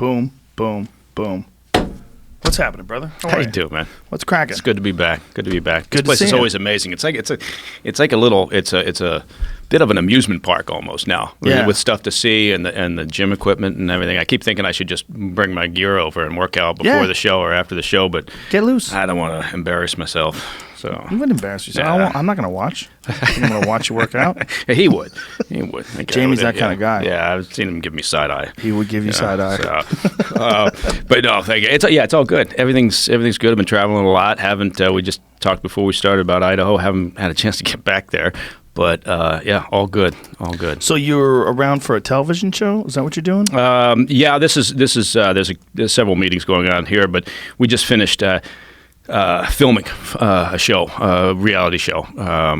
Boom, boom, boom. What's happening, brother? How you doing, man? What's cracking? It's good to be back. Good to be back. Good This place to see is you. always amazing. It's a bit of an amusement park almost now, Yeah. with stuff to see and the gym equipment and everything. I keep thinking I should just bring my gear over and work out before Yeah. the show or after the show, but Get loose. I don't want to embarrass myself. So You wouldn't embarrass yourself. Nah. I'm not going to watch. I'm going to watch you work out. Yeah, he would. He would. Jamie's that kind of guy. Yeah, I've seen him give me side eye. He would give you side eye. But no, thank you. It's all good. Everything's good. I've been traveling a lot. We just talked before we started about Idaho. Haven't had a chance to get back there. But yeah, all good. So you're around for a television show? Is that what you're doing? Yeah, this is there's several meetings going on here, but we just finished filming a show, a reality show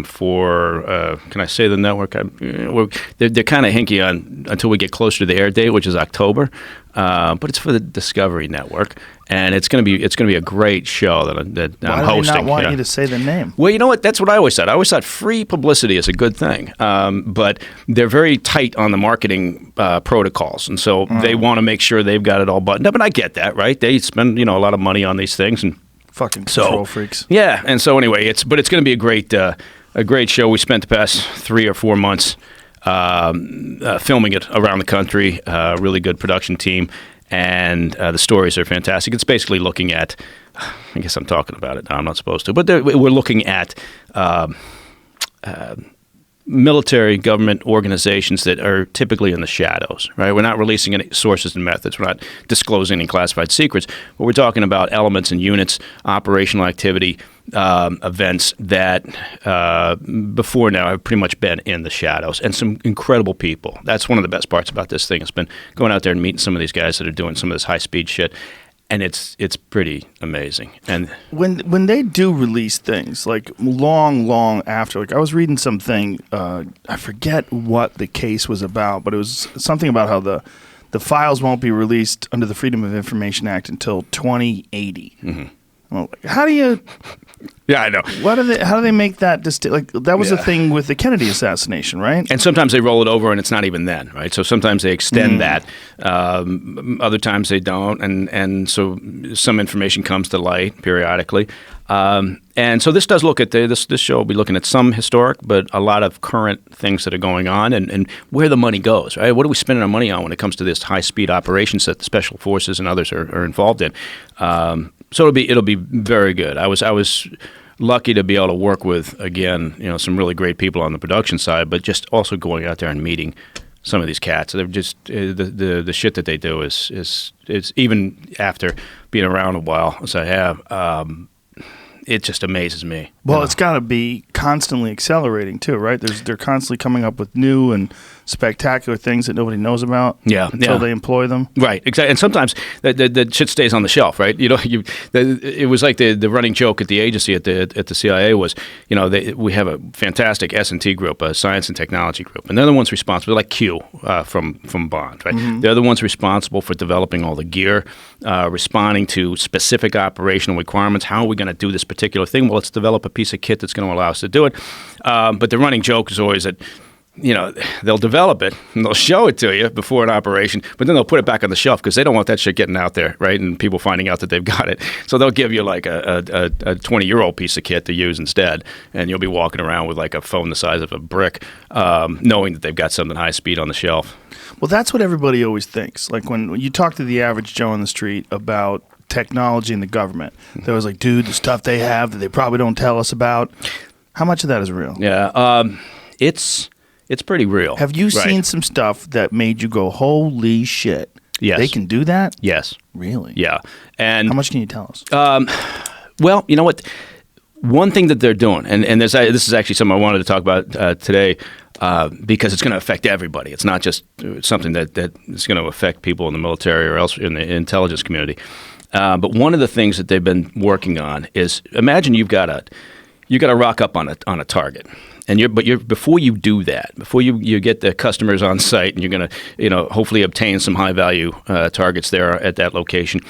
for. Can I say the network? They're kind of hinky on until we get closer to the air date, which is October. But it's for the Discovery Network, and it's gonna be a great show that I'm Why hosting. do they not want yeah. you to say the name? Well, you know what? That's what I always said. I always thought free publicity is a good thing, but they're very tight on the marketing protocols, and so they want to make sure they've got it all buttoned up. And I get that, right? They spend a lot of money on these things, and Fucking control freaks. yeah. And so anyway, it's going to be a great show. We spent the past 3 or 4 months filming it around the country. Really good production team, and the stories are fantastic. It's basically looking at. I guess I'm talking about it now. I'm not supposed to, but we're looking at military government organizations that are typically in the shadows, right? We're not releasing any sources and methods. We're not disclosing any classified secrets, but we're talking about elements and units, operational activity, events that before now have pretty much been in the shadows, and some incredible people. That's one of the best parts about this thing. It's been going out there and meeting some of these guys that are doing some of this high-speed shit. And it's pretty amazing. And when they do release things like long after, like I was reading something, I forget what the case was about, but it was something about how the files won't be released under the Freedom of Information Act until 2080. Mm-hmm. Well, how do you? Yeah, I know. How do they make that like that was the thing with the Kennedy assassination, right? And sometimes they roll it over, and it's not even then, right? So sometimes they extend that. Other times they don't, and so some information comes to light periodically. And so this does look at this show will be looking at some historic, but a lot of current things that are going on, and where the money goes, right? What are we spending our money on when it comes to this high speed operations that the special forces and others are involved in? So it'll be very good. I was lucky to be able to work with, again, some really great people on the production side, but just also going out there and meeting some of these cats. They're just the shit that they do is even after being around a while as I have. It just amazes me. Well, it's got to be constantly accelerating too, right? They're constantly coming up with new and spectacular things that nobody knows about. Until they employ them. Right, exactly. And sometimes the shit stays on the shelf, right? It was like the running joke at the agency at the CIA was, we have a fantastic S&T group, a science and technology group, and they're the ones responsible, like Q from Bond, right? Mm-hmm. They're the ones responsible for developing all the gear, responding to specific operational requirements. How are we going to do this particular thing? Well, let's develop a piece of kit that's going to allow us to do it. But the running joke is always that, they'll develop it and they'll show it to you before an operation, but then they'll put it back on the shelf because they don't want that shit getting out there, right? And people finding out that they've got it. So they'll give you like a 20-year-old piece of kit to use instead, and you'll be walking around with like a phone the size of a brick, knowing that they've got something high speed on the shelf. Well, that's what everybody always thinks. Like when you talk to the average Joe on the street about technology and the government, they're always like, dude, the stuff they have that they probably don't tell us about. How much of that is real? Yeah, it's pretty real. Have you seen some stuff that made you go, holy shit? Yes. They can do that? Yes. Really? Yeah. And how much can you tell us? Well, you know what? One thing that they're doing, and this is actually something I wanted to talk about today, because it's going to affect everybody. It's not just something that is going to affect people in the military or else in the intelligence community. But one of the things that they've been working on is, imagine you've got to rock up on a target. And before you do that, before you get the customers on site, and you're going to hopefully obtain some high value targets there at that location,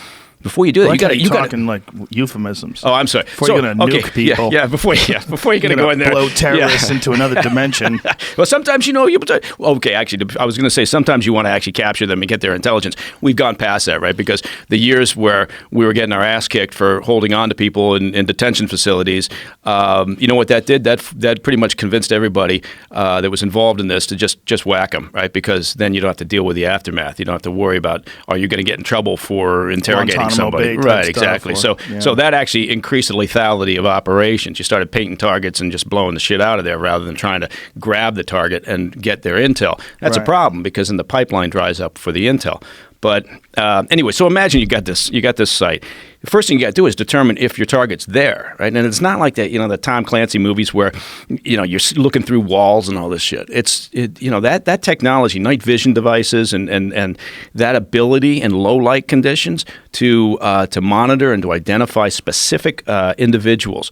before you do that, you got talking like euphemisms. Oh, I'm sorry. Before you're going to nuke people. Yeah, before you're going to go in there. Blow terrorists into another dimension. Well, sometimes, okay, actually, I was going to say sometimes you want to actually capture them and get their intelligence. We've gone past that, right? Because the years where we were getting our ass kicked for holding on to people in detention facilities, you know what that did? That pretty much convinced everybody that was involved in this to just whack them, right? Because then you don't have to deal with the aftermath. You don't have to worry about, are you going to get in trouble for interrogating somebody? Right, exactly. So that actually increased the lethality of operations. You started painting targets and just blowing the shit out of there rather than trying to grab the target and get their intel. That's a problem because then the pipeline dries up for the intel. But anyway, so imagine you got this site. The first thing you got to do is determine if your target's there, right? And it's not like that, the Tom Clancy movies where, you're looking through walls and all this shit. That technology, night vision devices, and that ability in low light conditions to monitor and to identify specific individuals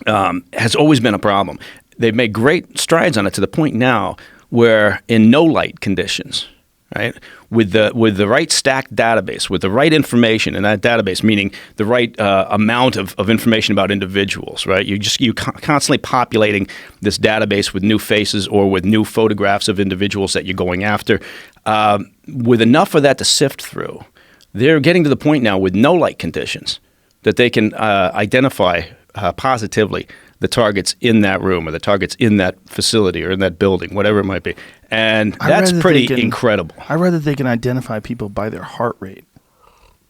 has always been a problem. They've made great strides on it to the point now where in no light conditions, right, with the right stacked database, with the right information in that database, meaning the right amount of information about individuals, right? You constantly populating this database with new faces or with new photographs of individuals that you're going after. With enough of that to sift through, they're getting to the point now with no light conditions that they can identify positively the targets in that room or the targets in that facility or in that building, whatever it might be. And that's pretty incredible. I read that they can identify people by their heart rate.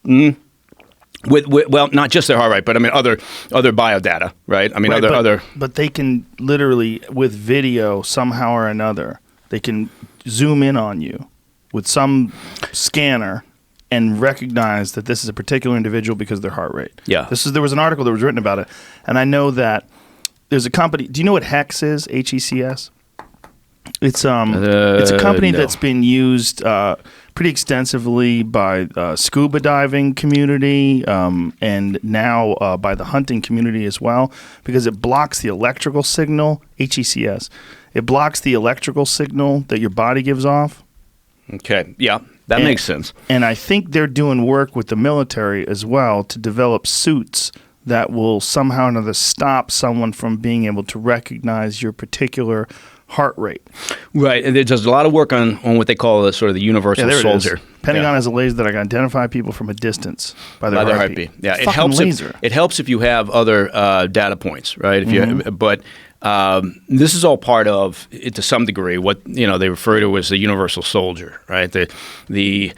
Mm-hmm. Well, not just their heart rate, but I mean other biodata, right? I mean other. But they can literally, with video, somehow or another, they can zoom in on you with some scanner and recognize that this is a particular individual because of their heart rate. Yeah. There was an article that was written about it, and I know that there's a company. Do you know what HECS is? HECS. It's a company that's been used pretty extensively by scuba diving community and now by the hunting community as well, because it blocks the electrical signal. HECS. It blocks the electrical signal that your body gives off. Okay. Yeah. That makes sense. And I think they're doing work with the military as well to develop suits that will somehow or another stop someone from being able to recognize your particular heart rate. Right. And there's a lot of work on what they call the universal soldier. Pentagon has a laser that can identify people from a distance by their heartbeat. Yeah, it helps. It helps if you have other data points, right? If you, but this is all part of, to some degree, what they refer to as the universal soldier, right? The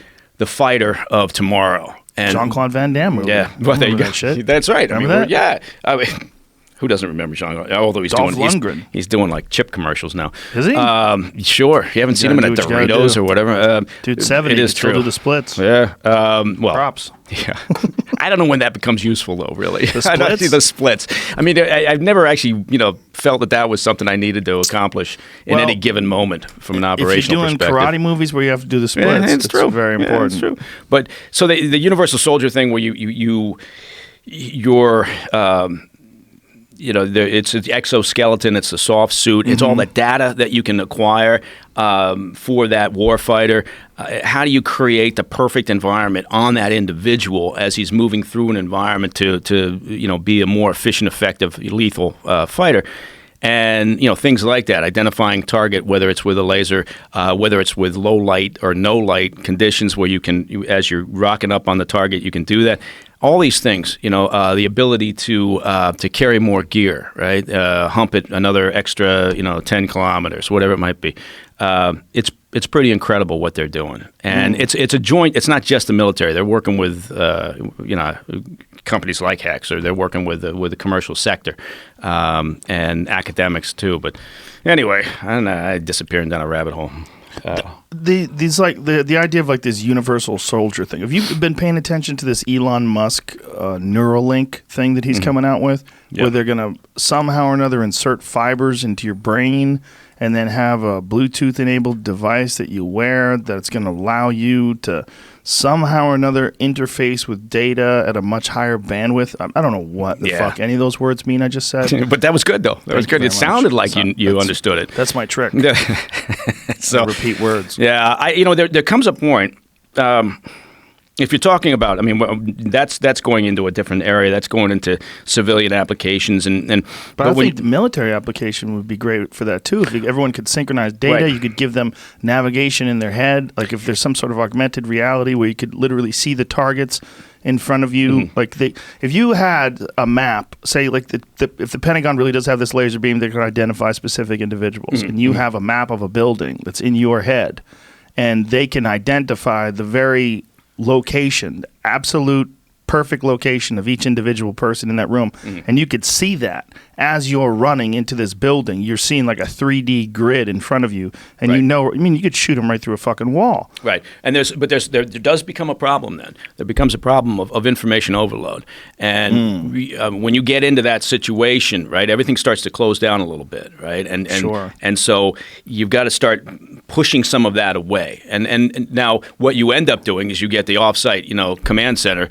fighter of tomorrow. And Jean-Claude Van Damme movie. Yeah, well, there you go. That shit. That's right. Remember that? Yeah. I mean, who doesn't remember Jean-Claude? Although he's doing like chip commercials now. Is he? Sure. You haven't seen him in a Doritos or whatever. Dude, 70. It is true. Still do the splits. Yeah. Well, props. Yeah. I don't know when that becomes useful, though, really. The splits? I don't see the splits. I mean, I've never actually, felt that was something I needed to accomplish in any given moment from an operational perspective. If you're doing karate movies where you have to do the splits, it's true. Very important. It's true. But so the universal soldier thing where you're it's the exoskeleton, it's the soft suit, it's all the data that you can acquire for that warfighter. How do you create the perfect environment on that individual as he's moving through an environment to be a more efficient, effective, lethal fighter? And things like that, identifying target, whether it's with a laser, whether it's with low light or no light conditions, where as you're rocking up on the target, you can do that. All these things, the ability to carry more gear, right? Hump it another extra, 10 kilometers, whatever it might be. It's pretty incredible what they're doing, and it's a joint. It's not just the military. They're working with companies like HECS, or they're working with the commercial sector and academics too. But anyway, I don't know. I disappeared down a rabbit hole. The idea of like this universal soldier thing. Have you been paying attention to this Elon Musk Neuralink thing that he's coming out with, where they're going to somehow or another insert fibers into your brain and then have a Bluetooth enabled device that you wear that's going to allow you to somehow or another interface with data at a much higher bandwidth? I don't know what the fuck any of those words mean I just said. But that was good, though. That was good. It sounded like you understood it. That's my trick. So repeat words. Yeah. There comes a point If you're talking about, I mean, that's going into a different area. That's going into civilian applications, but I think the military application would be great for that too. If everyone could synchronize data, Right. you could give them navigation in their head. Like if there's some sort of augmented reality where you could literally see the targets in front of you. Mm-hmm. Like if you had a map, say like if the Pentagon really does have this laser beam that can identify specific individuals, Mm-hmm. and you have a map of a building that's in your head, and they can identify the very location, absolute perfect location of each individual person in that room, and you could see that as you're running into this building. You're seeing like a 3D grid in front of you, and Right. you know, I mean, you could shoot them right through a fucking wall. Right, and there does become a problem then. There becomes a problem of information overload, and when you get into that situation, right, everything starts to close down a little bit, right, and Sure. and so you've got to start pushing some of that away, and now what you end up doing is you get the offsite, command center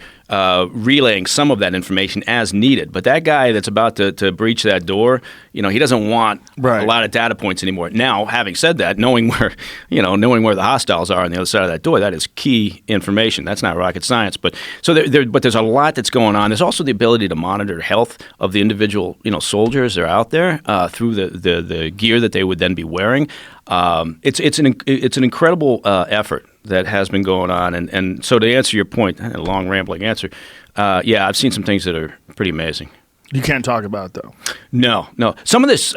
relaying some of that information as needed, but that guy that's about to breach that door, he doesn't want Right. a lot of data points anymore. Now, having said that, knowing where the hostiles are on the other side of that door, that is key information. That's not rocket science, but but there's a lot that's going on. There's also the ability to monitor health of the individual, soldiers that are out there through the gear that they would then be wearing. It's an incredible effort that has been going on, and so to answer your point, a long rambling answer, I've seen some things that are pretty amazing. You can't talk about it, though. No. Some of this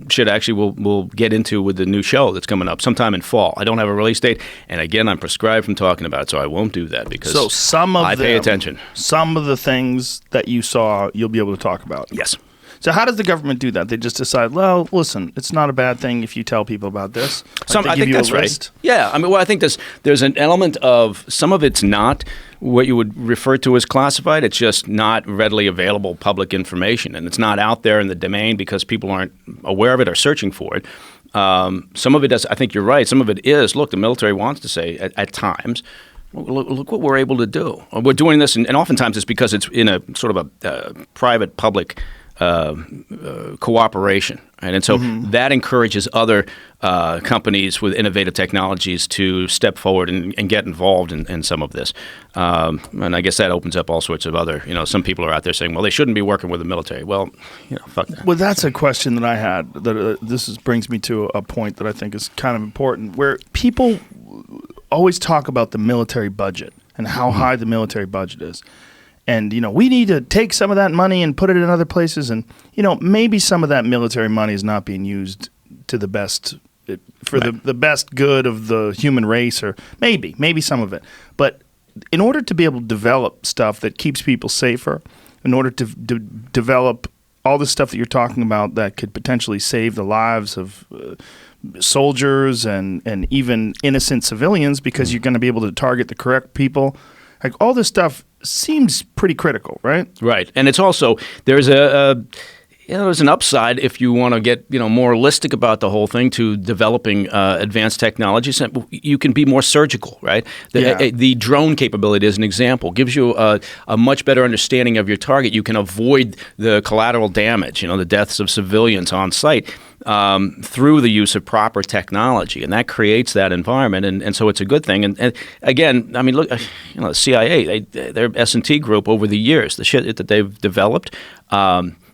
shit actually we'll get into with the new show that's coming up sometime in fall. I don't have a release date, and again, I'm prescribed from talking about it, so I won't do that because I pay attention. Some of the things that you saw, you'll be able to talk about. Yes. So how does the government do that? They just decide, well, listen, it's not a bad thing if you tell people about this. Like I think that's right. Yeah, I mean, I think there's an element of some of it's not what you would refer to as classified. It's just not readily available public information, and it's not out there in the domain because people aren't aware of it or searching for it. Some of it does. I think you're right. Some of it is. Look, the military wants to say at times. Look what we're able to do. We're doing this, and oftentimes it's because it's in a sort of a private-public cooperation, right? And so that encourages other companies with innovative technologies to step forward and get involved in some of this. And I guess that opens up all sorts of other, some people are out there saying, well, they shouldn't be working with the military. Well, fuck that. Well, that's a question that I had. That brings me to a point that I think is kind of important, where people always talk about the military budget and how high the military budget is. And, we need to take some of that money and put it in other places. And, maybe some of that military money is not being used to the best, for the best good of the human race, or maybe some of it. But in order to be able to develop stuff that keeps people safer, in order to develop all the stuff that you're talking about that could potentially save the lives of soldiers and even innocent civilians, because you're going to be able to target the correct people, like all this stuff seems pretty critical, right? Right, and it's also there's there's an upside if you want to get more holistic about the whole thing to developing advanced technologies. You can be more surgical, right? The drone capability, as an example, gives you a much better understanding of your target. You can avoid the collateral damage, the deaths of civilians on site. Through the use of proper technology, and that creates that environment, and so it's a good thing. And again, I mean, look, the CIA, their S&T group over the years, the shit that they've developed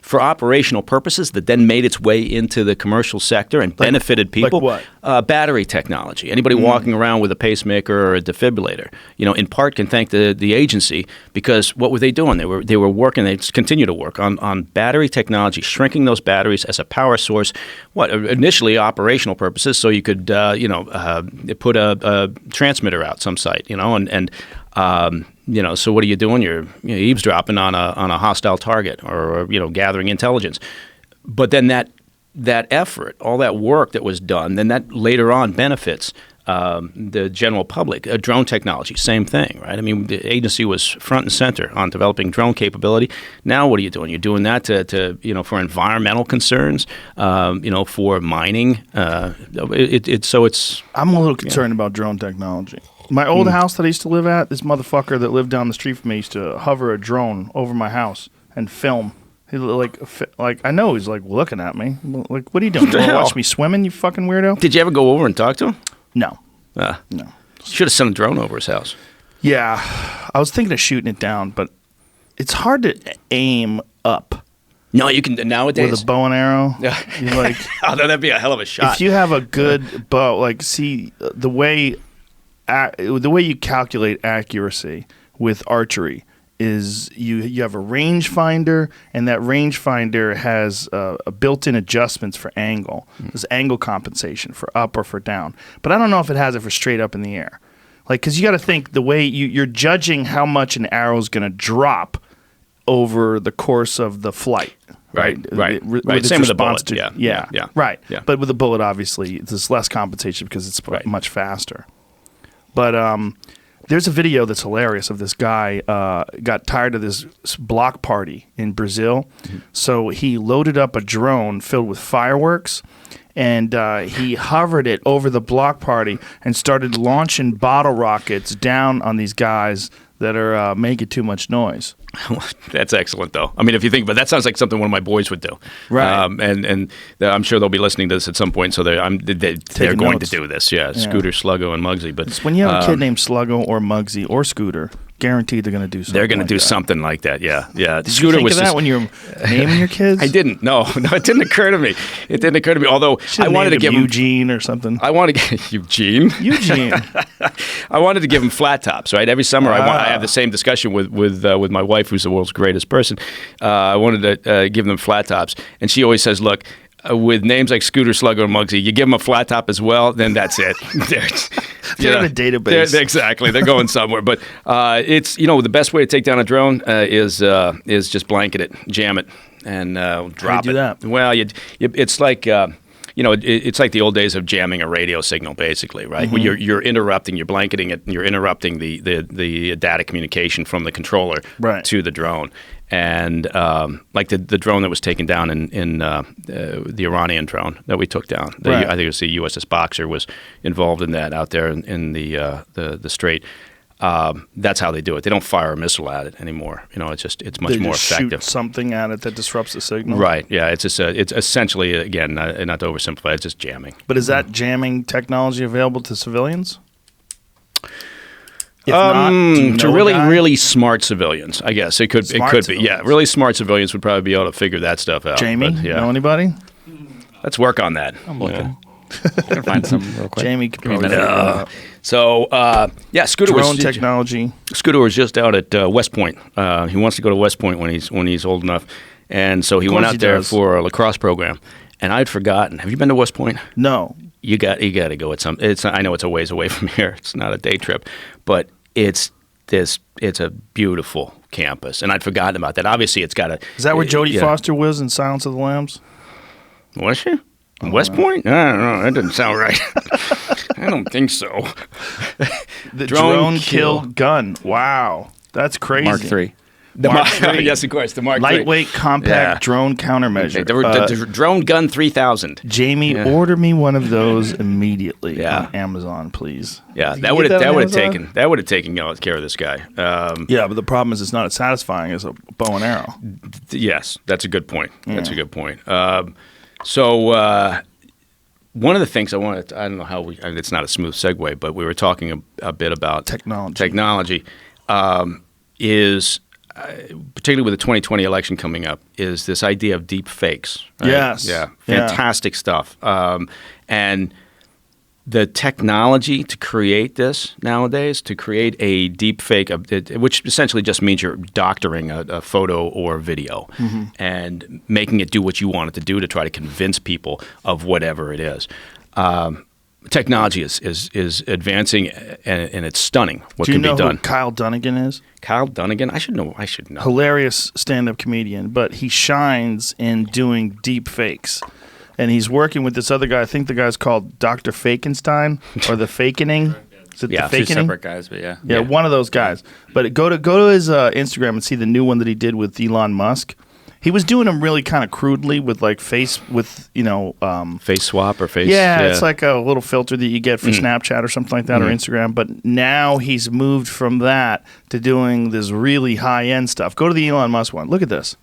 for operational purposes that then made its way into the commercial sector and benefited people. Like what? Battery technology. Anybody walking around with a pacemaker or a defibrillator, in part can thank the agency, because what were they doing? They were working. They continue to work on battery technology, shrinking those batteries as a power source. Initially operational purposes, so you could put a transmitter out some site, so what are you doing? You're eavesdropping on a hostile target, or gathering intelligence. But then that effort, all that work that was done, then that later on benefits the general public. Drone technology, same thing, right? I mean, the agency was front and center on developing drone capability. Now, what are you doing? You're doing that to for environmental concerns, for mining. I'm a little concerned about drone technology. My old house that I used to live at, this motherfucker that lived down the street from me used to hover a drone over my house and film. He I know he's like looking at me. Like, what are you doing? You want to watch me swimming, you fucking weirdo? Did you ever go over and talk to him? No. No. Should have sent a drone over his house. Yeah, I was thinking of shooting it down, but it's hard to aim up No, you can nowadays with a bow and arrow. Yeah. You're like, oh, that'd be a hell of a shot. if you have a good bow, like, see the way you calculate accuracy with archery is you have a rangefinder, and that rangefinder has a built-in adjustments for angle. There's angle compensation for up or for down, but I don't know if it has it for straight up in the air. Like, because you got to think the way you're judging how much an arrow is going to drop over the course of the flight. Right. With Same with the bullet. Yeah. Right. Yeah. But with the bullet, obviously, there's less compensation because it's much faster. But there's a video that's hilarious of this guy got tired of this block party in Brazil. Mm-hmm. So he loaded up a drone filled with fireworks, and he hovered it over the block party and started launching bottle rockets down on these guys that are making too much noise. That's excellent, though. I mean, if you think, but that sounds like something one of my boys would do. Right. And I'm sure they'll be listening to this at some point, so they're going to do this. Yeah, Scooter, Sluggo, and Muggsy. But when you have a kid named Sluggo or Muggsy or Scooter, guaranteed they're going to do something. They're going to do something like that. Yeah. Did Scooter you think of that when you were naming your kids? I didn't. No, it didn't occur to me. Although I wanted to give him Eugene or something. I wanted to get Eugene. I wanted to give him flat tops. Right. Every summer I have the same discussion with my wife, who's the world's greatest person. I wanted to give them flat tops, and she always says, "Look, with names like Scooter, Sluggo, and Muggsy, you give them a flat top as well, then that's it." They're in a database. Exactly. They're going somewhere. But it's the best way to take down a drone is just blanket it, jam it, and drop it. How do you do that? Well, it's like. It's like the old days of jamming a radio signal, basically, right? Mm-hmm. When you're interrupting, you're blanketing it, and you're interrupting the data communication from the controller to the drone. And like the drone that was taken down in the Iranian drone that we took down, I think it was the USS Boxer was involved in that out there in the Strait. That's how they do it. They don't fire a missile at it anymore. It's much more effective. Shoot something at it that disrupts the signal. Right. Yeah. It's essentially, again, not to oversimplify, it's just jamming. But is that jamming technology available to civilians? If not, do you know to really smart civilians, I guess it could be. Yeah, really smart civilians would probably be able to figure that stuff out. Jamie, know anybody? Let's work on that. I'm looking. I'm gonna find some real quick. Jamie could probably figure it out. So, Scooter drone technology. Scooter was just out at West Point. He wants to go to West Point when he's old enough, and so he went out there for a lacrosse program. And I'd forgotten. Have you been to West Point? No. You got to go at some. I know it's a ways away from here. It's not a day trip, but it's a beautiful campus, and I'd forgotten about that. Obviously, it's got a. Is that where Jodie Foster was in Silence of the Lambs? Was she? West Point? I don't know. That doesn't sound right. I don't think so. The drone killed gun. Wow, that's crazy. Mark III. Mark III. Yes, of course. The Mark III. Lightweight, compact drone countermeasure. The Drone Gun 3000. Jamie, order me one of those immediately on Amazon, please. Yeah, that would have taken care of this guy. Yeah, but the problem is it's not as satisfying as a bow and arrow. Yes, that's a good point. That's a good point. So one of the things I don't know how it's not a smooth segue, but we were talking a bit about technology is particularly with the 2020 election coming up, is this idea of deep fakes. Right? Yes. Yeah. Fantastic stuff. And the technology to create this nowadays, to create a deep fake, which essentially just means you're doctoring a photo or video and making it do what you want it to do to try to convince people of whatever it is. Technology is advancing, and it's stunning what can be done. Do you know who Kyle Dunnigan is? Kyle Dunnigan? I should know. Hilarious stand-up comedian, but he shines in doing deep fakes. And he's working with this other guy. I think the guy's called Dr. Fakenstein or the Fakening. Is it the Fakening? Two separate guys, but yeah. Yeah, one of those guys. But go to his Instagram and see the new one that he did with Elon Musk. He was doing them really kind of crudely with face swap or face. Yeah, it's like a little filter that you get for Snapchat or something like that or Instagram. But now he's moved from that to doing this really high end stuff. Go to the Elon Musk one. Look at this.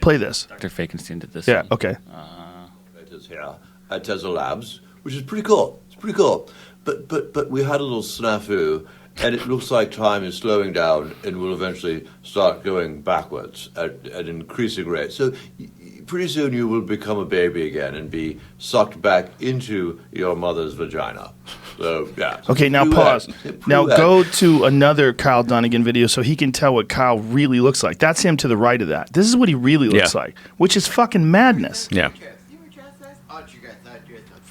Play this. Dr. Fakenstein did this. Yeah. Okay. It is here at Tesla Labs, which is pretty cool. It's pretty cool. But we had a little snafu and it looks like time is slowing down and will eventually start going backwards at an increasing rate. So pretty soon you will become a baby again and be sucked back into your mother's vagina. So, yeah. Okay, now pause. Now go to another Kyle Dunnigan video so he can tell what Kyle really looks like. That's him to the right of that. This is what he really looks like, which is fucking madness. Yeah.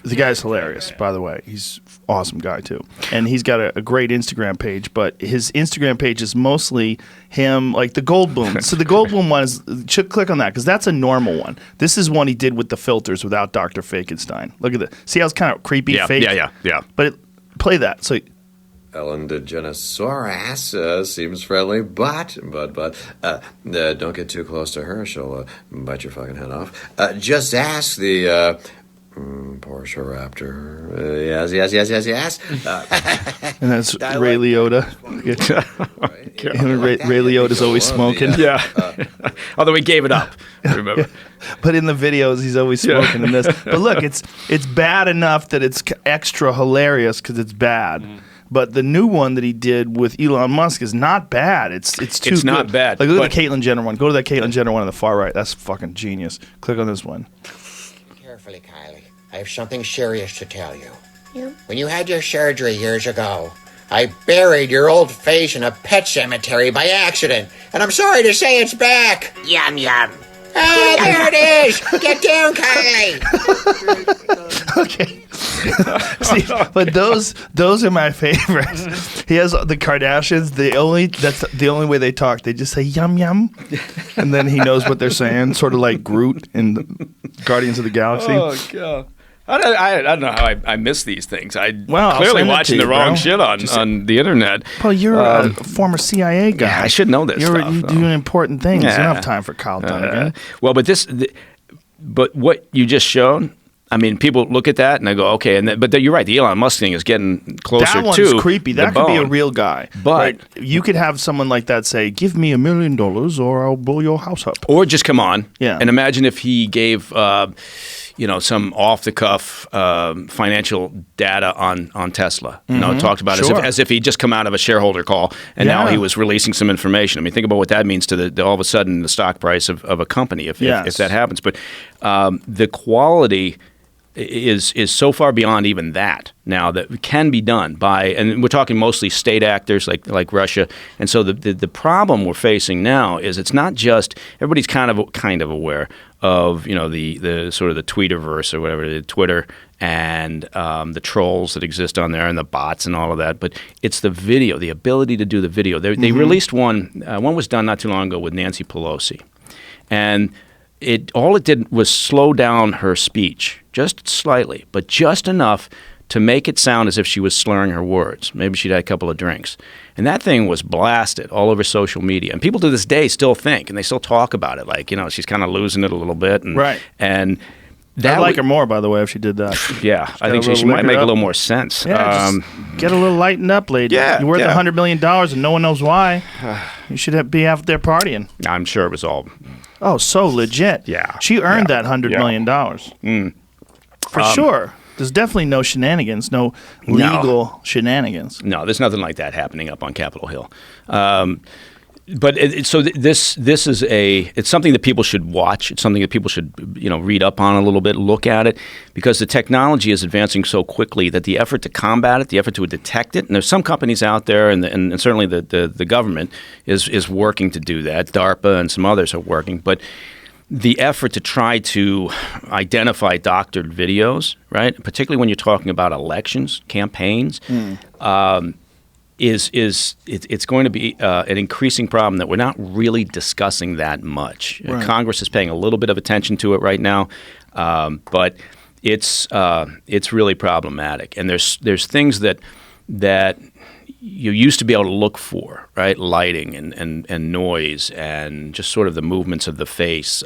The guy's hilarious, by the way. He's an awesome guy, too. And he's got a great Instagram page, but his Instagram page is mostly him, like the Goldblum. So the Goldblum one is, click on that, because that's a normal one. This is one he did with the filters without Dr. Fakenstein. Look at that. See how it's kind of creepy, fake? Yeah. But play that. So Ellen DeGeneres seems friendly, but don't get too close to her. She'll bite your fucking head off. Just ask the Porsche Raptor. Yes. and that's Ray Liotta. Ray Liotta's always smoking. Yeah. Although he gave it up, remember. But in the videos, he's always smoking in this. But look, it's bad enough that it's extra hilarious because it's bad. But the new one that he did with Elon Musk is not bad. It's too good. It's not bad. Like, look at the Caitlyn Jenner one. Go to that Caitlyn Jenner one on the far right. That's fucking genius. Click on this one. Carefully, Kylie. I have something serious to tell you. When you had your surgery years ago, I buried your old face in a pet cemetery by accident. And I'm sorry to say it's back. Yum, yum. Ah, there it is. Get down, Kylie. Okay. See, but those are my favorites. He has the Kardashians. That's the only way they talk. They just say yum yum, and then he knows what they're saying, sort of like Groot in the Guardians of the Galaxy. Oh god. I don't know how I miss these things. I'll clearly send it watching to you, the wrong bro. shit on the internet. Well, you're a former CIA guy. Yeah, I should know this You're stuff. doing important things. Yeah. You don't have time for Kyle Dunnigan. Well, but what you just showed, I mean, people look at that and they go, okay, but you're right. The Elon Musk thing is getting closer That to one's creepy. That the could be a bone. real guy. But you could have someone like that say, "Give me $1 million, or I'll blow your house up." Or just come on, Yeah. and imagine if he gave, some off-the-cuff financial data on Tesla. Talked about as if he'd just come out of a shareholder call, and now he was releasing some information. I mean, think about what that means to all of a sudden the stock price of a company if that happens. But the quality is so far beyond even that now that can be done by, and we're talking mostly state actors like Russia. And so the problem we're facing now is it's not just everybody's kind of aware of the sort of the Twitterverse or whatever, the Twitter and the trolls that exist on there and the bots and all of that, but it's the video, the ability to do the video. They released one was done not too long ago with Nancy Pelosi, and all it did was slow down her speech just slightly, but just enough to make it sound as if she was slurring her words. Maybe she'd had a couple of drinks. And that thing was blasted all over social media. And people to this day still think, and they still talk about it, like, she's kind of losing it a little bit. And, Right. And I'd like her more, by the way, if she did that. Yeah, I think she might make a little more sense. Yeah, just get a little lightened up, lady. Yeah, You're worth $100 million, and no one knows why. You should be out there partying. I'm sure it was all... Oh, so legit. Yeah. She earned that $100 million. For sure. There's definitely no shenanigans, no legal shenanigans. No, there's nothing like that happening up on Capitol Hill. But this is it's something that people should watch. It's something that people should read up on a little bit, look at it, because the technology is advancing so quickly that the effort to combat it, the effort to detect it, and there's some companies out there, and certainly the government is working to do that. DARPA and some others are working, but the effort to try to identify doctored videos, right, particularly when you're talking about elections, campaigns. It's going to be an increasing problem that we're not really discussing that much. Right. Congress is paying a little bit of attention to it right now, but it's really problematic. And there's things that you used to be able to look for, right? Lighting and noise and just sort of the movements of the face,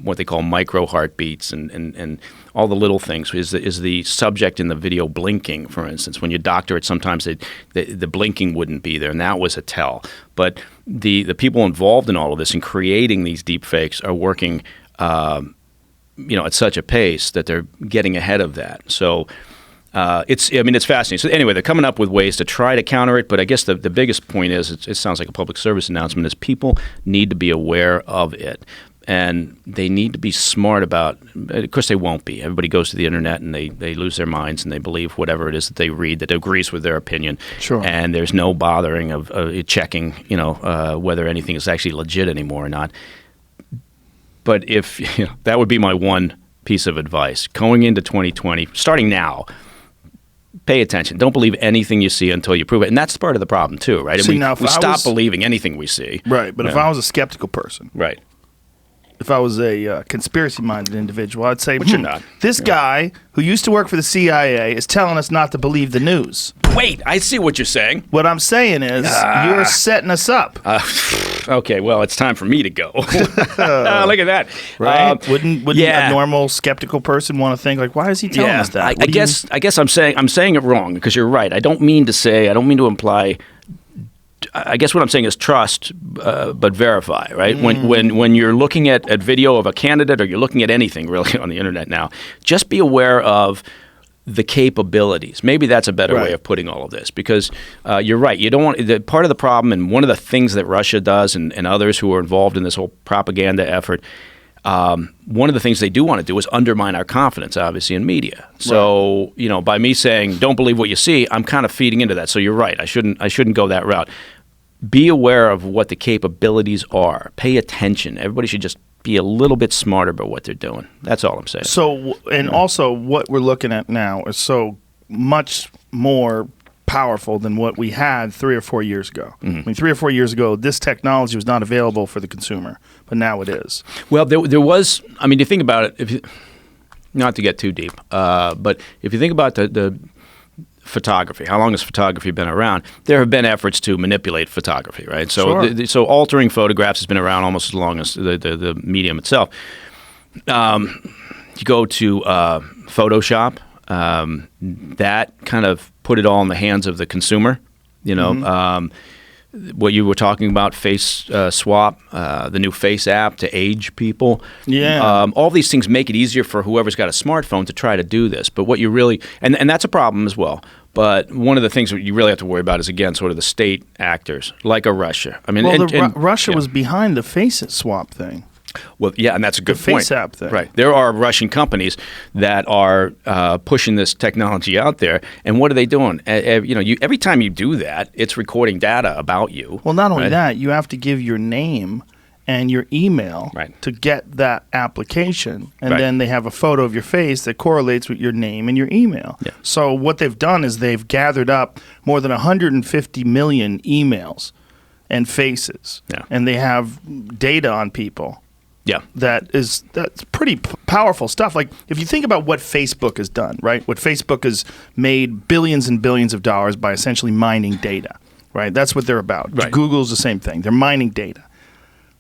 what they call micro heartbeats and all the little things. Is the subject in the video blinking, for instance? When you doctor it, sometimes the blinking wouldn't be there, and that was a tell. But the people involved in all of this and creating these deep fakes are working at such a pace that they're getting ahead of that. So It's fascinating. So anyway, they're coming up with ways to try to counter it. But I guess the biggest point is, it sounds like a public service announcement, is people need to be aware of it. And they need to be smart about – of course, they won't be. Everybody goes to the internet and they lose their minds and they believe whatever it is that they read that agrees with their opinion. Sure. And there's no bothering of checking, whether anything is actually legit anymore or not. But if that would be my one piece of advice. Going into 2020, starting now, pay attention. Don't believe anything you see until you prove it. And that's part of the problem too, right? See, we stop believing anything we see. Right, but if I was a skeptical person – Right. if I was a conspiracy-minded individual, I'd say, But you're not. This guy who used to work for the CIA is telling us not to believe the news. Wait, I see what you're saying. What I'm saying is you're setting us up. Okay, well, it's time for me to go. Look at that. Right? Wouldn't a normal skeptical person want to think, like, why is he telling us that? I guess I'm saying it wrong, because you're right. I don't mean to imply. I guess what I'm saying is trust, but verify, right? When you're looking at video of a candidate, or you're looking at anything really on the internet now, just be aware of the capabilities. Maybe that's a better way of putting all of this, because you're right. You don't want part of the problem, and one of the things that Russia does, and others who are involved in this whole propaganda effort. One of the things they do want to do is undermine our confidence, obviously, in media. So, by me saying don't believe what you see, I'm kind of feeding into that. So you're right. I shouldn't go that route. Be aware of what the capabilities are. Pay attention. Everybody should just be a little bit smarter about what they're doing. That's all I'm saying. So, and also what we're looking at now is so much more powerful than what we had 3 or 4 years ago. I mean, 3 or 4 years ago, this technology was not available for the consumer, but now it is. Well, there was. I mean, you think about it. Not to get too deep, but if you think about the photography, how long has photography been around? There have been efforts to manipulate photography, right? So, so altering photographs has been around almost as long as the medium itself. You go to Photoshop. That kind of put it all in the hands of the consumer. What you were talking about, face swap, the new face app to age people. Yeah. All these things make it easier for whoever's got a smartphone to try to do this. But what you really – and that's a problem as well. But one of the things that you really have to worry about is, again, sort of the state actors, like a Russia. I mean, Russia was behind the face swap thing. Well, yeah, and that's a good point. The face app thing. Right. There are Russian companies that are pushing this technology out there, and what are they doing? Every time you do that, it's recording data about you. Well, not only that, you have to give your name and your email to get that application, and then they have a photo of your face that correlates with your name and your email. Yeah. So what they've done is they've gathered up more than 150 million emails and faces, and they have data on people. Yeah, that's pretty powerful stuff. Like, if you think about what Facebook has done, right? What Facebook has made billions and billions of dollars by essentially mining data, right? That's what they're about. Right. Google's the same thing. They're mining data.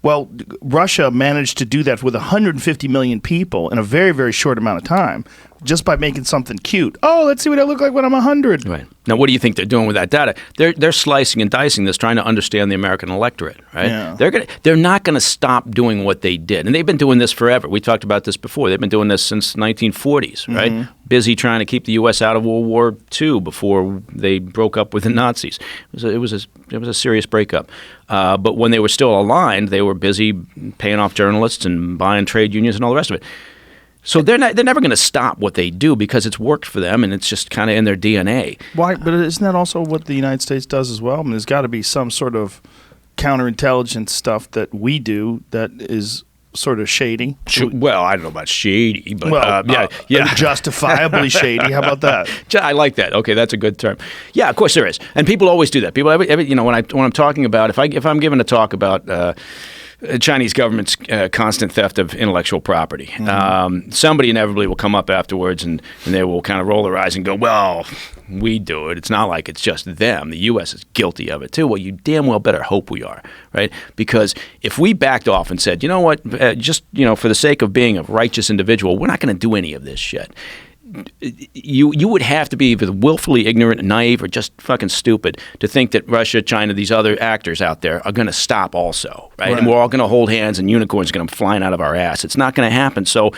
Well, Russia managed to do that with 150 million people in a very, very short amount of time, just by making something cute. Oh, let's see what I look like when I'm 100. Right. Now, what do you think they're doing with that data? They're slicing and dicing this, trying to understand the American electorate, right? Yeah. They're not going to stop doing what they did. And they've been doing this forever. We talked about this before. They've been doing this since the 1940s, right? Busy trying to keep the U.S. out of World War II before they broke up with the Nazis. It was a serious breakup. But when they were still aligned, they were busy paying off journalists and buying trade unions and all the rest of it. So they're never going to stop what they do, because it's worked for them and it's just kind of in their DNA. Why? But isn't that also what the United States does as well? I mean, there's got to be some sort of counterintelligence stuff that we do that is sort of shady. Well, I don't know about shady, but justifiably shady. How about that? I like that. Okay, that's a good term. Yeah, of course there is, and people always do that. People, when I'm talking about if I'm giving a talk about Chinese government's constant theft of intellectual property, somebody inevitably will come up afterwards and they will kind of roll their eyes and go, well, we do it. It's not like it's just them. The U.S. is guilty of it too. Well, you damn well better hope we are, right? Because if we backed off and said, you know what, just for the sake of being a righteous individual, we're not going to do any of this shit. You would have to be either willfully ignorant and naive or just fucking stupid to think that Russia, China, these other actors out there are going to stop also, right? And we're all going to hold hands and unicorns are going to come flying out of our ass. It's not going to happen. So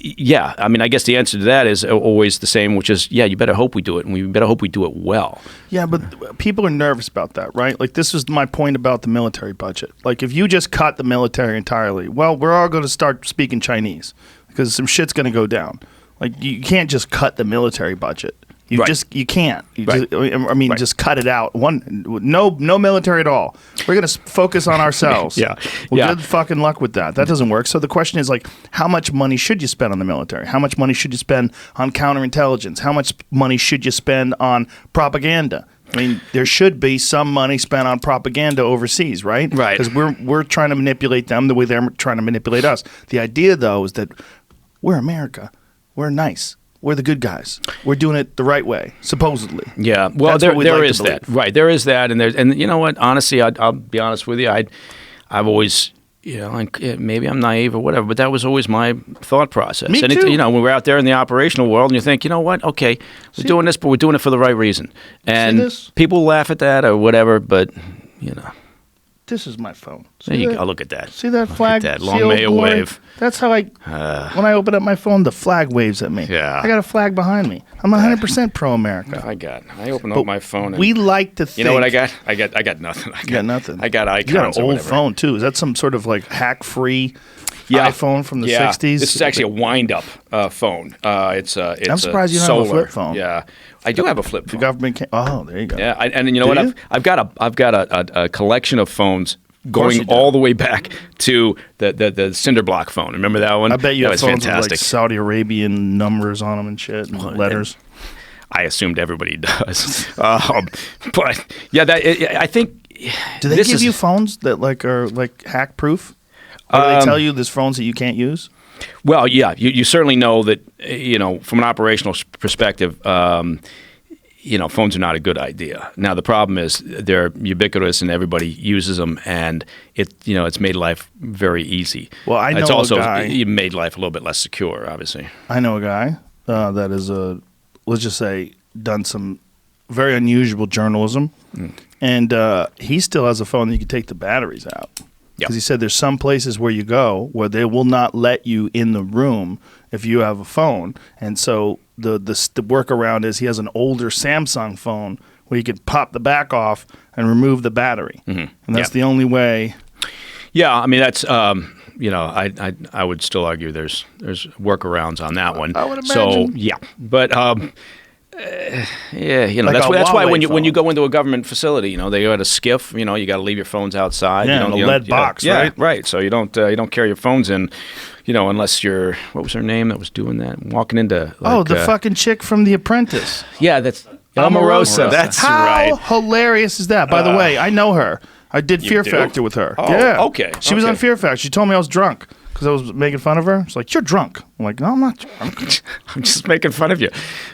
yeah, I mean, I guess the answer to that is always the same, which is, yeah, you better hope we do it, and we better hope we do it well. Yeah, but people are nervous about that, right? Like, this is my point about the military budget. Like, if you just cut the military entirely, well, we're all going to start speaking Chinese because some shit's going to go down. Like, you can't just cut the military budget. You can't. Just cut it out. No military at all. We're going to focus on ourselves. Good fucking luck with that. That doesn't work. So the question is, like, how much money should you spend on the military? How much money should you spend on counterintelligence? How much money should you spend on propaganda? I mean, there should be some money spent on propaganda overseas, right? Right. Because we're trying to manipulate them the way they're trying to manipulate us. The idea, though, is that we're America. We're nice. We're the good guys. We're doing it the right way, supposedly. Yeah, well, there is that, right? There is that, and you know what? Honestly, I'll be honest with you. I've always, maybe I'm naive or whatever, but that was always my thought process. Me and too. When we're out there in the operational world, and you think, you know what? Okay, we're doing this, but we're doing it for the right reason. And people laugh at that or whatever, but This is my phone. There you go. Look at that. See that flag? Look at that. Long may it wave. That's how when I open up my phone, the flag waves at me. Yeah. I got a flag behind me. I'm 100% pro-America. I open up my phone. We like to think. You know what I got? I got nothing. You got nothing. I got icons. You got an or old whatever. phone, too. Is that some sort of like hack-free iPhone from the 60s? This is actually a wind-up phone. It's I'm surprised you don't solar. have a flip phone. Yeah. I do have a flip The phone. government can't. Oh, there you go. Yeah, and you know Do what? you? I've got a collection of phones course you going do. all the way back to the cinder block phone. Remember that one? I bet you that have was phones fantastic. with like Saudi Arabian numbers on them and shit and letters. I assumed everybody does. But yeah, I think. Do they give you phones that are hack proof? Or do they tell you there's phones that you can't use? Well, yeah, you certainly know that, from an operational perspective, phones are not a good idea. Now, the problem is they're ubiquitous and everybody uses them, and it's made life very easy. Well, I know it's also a guy. made life a little bit less secure, obviously. I know a guy that is let's just say, done some very unusual journalism, and he still has a phone that you can take the batteries out. Because he said there's some places where you go where they will not let you in the room if you have a phone. And so the workaround is he has an older Samsung phone where you can pop the back off and remove the battery. Mm-hmm. And that's the only way. Yeah, I mean, that's, I would still argue there's workarounds on that one. I would imagine. So, yeah. But, Like that's why when Huawei you go into a government facility, they got a skiff. You got to leave your phones outside. Yeah, in a lead box, yeah, right? Right. So you don't carry your phones in, unless you're, what was her name that was doing that? Walking into the fucking chick from The Apprentice. Yeah, that's Omarosa. That's How right. hilarious is that? By the way, I know her. I did Fear do? Factor with her. Oh, yeah. okay. She was on Fear Factor. She told me I was drunk because I was making fun of her. She's like, "You're drunk." I'm like, "No, I'm not drunk. I'm just making fun of you."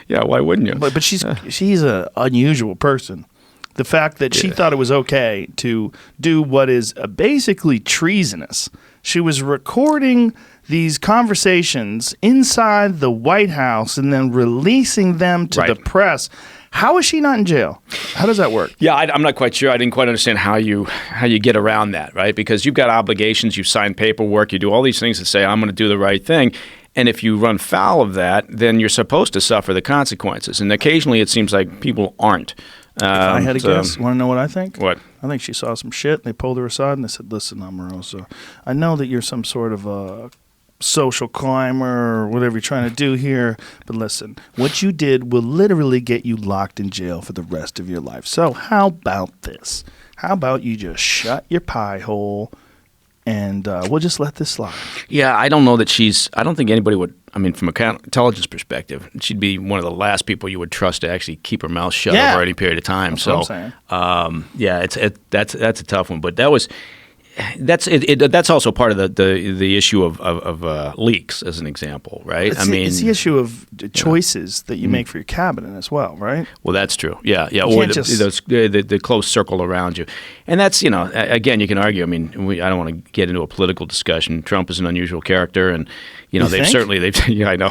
Yeah, why wouldn't you? But she's an unusual person. The fact that she thought it was okay to do what is basically treasonous. She was recording these conversations inside the White House and then releasing them to the press. How is she not in jail? How does that work? Yeah, I'm not quite sure. I didn't quite understand how you get around that, right? Because you've got obligations, you sign paperwork, you do all these things that say, I'm going to do the right thing. And if you run foul of that, then you're supposed to suffer the consequences. And occasionally it seems like people aren't. If I had a guess, want to know what I think? What? I think she saw some shit, and they pulled her aside, and they said, "Listen, Omarosa, I know that you're some sort of a social climber or whatever you're trying to do here, but listen, what you did will literally get you locked in jail for the rest of your life. So how about this? How about you just shut your pie hole, and we'll just let this slide." Yeah, I don't know that I don't think anybody would, from an intelligence perspective, she'd be one of the last people you would trust to actually keep her mouth shut over any period of time. That's what I'm saying. That's a tough one. But that's also part of the issue of leaks, as an example, right? It's the issue of choices that you make for your cabinet as well, right? Well, that's true. Yeah. Or the close circle around you, and that's again, you can argue. I don't want to get into a political discussion. Trump is an unusual character, and you know, You they've think? certainly yeah, I know.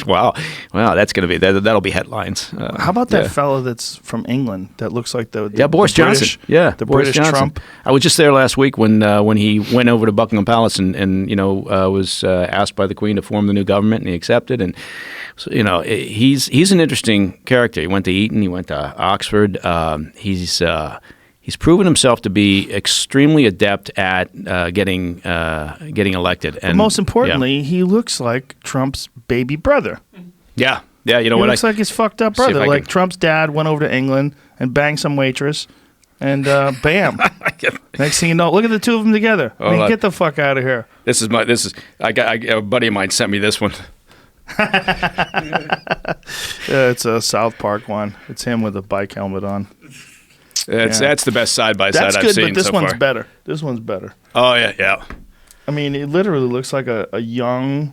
Wow, that's going to be that'll be headlines. How about that yeah. fellow that's from England that looks like the Boris the British, Johnson. Yeah, the Boris British Johnson. Trump. I was just there last week when he went over to Buckingham Palace and you know was asked by the Queen to form the new government, and he accepted. And so, you know, he's an interesting character. He went to Eton. He went to Oxford. He's proven himself to be extremely adept at getting elected. And But most importantly, he looks like Trump's baby brother. yeah. You know He what? looks like his fucked up See if brother. I Like can- Trump's dad went over to England and banged some waitress, and bam. Next thing you know, look at the two of them together. I mean, Hold on. get the fuck out of here. a buddy of mine sent me this one. It's a South Park one. It's him with a bike helmet on. That's the best side by side That's I've good, seen but this so one's far. better. This one's better. Oh yeah. I mean, it literally looks like a young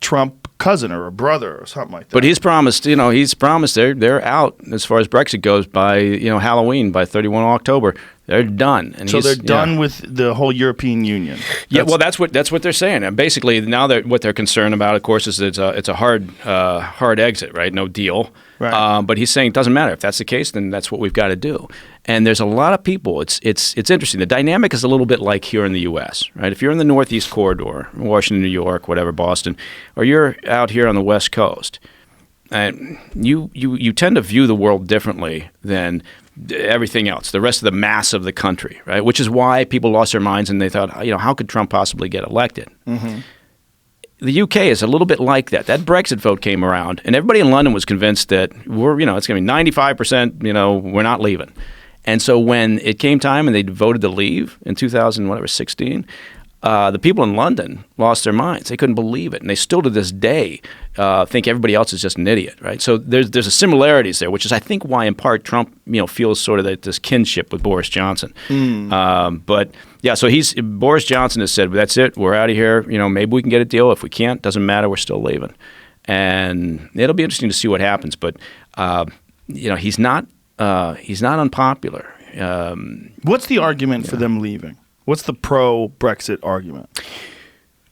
Trump cousin or a brother or something like that. But he's promised they're out as far as Brexit goes by Halloween, by 31 October. They're done. And so they're yeah. done with the whole European Union. Yeah, well, that's what they're saying. And basically, now what they're concerned about, of course, is it's a hard exit, right? No deal. Right. But he's saying it doesn't matter if that's the case. Then that's what we've got to do. And there's a lot of people. It's interesting. The dynamic is a little bit like here in the U.S., right? If you're in the Northeast Corridor, Washington, New York, whatever, Boston, or you're out here on the West Coast, and you tend to view the world differently than everything else, the rest of the mass of the country, right? Which is why people lost their minds and they thought, how could Trump possibly get elected? Mm-hmm. The UK is a little bit like that. That Brexit vote came around, and everybody in London was convinced that it's going to be 95%. We're not leaving. And so when it came time and they voted to leave in 2016, the people in London lost their minds. They couldn't believe it, and they still to this day think everybody else is just an idiot, right? So there's a similarities there, which is I think why in part Trump feels sort of this kinship with Boris Johnson. But yeah, so Boris Johnson has said that's it, we're out of here. Maybe we can get a deal. If we can't, doesn't matter. We're still leaving, and it'll be interesting to see what happens. But he's not unpopular. What's the argument for them leaving? What's the pro-Brexit argument?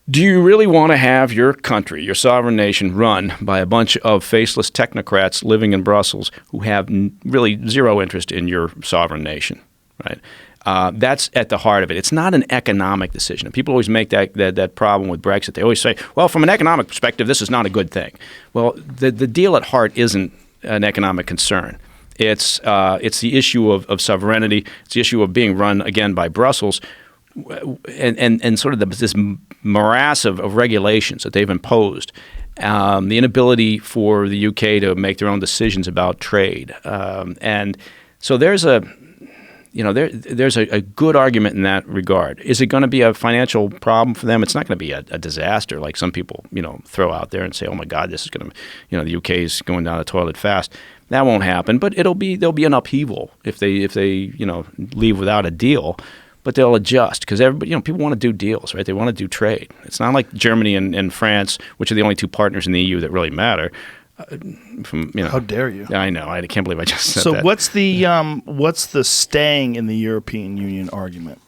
Do you really want to have your country, your sovereign nation, run by a bunch of faceless technocrats living in Brussels who have really zero interest in your sovereign nation, right? That's at the heart of it. It's not an economic decision. And people always make that problem with Brexit. They always say, well, from an economic perspective, this is not a good thing. Well, the deal at heart isn't an economic concern. It's the issue of sovereignty. It's the issue of being run, again, by Brussels, and sort of this morass of regulations that they've imposed, the inability for the UK to make their own decisions about trade. And so there's a good argument in that regard. Is it going to be a financial problem for them? It's not going to be a disaster like some people throw out there and say, oh my God, this is going to the UK is going down the toilet fast. That won't happen, but there'll be an upheaval if they leave without a deal. But they'll adjust because everybody, people want to do deals, right? They want to do trade. It's not like Germany and France, which are the only two partners in the EU that really matter. How dare you? I know. I can't believe I just said So that. what's the staying in the European Union argument?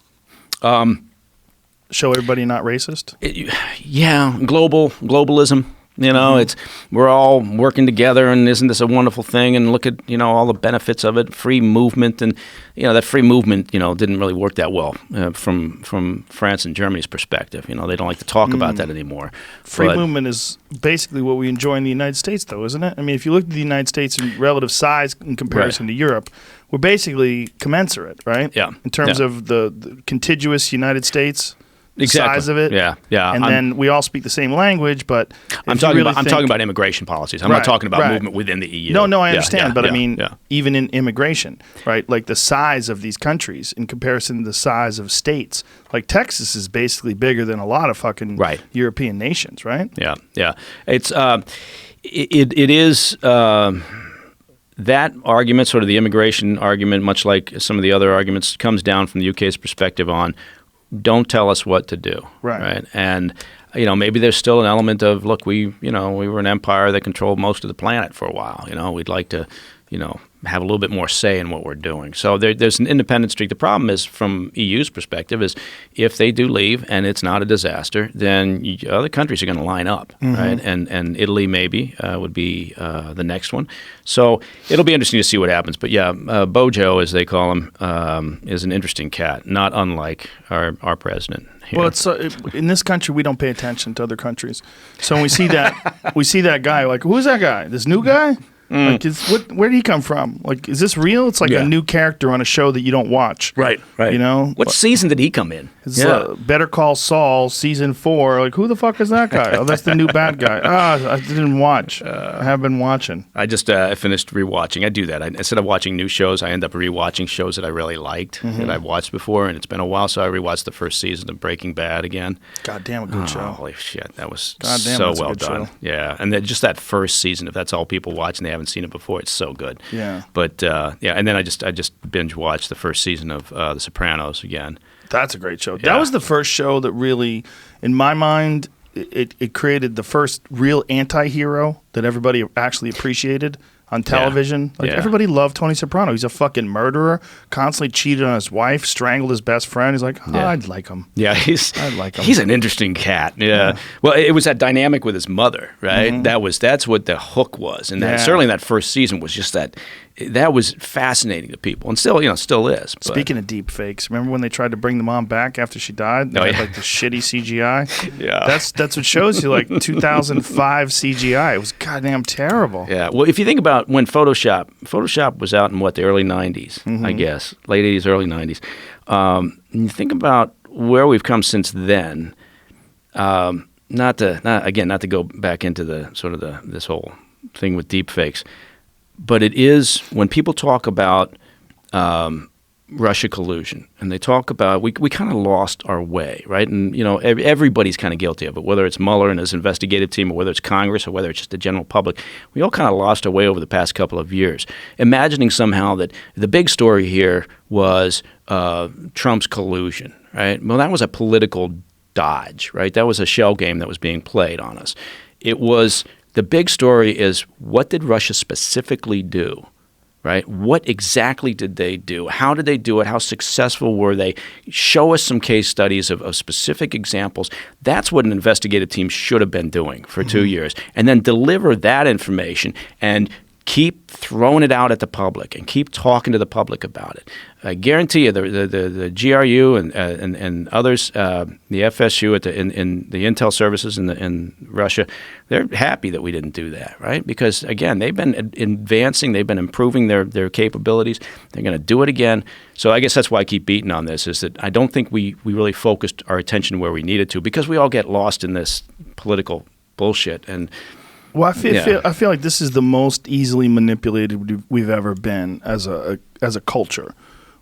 Show everybody not racist? Globalism. We're all working together, and isn't this a wonderful thing? And look at all the benefits of it, free movement, and that free movement didn't really work that well from France and Germany's perspective. They don't like to talk about that anymore. Free movement is basically what we enjoy in the United States, though, isn't it? I mean, if you look at the United States in relative size in comparison to Europe, we're basically commensurate, right? Yeah. In terms of the contiguous United States. Exactly. Size of it, yeah. And then we all speak the same language, but I'm talking about immigration policies. I'm not talking about movement within the EU. No, I understand, but I mean, yeah. even in immigration, right? Like the size of these countries in comparison to the size of states, like Texas is basically bigger than a lot of fucking European nations, right? Yeah. It's it is. That argument, sort of the immigration argument, much like some of the other arguments, comes down from the UK's perspective on don't tell us what to do, right? And maybe there's still an element of look, we were an empire that controlled most of the planet for a while. We'd like to have a little bit more say in what we're doing. So there's an independent streak. The problem is, from EU's perspective, is if they do leave and it's not a disaster, then other countries are going to line up, right? And Italy maybe would be the next one. So it'll be interesting to see what happens. But yeah, Bojo, as they call him, is an interesting cat, not unlike our president here. Well, it's in this country we don't pay attention to other countries. So when we see that guy, like, who's that guy? This new guy? Like, where did he come from? Like, is this real? It's like a new character on a show that you don't watch. Right. You know? What season did he come in? It's Better Call Saul, season 4. Like, who the fuck is that guy? Oh, that's the new bad guy. I didn't watch. I have been watching. I just finished rewatching. I do that. Instead of watching new shows, I end up rewatching shows that I really liked that I've watched before, and it's been a while, so I rewatched the first season of Breaking Bad again. Goddamn, a good show. Holy shit, that was Goddamn, so that's a well good done. show. Yeah, and then just that first season, if that's all people watch and they haven't seen it before, it's so good. Yeah. But and then I just binge watched the first season of The Sopranos again. That's a great show. Yeah. That was the first show that really, in my mind, it created the first real anti-hero that everybody actually appreciated on television. Like, everybody loved Tony Soprano. He's a fucking murderer, constantly cheated on his wife, strangled his best friend. He's like, I'd like him. Yeah, I'd like him. He's an interesting cat. Yeah. Well, it was that dynamic with his mother, right? That's what the hook was, and that, certainly that first season was just that was fascinating to people, and still is. But. Speaking of deep fakes, remember when they tried to bring the mom back after she died? They had like the shitty CGI. Yeah, that's what shows you, like 2005 CGI. It was goddamn terrible. Yeah. Well, if you think about when Photoshop was out in the early '90s, I guess, late '80s, early '90s. You think about where we've come since then. Not to go back into this whole thing with deep fakes. But it is, when people talk about Russia collusion, and they talk about, we kind of lost our way, right? And, everybody's kind of guilty of it, whether it's Mueller and his investigative team, or whether it's Congress, or whether it's just the general public. We all kind of lost our way over the past couple of years, imagining somehow that the big story here was Trump's collusion, right? Well, that was a political dodge, right? That was a shell game that was being played on us. The big story is, what did Russia specifically do, right? What exactly did they do? How did they do it? How successful were they? Show us some case studies of specific examples. That's what an investigative team should have been doing for 2 years. And then deliver that information and keep throwing it out at the public and keep talking to the public about it. I guarantee you, the GRU and others, the FSU in the intel services in Russia, they're happy that we didn't do that, right? Because again, they've been advancing, they've been improving their capabilities. They're going to do it again. So I guess that's why I keep beating on this, is that I don't think we really focused our attention where we needed to, because we all get lost in this political bullshit. And well, I feel like this is the most easily manipulated we've ever been as a culture.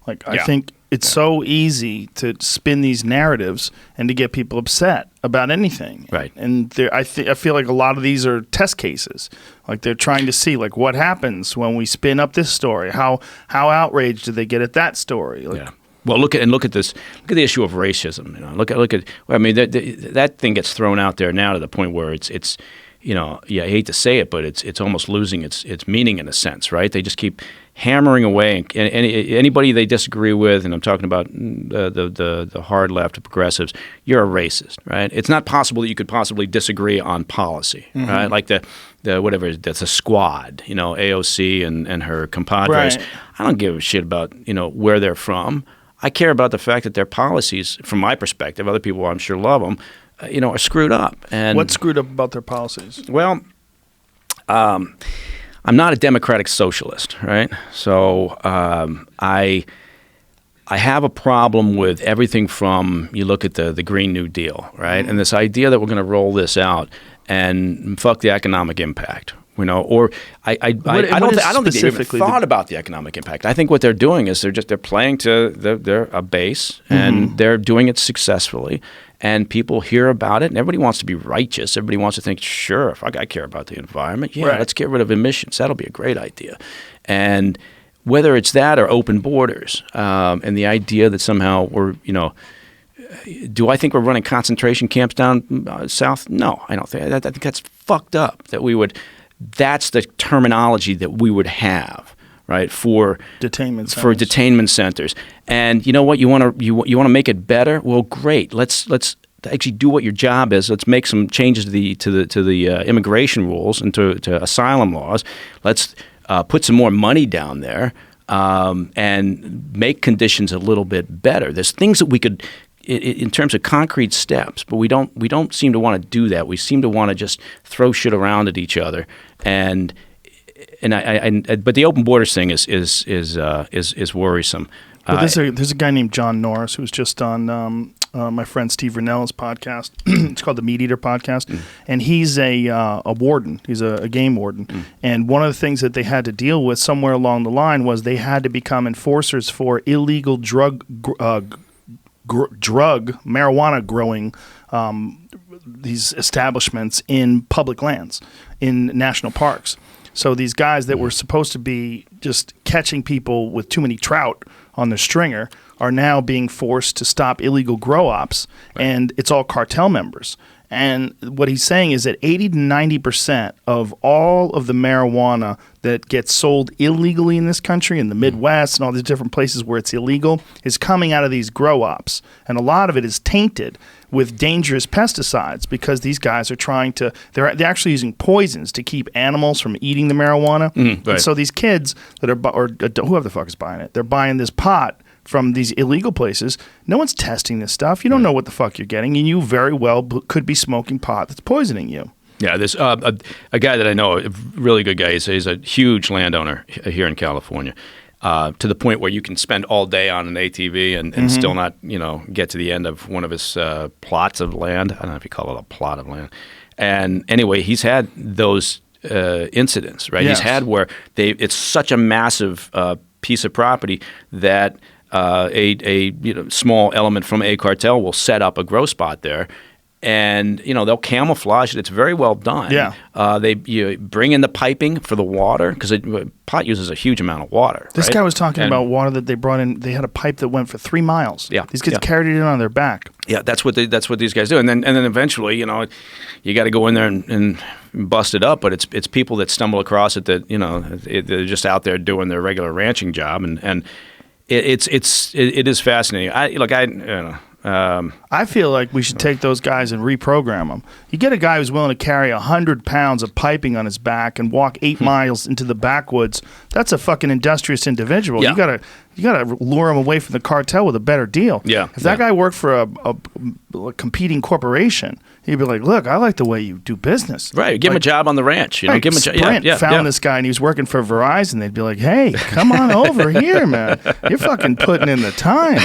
Like, I think it's so easy to spin these narratives and to get people upset about anything. Right. And I feel like a lot of these are test cases. Like, they're trying to see, like, what happens when we spin up this story. How outraged do they get at that story? Like, Well, look at this. Look at the issue of racism. Look at. I mean, that thing gets thrown out there now to the point where it's. I hate to say it, but it's almost losing its meaning in a sense, right? They just keep hammering away, and anybody they disagree with, and I'm talking about the hard left, the progressives, you're a racist, right? It's not possible that you could possibly disagree on policy, right? Like the squad, AOC and her compadres. Right. I don't give a shit about where they're from. I care about the fact that their policies, from my perspective, other people I'm sure love them, are screwed up. And what's screwed up about their policies? Well, I'm not a democratic socialist, right? So I have a problem with everything from, you look at the Green New Deal, right? And this idea that we're going to roll this out and fuck the economic impact. Or I don't think they even thought about the economic impact. I think what they're doing is they're playing to their a base, and they're doing it successfully, and people hear about it, and everybody wants to be righteous. Everybody wants to think, sure, if I care about the environment, let's get rid of emissions. That'll be a great idea. And whether it's that or open borders, and the idea that somehow we're, do I think we're running concentration camps down south? No, I don't think. I think that's fucked up. That's the terminology that we would have, right, for detainment centers. And you know what? You want to make it better? Well, great. Let's actually do what your job is. Let's make some changes to the immigration rules and to asylum laws. Let's put some more money down there and make conditions a little bit better. There's things that we could, in terms of concrete steps, but we don't seem to want to do that. We seem to want to just throw shit around at each other, but the open borders thing is worrisome. Well, there's a guy named John Norris who's just on my friend Steve Rinnella's podcast. It's called the Meat Eater Podcast, and he's a warden. He's a game warden, and one of the things that they had to deal with somewhere along the line was they had to become enforcers for illegal drug marijuana growing these establishments in public lands, in national parks. So these guys that were supposed to be just catching people with too many trout on their stringer are now being forced to stop illegal grow ops, and it's all cartel members. And what he's saying is that 80 to 90% of all of the marijuana that gets sold illegally in this country, in the Midwest and all these different places where it's illegal, is coming out of these grow ops. And a lot of it is tainted with dangerous pesticides because these guys are they're actually using poisons to keep animals from eating the marijuana. And so these kids that or whoever the fuck is buying it, they're buying this pot from these illegal places. No one's testing this stuff. You don't know what the fuck you're getting, and you very well could be smoking pot that's poisoning you. Yeah, there's a guy that I know, a really good guy. He's a huge landowner here in California, to the point where you can spend all day on an ATV and still not, get to the end of one of his plots of land. I don't know if you call it a plot of land. And anyway, he's had those incidents, right? Yes. He's had where it's such a massive piece of property that a small element from a cartel will set up a grow spot there, and they'll camouflage it. It's very well done. Yeah. They bring in the piping for the water because pot uses a huge amount of water. This right? guy was talking about water that they brought in. They had a pipe that went for 3 miles. Yeah. These kids carried it in on their back. Yeah, that's what these guys do, and then eventually, you got to go in there and bust it up. But it's people that stumble across it that they're just out there doing their regular ranching job, and it is fascinating. I feel like we should take those guys and reprogram them. You get a guy who's willing to carry 100 pounds of piping on his back and walk 8 miles into the backwoods. That's a fucking industrious individual. Yeah. You gotta lure him away from the cartel with a better deal. Yeah. If that guy worked for a competing corporation, he'd be like, "Look, I like the way you do business." Right. Give him a job on the ranch. Right, Give him a Sprint found this guy and he was working for Verizon. They'd be like, "Hey, come on over here, man. You're fucking putting in the time."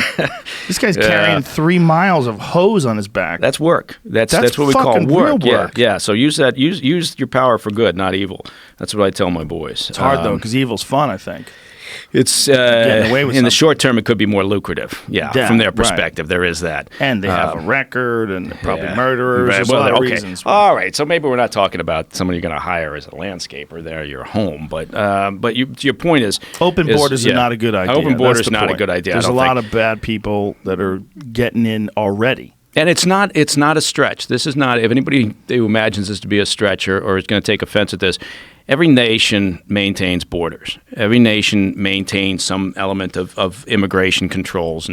This guy's carrying 3 miles of hose on his back. That's work. That's what we call fucking work. real work. Yeah. So use that. Use your power for good, not evil. That's what I tell my boys. It's hard though because evil's fun, I think. It's Getting away with in the something. short term, it could be more lucrative. Yeah, Yeah, from their right. perspective, there is that. And they have a record, and they're probably murderers. Right. There's Well, a lot of okay. reasons. All right. So maybe we're not talking about someone you're going to hire as a landscaper there at your home, but your point is Open borders are not a good idea. Open borders That's the not a point. good idea. There's a lot of bad people that are getting in already. And it's not a stretch. This is not, if anybody who imagines this to be a stretch or is going to take offense at this, every nation maintains borders. Every nation maintains some element of immigration controls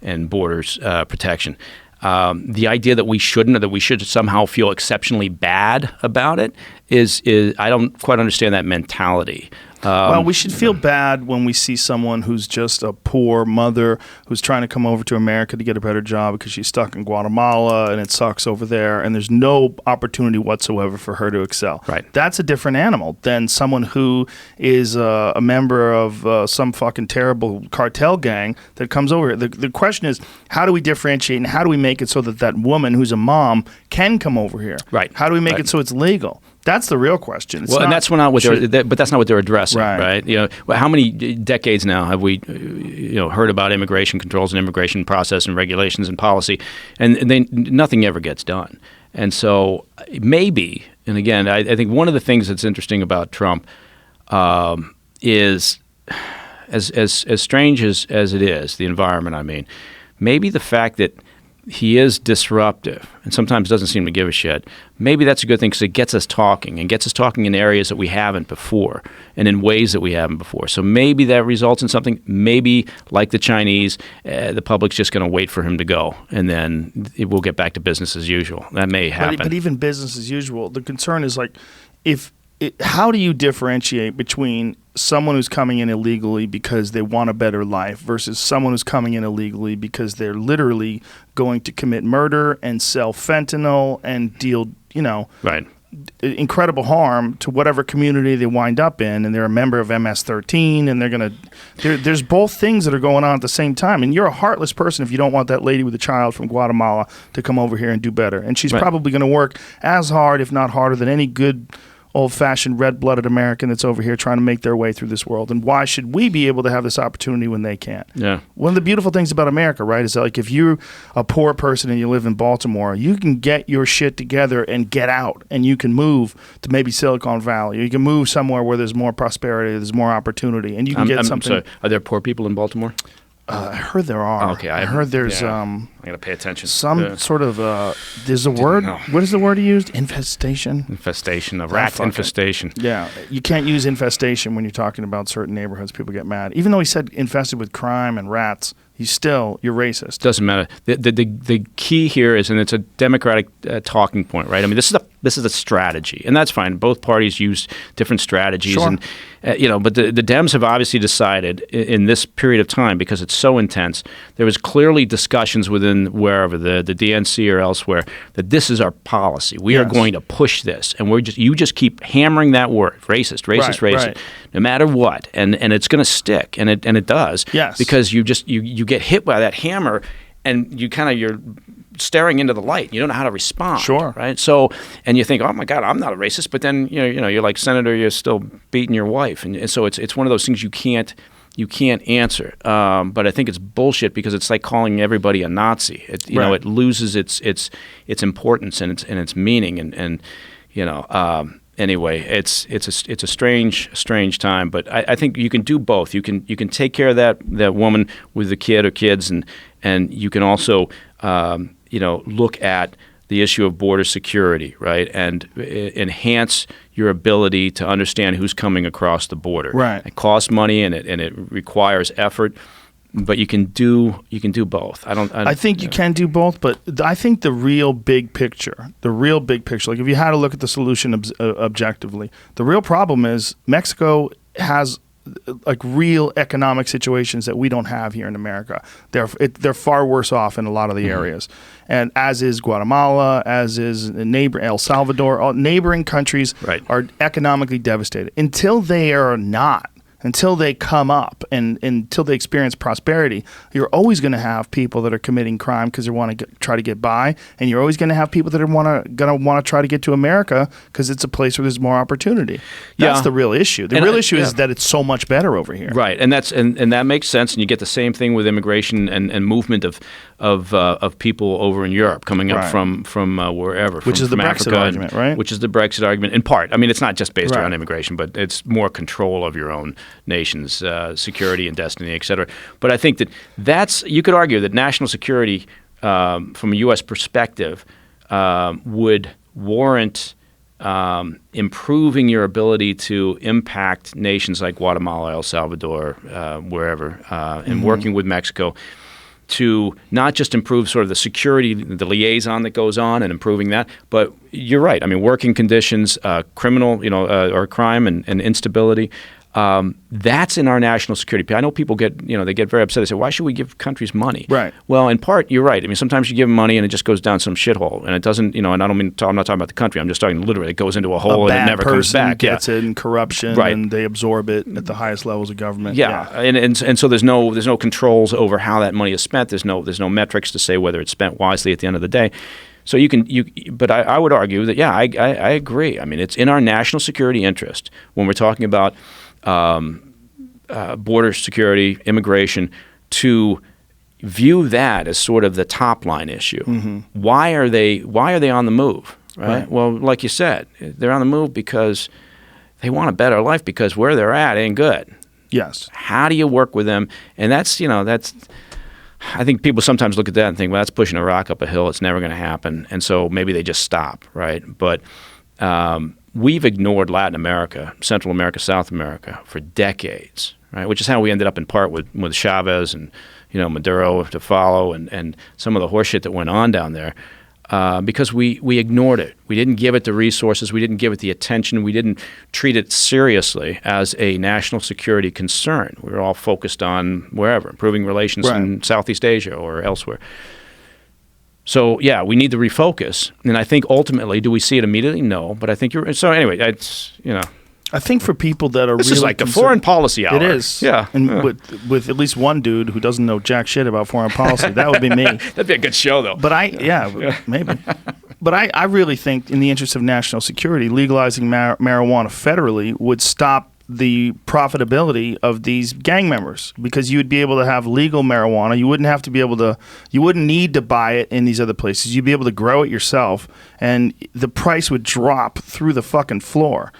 and borders protection. The idea that we shouldn't, or that we should somehow feel exceptionally bad about it is I don't quite understand that mentality. Well, we should feel bad when we see someone who's just a poor mother who's trying to come over to America to get a better job because she's stuck in Guatemala and it sucks over there and there's no opportunity whatsoever for her to excel. Right. That's a different animal than someone who is a member of some fucking terrible cartel gang that comes over here. The question is, how do we differentiate and how do we make it so that woman who's a mom can come over here? Right. How do we make it so it's legal? That's the real question. It's well, and that's not what but that's not what they're addressing, Right. right? How many decades now have we, heard about immigration controls and immigration process and regulations and policy, and nothing ever gets done. And so maybe, and again, I think one of the things that's interesting about Trump is, as strange as it is, the environment. I mean, maybe the fact that he is disruptive and sometimes doesn't seem to give a shit. Maybe that's a good thing because it gets us talking and gets us talking in areas that we haven't before and in ways that we haven't before. So maybe that results in something. Maybe, like the Chinese, the public's just going to wait for him to go, and then we'll get back to business as usual. That may happen. But even business as usual, the concern is like, how do you differentiate between someone who's coming in illegally because they want a better life versus someone who's coming in illegally because they're literally going to commit murder and sell fentanyl and deal, Right. incredible harm to whatever community they wind up in, and they're a member of MS-13, and there's both things that are going on at the same time. And you're a heartless person if you don't want that lady with a child from Guatemala to come over here and do better. And she's probably going to work as hard, if not harder, than any good old-fashioned red-blooded American that's over here trying to make their way through this world. And why should we be able to have this opportunity when they can't? Yeah. One of the beautiful things about America, right, is that like if you're a poor person and you live in Baltimore, you can get your shit together and get out, and you can move to maybe Silicon Valley. Or you can move somewhere where there's more prosperity, there's more opportunity, and you can get something. Sorry. Are there poor people in Baltimore? I heard there are. Oh, okay. I heard there's I got to pay attention. some sort of there's a word. know. What is the word he used? Infestation. Infestation of rat fuck it. infestation. Yeah, you can't use infestation when you're talking about certain neighborhoods. People get mad. Even though he said infested with crime and rats, you're racist. Doesn't matter. The key here is, and it's a Democratic talking point, right? I mean, this is a strategy, and that's fine. Both parties use different strategies, Sure. and but the Dems have obviously decided in this period of time, because it's so intense, there was clearly discussions within wherever the DNC or elsewhere that this is our policy. We are Yes. going to push this, and you just keep hammering that word, racist, Right. no matter what, and it's going to stick, and it does, Yes. because you get hit by that hammer, and you're staring into the light. You don't know how to respond. Sure. Right. So, and you think, oh my God, I'm not a racist, but then you're like, Senator, you're still beating your wife, and so it's one of those things you can't answer. But I think it's bullshit because it's like calling everybody a Nazi. It loses its importance and its meaning, and anyway, it's a strange time, but I think you can do both. You can take care of that woman with the kid or kids, and you can also look at the issue of border security, right, and enhance your ability to understand who's coming across the border. Right. It costs money and it requires effort. But you can do both. I think you can do both, but I think the real big picture, like if you had to look at the solution objectively, the real problem is Mexico has like real economic situations that we don't have here in America. They're far worse off in a lot of the areas, and as is Guatemala, as is neighbor El Salvador. All neighboring countries are economically devastated until they are not. Until they come up and until they experience prosperity, you're always going to have people that are committing crime because they want to try to get by, and you're always going to have people that are going to want to try to get to America because it's a place where there's more opportunity. That's the real issue. The real issue is that it's so much better over here. Right, and that makes sense. And you get the same thing with immigration and movement of people over in Europe coming up from wherever, which is the Brexit argument, right? Which is the Brexit argument in part. I mean, it's not just based around immigration, but it's more control of your own nation's security and destiny, et cetera. But I think you could argue that national security, from a U.S. perspective, would warrant improving your ability to impact nations like Guatemala, El Salvador, wherever, and working with Mexico to not just improve sort of the security, the liaison that goes on and improving that, but you're right. I mean, working conditions, criminal, or crime and instability, that's in our national security. I know people get very upset. They say, why should we give countries money? Right. Well, in part, you're right. I mean, sometimes you give them money and it just goes down some shithole, and it doesn't, and I'm not talking about the country. I'm just talking literally. It goes into a hole and it never comes back. Gets it in corruption, and they absorb it at the highest levels of government. Yeah. And so there's no controls over how that money is spent. There's no metrics to say whether it's spent wisely at the end of the day. So but I would argue that I agree. I mean, it's in our national security interest when we're talking about border security, immigration, to view that as sort of the top line issue. Mm-hmm. Why are they on the move? Right? Well, like you said, they're on the move because they want a better life because where they're at ain't good. Yes. How do you work with them? And that's I think people sometimes look at that and think, well, that's pushing a rock up a hill. It's never going to happen. And so maybe they just stop, right? But we've ignored Latin America, Central America, South America for decades, right? Which is how we ended up in part with Chavez and, Maduro to follow and some of the horseshit that went on down there. Because we ignored it. We didn't give it the resources. We didn't give it the attention. We didn't treat it seriously as a national security concern. We were all focused on wherever, improving relations in Southeast Asia or elsewhere. So, yeah, we need to refocus. And I think ultimately, do we see it immediately? No. But I think so anyway, it's, I think for people that are this really is like the foreign policy hour. It is. Yeah. And with at least one dude who doesn't know jack shit about foreign policy, that would be me. That'd be a good show, though. But maybe. But I really think in the interest of national security, legalizing marijuana federally would stop the profitability of these gang members, because you would be able to have legal marijuana. You wouldn't need to buy it in these other places. You'd be able to grow it yourself, and the price would drop through the fucking floor.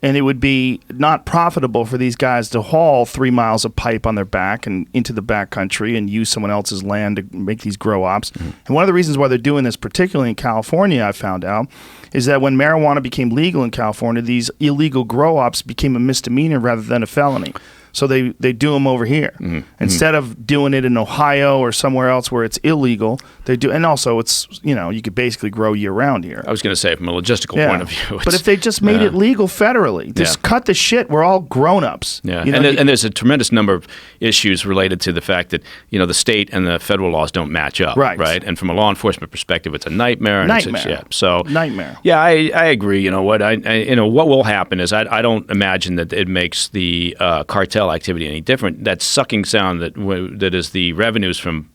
And it would be not profitable for these guys to haul 3 miles of pipe on their back and into the back country and use someone else's land to make these grow ops. Mm-hmm. And one of the reasons why they're doing this, particularly in California, I found out, is that when marijuana became legal in California, these illegal grow ops became a misdemeanor rather than a felony. So they do them over here. Mm-hmm. Instead of doing it in Ohio or somewhere else where it's illegal, they do. And also, it's, you could basically grow year round here. I was going to say, from a logistical point of view. But if they just made it legal federally, just cut the shit. We're all grown-ups. Yeah, and there's a tremendous number of issues related to the fact that, the state and the federal laws don't match up. Right. And from a law enforcement perspective, it's a nightmare. Nightmare. Yeah, I agree. You know what? What will happen is I don't imagine that it makes the cartel activity any different. That sucking sound that is the revenues from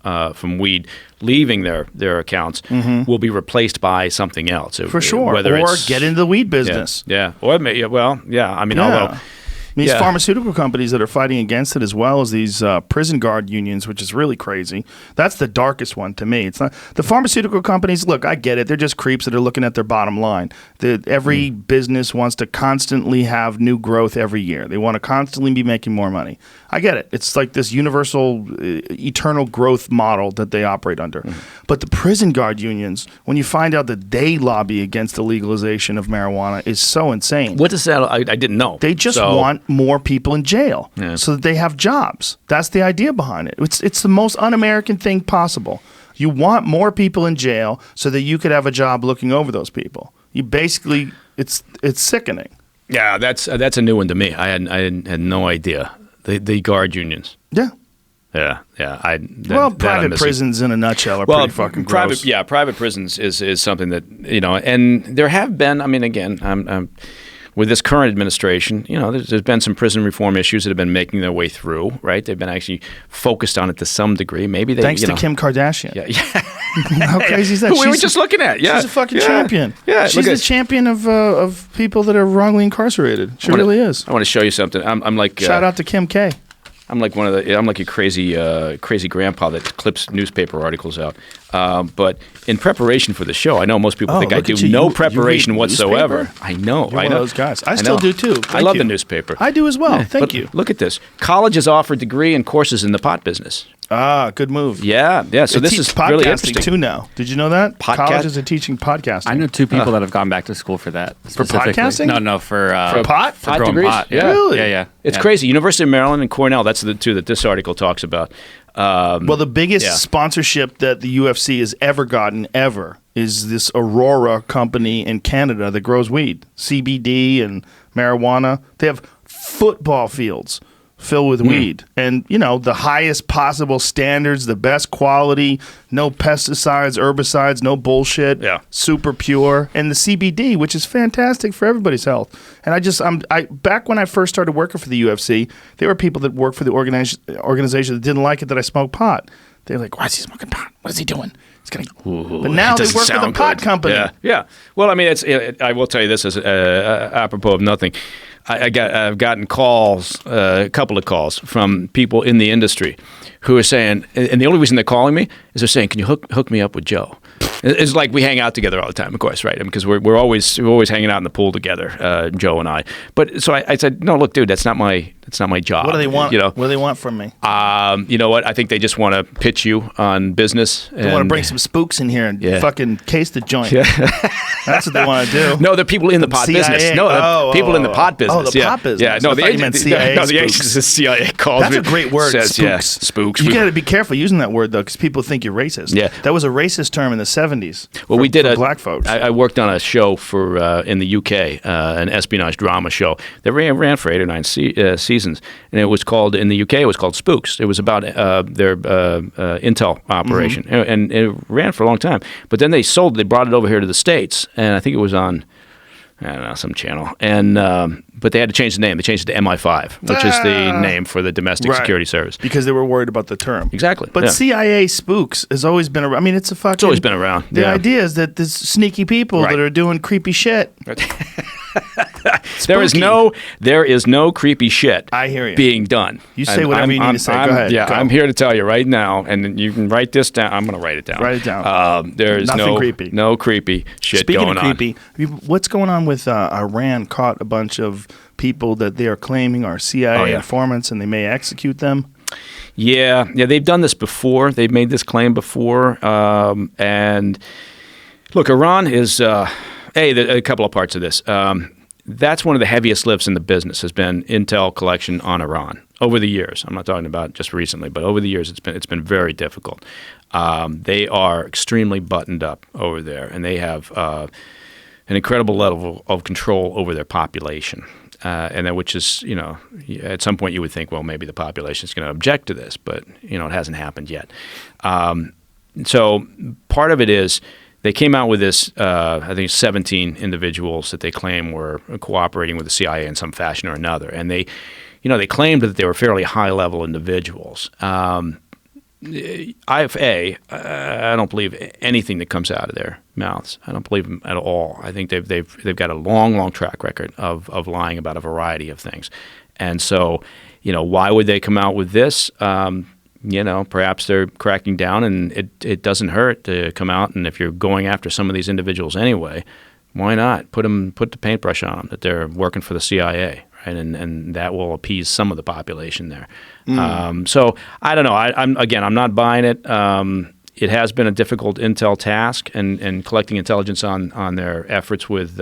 weed leaving their accounts will be replaced by something else. For sure. Or get into the weed business. Yeah. Or although These pharmaceutical companies that are fighting against it, as well as these prison guard unions, which is really crazy. That's the darkest one to me. It's not the pharmaceutical companies. Look, I get it. They're just creeps that are looking at their bottom line. Every business wants to constantly have new growth every year. They want to constantly be making more money. I get it. It's like this universal, eternal growth model that they operate under. But the prison guard unions, when you find out that they lobby against the legalization of marijuana, is so insane. What does that? I didn't know. They just want more people in jail so that they have jobs. That's the idea behind it. It's the most un-American thing possible. You want more people in jail so that you could have a job looking over those people. You basically, it's sickening. Yeah, that's a new one to me. I had no idea. The guard unions. Yeah. Yeah. Private prisons in a nutshell are pretty fucking gross. Private prisons is something that, and there have been, I'm with this current administration, there's been some prison reform issues that have been making their way through, right? They've been actually focused on it to some degree. Maybe thanks to Kim Kardashian. Yeah. How crazy is that? We were just looking at. Yeah, she's a fucking champion. Yeah, she's the champion of people that are wrongly incarcerated. She really is. I want to show you something. I'm like shout out to Kim K. I'm like a crazy grandpa that clips newspaper articles out. But in preparation for the show, I know most people think I do no preparation whatsoever. Newspaper? I know. You're one of those guys. I still do too. I love the newspaper. I do as well. Thank you. Look at this. Colleges offer degree and courses in the pot business. Ah, good move. Yeah. So this is really interesting too now. Did you know that? Colleges are teaching podcasting. I know two people that have gone back to school for that. For podcasting? No, for pot? For growing degrees? pot. Yeah. Really? Yeah. It's crazy. University of Maryland and Cornell, that's the two that this article talks about. Well, the biggest sponsorship that the UFC has ever gotten, is this Aurora company in Canada that grows weed, CBD and marijuana. They have football fields filled with weed. And, the highest possible standards, the best quality, no pesticides, herbicides, no bullshit, super pure. And the CBD, which is fantastic for everybody's health. And back when I first started working for the UFC, there were people that worked for the organization that didn't like it that I smoked pot. They're like, why is he smoking pot? What is he doing? He's gonna. But now they work for the pot company. Yeah. Well, I will tell you this as apropos of nothing. I've gotten calls, a couple of calls from people in the industry who are saying, and the only reason they're calling me is they're saying, "Can you hook me up with Joe?" It's like we hang out together all the time, of course, right? Because we're always hanging out in the pool together, Joe and I. But so I said, "No, look, dude, that's not my It's not my job. What do they want? You know, What do they want from me? you know what? I think they just want to pitch you on business. They want to bring some spooks in here and Yeah. fucking case the joint. That's what they want to do. No, they're people in the pot CIA. business. No, they're people in the pot business. the yeah. pot business. Yeah, no, I thought you meant CIA No, the spooks. agents, the CIA calls That's me. a great word, Says, yeah, spooks. spooks. You got to be careful using that word, though, because people think you're racist. Yeah. That was a racist term in the 70s. Well, we did for a black folks. I worked on a show for in the UK, an espionage drama show that ran for 8 or 9 seasons, and it was called in the UK. It was called Spooks. It was about their intel operation, and it ran for a long time. But then they brought it over here to the States, and I think it was on, I don't know, some channel. And but they had to change the name. They changed it to MI5, which is the name for the domestic Right. security service. Because they were worried about the term. Exactly. But yeah. CIA spooks has always been around. I mean, it's a fucking... It's always been around. The yeah. idea is that there's sneaky people Right. that are doing creepy shit. There is Spooky. no creepy shit I hear you. being done. You say whatever you need to say. Go I'm- ahead. Yeah, Go. I'm here to tell you right now, and you can write this down. I'm going to write it down. Write it down. There is Nothing creepy. no creepy shit Speaking going of on. creepy, what's going on with Iran caught a bunch of people that they are claiming are CIA Oh, yeah. informants and they may execute them? Yeah, they've done this before. They've made this claim before. And look, Iran is a couple of parts of this. That's one of the heaviest lifts in the business has been intel collection on Iran over the years. I'm not talking about just recently, but over the years it's been very difficult. They are extremely buttoned up over there, and they have an incredible level of control over their population. And that, which is, you know, at some point you would think, well, maybe the population is going to object to this, but, you know, it hasn't happened yet. So part of it is they came out with this, I think 17 individuals that they claim were cooperating with the CIA in some fashion or another. And they claimed that they were fairly high-level individuals. I don't believe anything that comes out of their mouths. I don't believe them at all. I think they've got a long track record of lying about a variety of things, and so, you know, why would they come out with this? You know, perhaps they're cracking down, and it doesn't hurt to come out. And if you're going after some of these individuals anyway, why not put the paintbrush on them that they're working for the CIA? Right, and that will appease some of the population there. So I don't know. I'm not buying it. It has been a difficult intel task, and collecting intelligence on their efforts with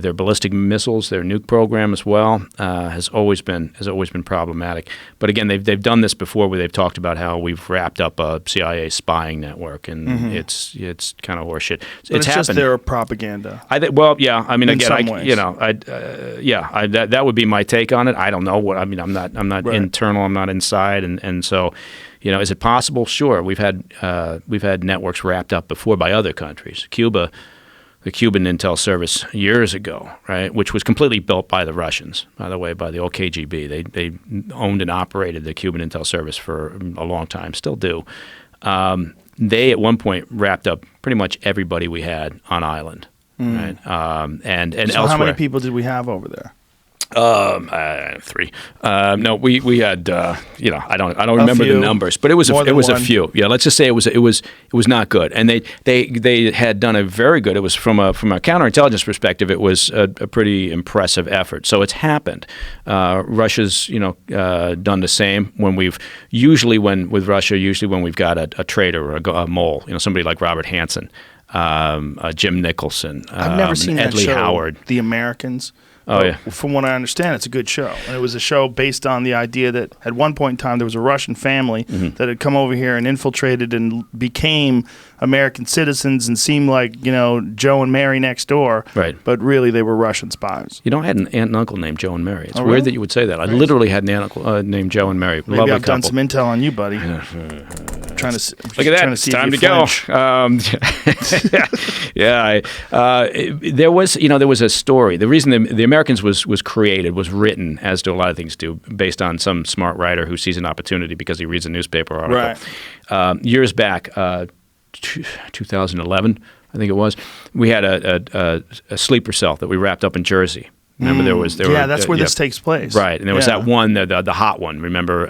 their ballistic missiles, their nuke program as well, has always been problematic. But again, they've done this before, where they've talked about how we've wrapped up a CIA spying network, and it's kind of horseshit. But it's just happened. their propaganda. Yeah. I mean, In again, some ways. that would be my take on it. I don't know what. I mean, I'm not Right. internal. I'm not inside, and so, you know, is it possible? Sure. We've had networks wrapped up before by other countries. Cuba. The Cuban intel service years ago, right, which was completely built by the Russians, by the way, by the old KGB. They owned and operated the Cuban intel service for a long time, still do. They at one point wrapped up pretty much everybody we had on island, right, and So elsewhere. how many people did we have over there? 3. No, we had I don't remember the few. numbers, but it was More than a one. few. Yeah, let's just say it was not good, and they had done a very good. It was from a counterintelligence perspective, it was a pretty impressive effort. So it's happened. Russia's done the same when with Russia when we've got a traitor or a mole, somebody like Robert Hansen, Jim Nicholson, I've never seen that Ed Lee show, Howard. The Americans. Oh, yeah. From what I understand, it's a good show. And it was a show based on the idea that at one point in time there was a Russian family that had come over here and infiltrated and became American citizens and seemed like, Joe and Mary next door. Right. But really they were Russian spies. I had an aunt and uncle named Joe and Mary. It's Oh, weird really? that you would say that. I literally had an aunt and uncle named Joe and Mary. Maybe Lovely I've done couple. some intel on you, buddy. Trying to Look at that! It's time to go. There was a story. The reason the Americans was created, was written, as do a lot of things do, based on some smart writer who sees an opportunity because he reads a newspaper article. Right. Years back, 2011, I think it was, we had a sleeper cell that we wrapped up in Jersey. Remember there was that's where this takes place. Right, and there was that one, the hot one. Remember?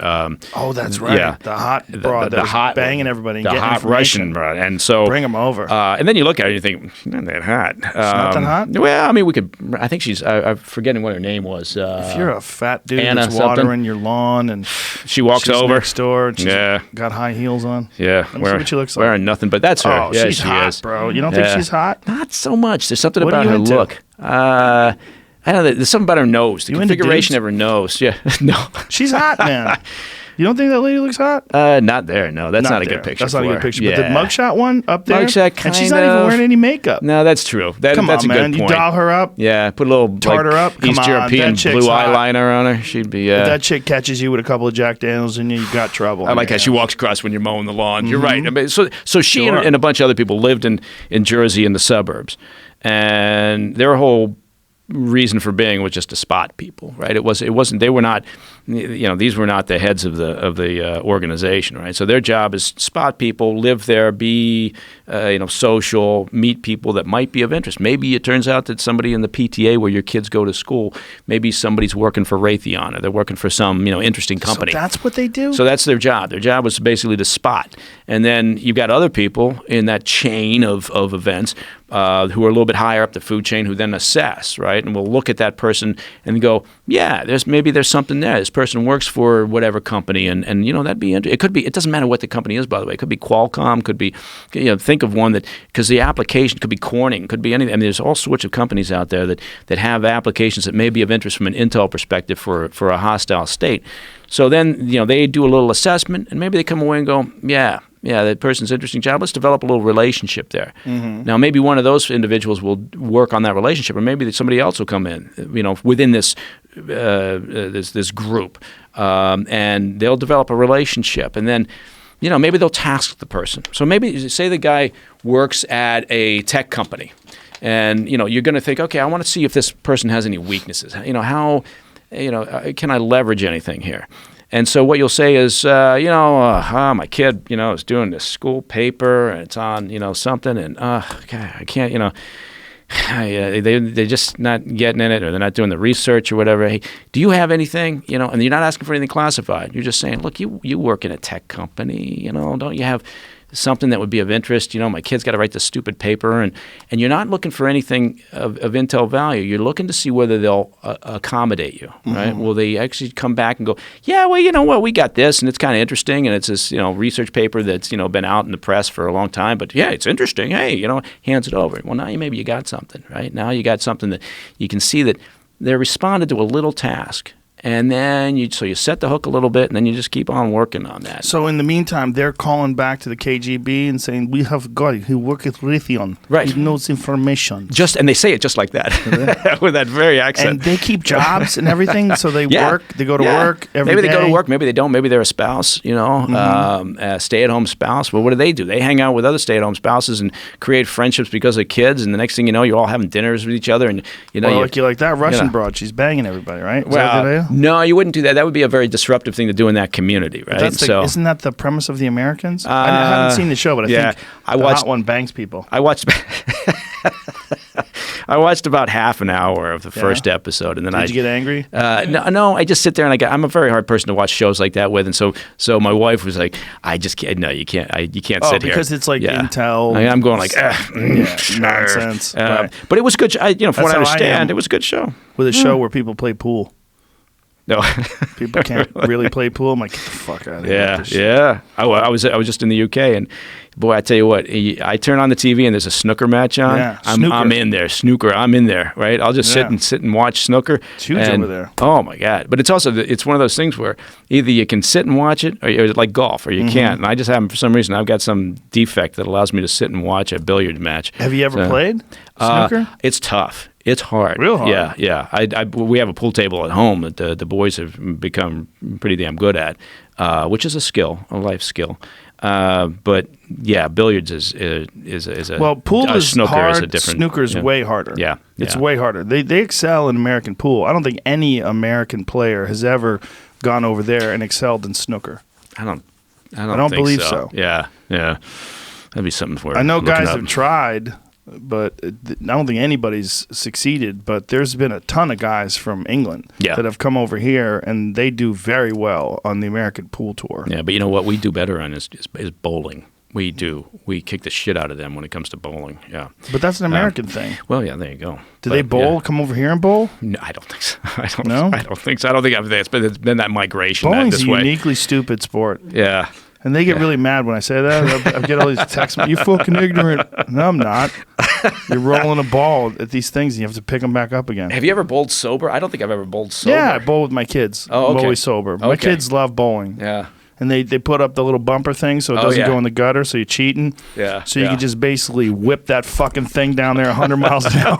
Oh, that's right. Yeah, the hot broad, the hot banging everybody, and the getting hot information. Russian broad, and so bring them over. And then you look at it, and you think, not that hot. It's not that hot. Well, I mean, we could. I think she's. I'm forgetting what her name was. If you're a fat dude Anna that's watering your lawn, and she walks she's over next door, and she's got high heels on. Yeah, Let me see what she looks like. Wearing nothing, but that's her. Oh, yeah, she's she hot, is. bro. You don't think she's hot? Not so much. There's something What about are you her into? look. I don't know. There's something about her nose. The You into configuration dudes? of her nose. Yeah. No. She's hot, man. You don't think that lady looks hot? Not there. No, that's not a there. good picture. That's not a for good her. picture. Yeah. But the mugshot one up there, Mugshot, and she's not kind even of. wearing any makeup. No, that's true. That's Come a on, man. good You point. doll her up. Yeah, put a little Tart her up. Come East on, European that chick's blue hot. eyeliner on her. She'd be. If that chick catches you with a couple of Jack Daniels in you, you got trouble. I like how she walks across when you're mowing the lawn. You're right. Mm-hmm. I mean, so she Sure. and a bunch of other people lived in Jersey in the suburbs, and their whole reason for being was just to spot people, right? It wasn't. They were not. These were not the heads of the organization, right? So their job is spot people, live there, be social, meet people that might be of interest. Maybe it turns out that somebody in the PTA where your kids go to school, maybe somebody's working for Raytheon or they're working for some interesting company. So that's what they do? So that's their job. Their job was basically to spot. And then you've got other people in that chain of events who are a little bit higher up the food chain who then assess, right? And we'll look at that person and go, yeah, there's something there. This person works for whatever company, and that'd be interesting. It could be. It doesn't matter what the company is, by the way. It could be Qualcomm. Could be, think of one that because the application could be Corning. Could be anything. I mean, there's all sorts of companies out there that have applications that may be of interest from an intel perspective for a hostile state. So then they do a little assessment, and maybe they come away and go, yeah, that person's interesting job. Let's develop a little relationship there. Mm-hmm. Now, maybe one of those individuals will work on that relationship, or maybe somebody else will come in, within this this group, and they'll develop a relationship, and then. Maybe they'll task the person. So maybe say the guy works at a tech company, and you're going to think, okay, I want to see if this person has any weaknesses. How can I leverage anything here? And so what you'll say is, my kid, is doing this school paper, and it's on, something, and God, I can't, they're just not getting in it, or they're not doing the research or whatever. Hey, do you have anything, and you're not asking for anything classified. You're just saying, look, you work in a tech company, don't you have something that would be of interest? My kid's got to write this stupid paper, and you're not looking for anything of intel value. You're looking to see whether they'll accommodate you, right? Will they actually come back and go, yeah, well, you know what, we got this, and it's kind of interesting, and it's this, research paper that's, been out in the press for a long time, but yeah, it's interesting. Hey, hands it over. Well, now maybe you got something, right? Now you got something that you can see that they responded to a little task. And then you set the hook a little bit, and then you just keep on working on that. So in the meantime, they're calling back to the KGB and saying, we have a guy who works at Raytheon. Right. He knows information. And they say it just like that, with that very accent. And they keep jobs and everything, so they work. They go to work every day. Maybe they go to work, maybe they don't. Maybe they're a spouse, a stay-at-home spouse. Well, what do? They hang out with other stay-at-home spouses and create friendships because of kids, and the next thing you know, you're all having dinners with each other. And you like that Russian broad. She's banging everybody, right? No, you wouldn't do that. That would be a very disruptive thing to do in that community, right? Isn't that the premise of The Americans? I haven't seen the show, but I think the hot one bangs people. I watched about half an hour of the first episode, and then Did you get angry? No. I just sit there, and I'm a very hard person to watch shows like that with, and so my wife was like, "I just can't. No, you can't. You can't sit here because it's like intel. I'm going like, nonsense. Right. But it was good. From what I understand, it was a good show. With a show where people play pool. No, people can't really play pool. I'm like, get the fuck out of here. Yeah. I was just in the UK, and boy, I tell you what, I turn on the TV and there's a snooker match on. Yeah, I'm in there, snooker. I'm in there, right? I'll just sit and watch snooker. It's huge over there. Oh my God! But it's also one of those things where either you can sit and watch it, or like golf, or you can't. And I just haven't, for some reason, I've got some defect that allows me to sit and watch a billiard match. Have you ever played snooker? It's tough. It's hard. Real hard. Yeah. We have a pool table at home that the boys have become pretty damn good at, which is a life skill. But yeah, billiards is a pool is snooker hard. is a different. Snooker is way harder. Yeah, it's way harder. They excel in American pool. I don't think any American player has ever gone over there and excelled in snooker. I don't believe so. Yeah. That'd be something for. I know guys have tried. but I don't think anybody's succeeded. But there's been a ton of guys from England that have come over here, and they do very well on the American Pool Tour. Yeah, but you know what we do better on is bowling. We do. We kick the shit out of them when it comes to bowling. Yeah. But that's an American thing. Well, yeah, there you go. Do they bowl? Yeah. Come over here and bowl? No, I don't think so. No? I don't think so. I don't think it's been that migration. Bowling's this a way. uniquely stupid sport. Yeah. And they get really mad when I say that. I get all these texts. You fucking ignorant. No, I'm not. You're rolling a ball at these things, and you have to pick them back up again. Have you ever bowled sober? I don't think I've ever bowled sober. Yeah, I bowl with my kids. Oh, okay. I'm always sober. My kids love bowling. Yeah. And they put up the little bumper thing so it doesn't go in the gutter, so you're cheating. Yeah. So you can just basically whip that fucking thing down there 100 miles an hour.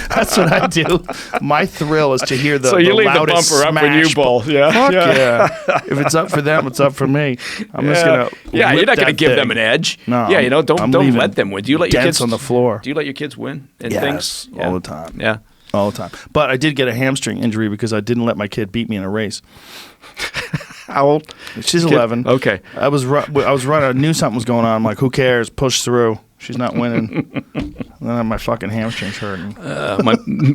That's what I do. My thrill is to hear the so you leave the loudest bumper up when you bowl. Yeah. Fuck yeah. If it's up for them, it's up for me. I'm just gonna you're not going to give thing. them an edge. No. Yeah, don't let them win. Do you let your kids on the floor? Do you let your kids win in yes, things? all the time. Yeah. All the time. But I did get a hamstring injury because I didn't let my kid beat me in a race. How old? She's 11. Okay. I was running. I knew something was going on. I'm like, who cares? Push through. She's not winning. And then my fucking hamstrings hurting.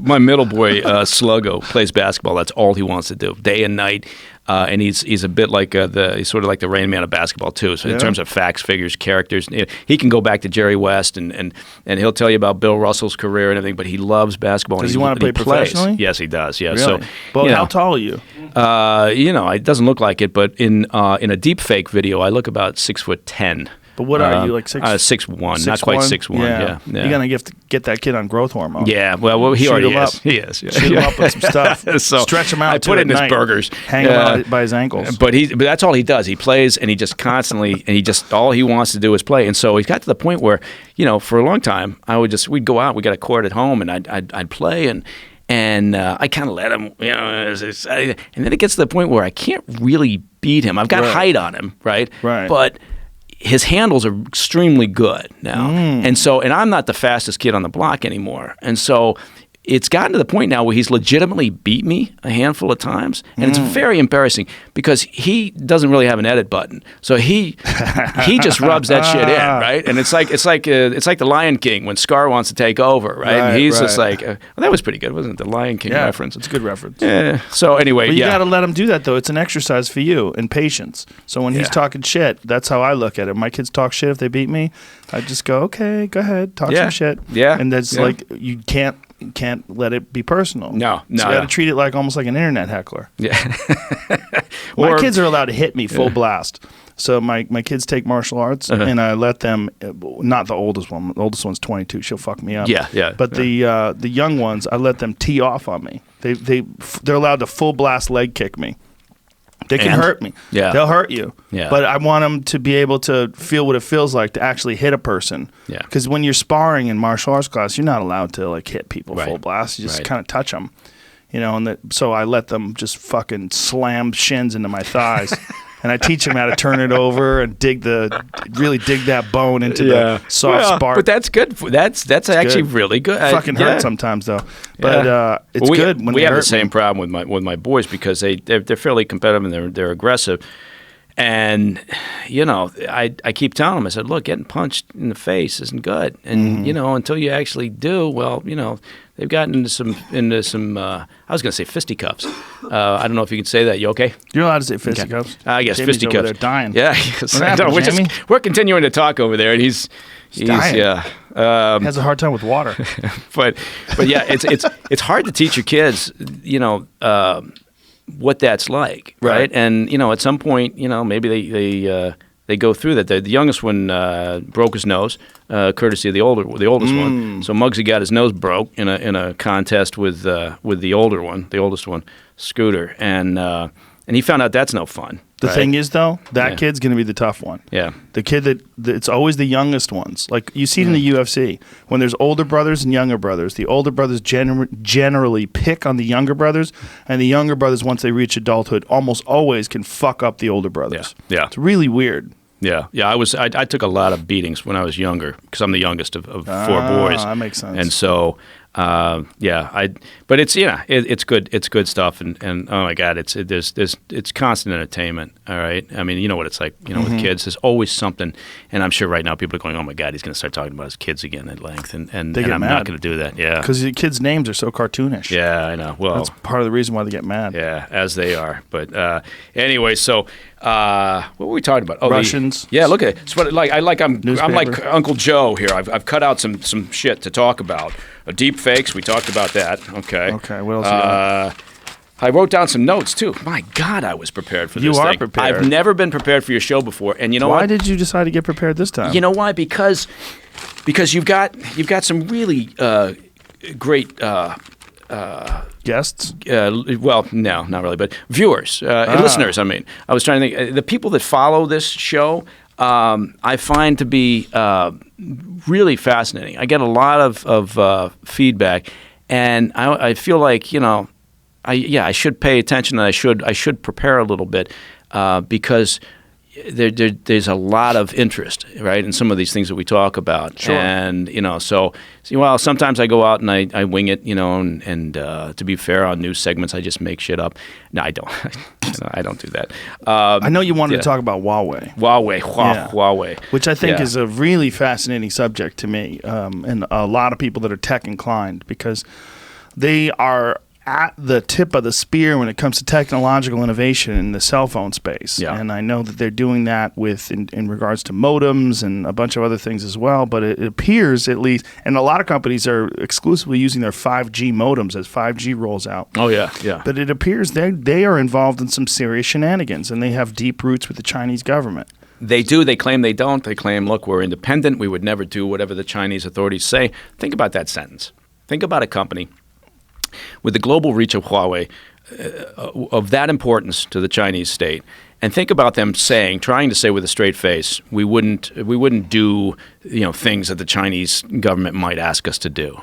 My middle boy, Sluggo, plays basketball. That's all he wants to do, day and night. And he's a bit like he's sort of like the Rain Man of basketball too. So in terms of facts, figures, characters, he can go back to Jerry West and he'll tell you about Bill Russell's career and everything. But he loves basketball. Does he want to play professionally? Yes, he does. Yeah. Really? So, but how tall are you? It doesn't look like it, but in a deep fake video, I look about 6'10". But what are you, like 6'1", not quite 6'1". Yeah. You're gonna have to get that kid on growth hormone. Yeah, well, he Shoot already him is. up. He is. Yeah. Shoot him up with some stuff. So stretch him out. I put it in his burgers. Hang him out by his ankles. But that's all he does. He plays, and he just constantly, all he wants to do is play. And so he got to the point where, for a long time, we'd go out. We got a court at home, and I'd play, and I kind of let him, and then it gets to the point where I can't really beat him. I've got height on him, right? Right. But his handles are extremely good now. And I'm not the fastest kid on the block anymore. And so it's gotten to the point now where he's legitimately beat me a handful of times, and it's very embarrassing because he doesn't really have an edit button. So he just rubs that shit in, right? And it's like the Lion King when Scar wants to take over, right? And he's just like, well, that was pretty good, wasn't it? The Lion King reference. It's a good reference. Yeah. So anyway, but you got to let him do that though. It's an exercise for you and patience. So when he's talking shit, that's how I look at it. My kids talk shit if they beat me. I just go, okay, go ahead, talk some shit. Yeah. And that's like you can't let it be personal. No. So you got to treat it like almost like an internet heckler. Yeah. My kids are allowed to hit me full blast. So my kids take martial arts, and I let them. Not the oldest one. The oldest one's 22. She'll fuck me up. Yeah. But the young ones, I let them tee off on me. They're allowed to full blast leg kick me. They can hurt me. Yeah. They'll hurt you. Yeah. But I want them to be able to feel what it feels like to actually hit a person. Yeah. Because when you're sparring in martial arts class, you're not allowed to like hit people full blast. You just kind of touch them. So I let them just fucking slam shins into my thighs. And I teach them how to turn it over and really dig that bone into the soft spark. But that's good. That's actually good. Really good. Fucking hurts sometimes though, but it's good when we they have hurt the same me. problem with my boys because they're fairly competitive and they're aggressive. And I keep telling them, I said, look, getting punched in the face isn't good. And until you actually do, well, they've gotten into some I was going to say fisticuffs. I don't know if you can say that. You okay? You're allowed to say fisticuffs. I guess Jamie's fisticuffs. They're dying. Yeah, we're continuing to talk over there, and he's dying. Yeah. Has a hard time with water. but yeah, it's hard to teach your kids, what that's like, right? And at some point, maybe they go through that. The youngest one broke his nose, courtesy of the oldest one. So Muggsy got his nose broke in a contest with the oldest one, Scooter, and he found out that's no fun. The thing is, though, that kid's going to be the tough one. Yeah. The kid it's always the youngest ones. Like, you see it in the UFC. When there's older brothers and younger brothers, the older brothers generally pick on the younger brothers, and the younger brothers, once they reach adulthood, almost always can fuck up the older brothers. Yeah. It's really weird. Yeah. I took a lot of beatings when I was younger because I'm the youngest of four boys. That makes sense. And so But it's good. It's good stuff, and oh my God, it's constant entertainment. All right, I mean, you know what it's like. You know, with kids, there's always something, and I'm sure right now people are going, oh my God, he's going to start talking about his kids again at length, and I'm not going to do that. Yeah, because the kids' names are so cartoonish. Yeah, I know. Well, that's part of the reason why they get mad. Yeah, as they are. But anyway, so what were we talking about? Oh, Russians. Look at it. So, I'm like Uncle Joe here. I've cut out some shit to talk about. Deep fakes. We talked about that. Okay. Okay. What else? You got? I wrote down some notes too. My God, I was prepared for this. You are thing. prepared. I've never been prepared for your show before, and you know why did you decide to get prepared this time? You know why? Because you've got some really great. Guests? Well, no, not really, but viewers, listeners. I mean, I was trying to think. The people that follow this show, I find to be really fascinating. I get a lot of feedback, and I feel like I should pay attention, and I should prepare a little bit because there's a lot of interest, right, in some of these things that we talk about. Sure. And so sometimes I go out and I wing it, and to be fair, on news segments I just make shit up. No, I don't. I don't do that. I know you wanted to talk about Huawei. Huawei, which I think is a really fascinating subject to me, and a lot of people that are tech inclined, because they are at the tip of the spear when it comes to technological innovation in the cell phone space. Yeah. And I know that they're doing that in regards to modems and a bunch of other things as well. But it appears, at least, and a lot of companies are exclusively using their 5G modems as 5G rolls out. Oh, yeah. But it appears they are involved in some serious shenanigans, and they have deep roots with the Chinese government. They do. They claim they don't. They claim, look, we're independent. We would never do whatever the Chinese authorities say. Think about that sentence. Think about a company with the global reach of Huawei, of that importance to the Chinese state, and think about them trying to say with a straight face, we wouldn't do things that the Chinese government might ask us to do.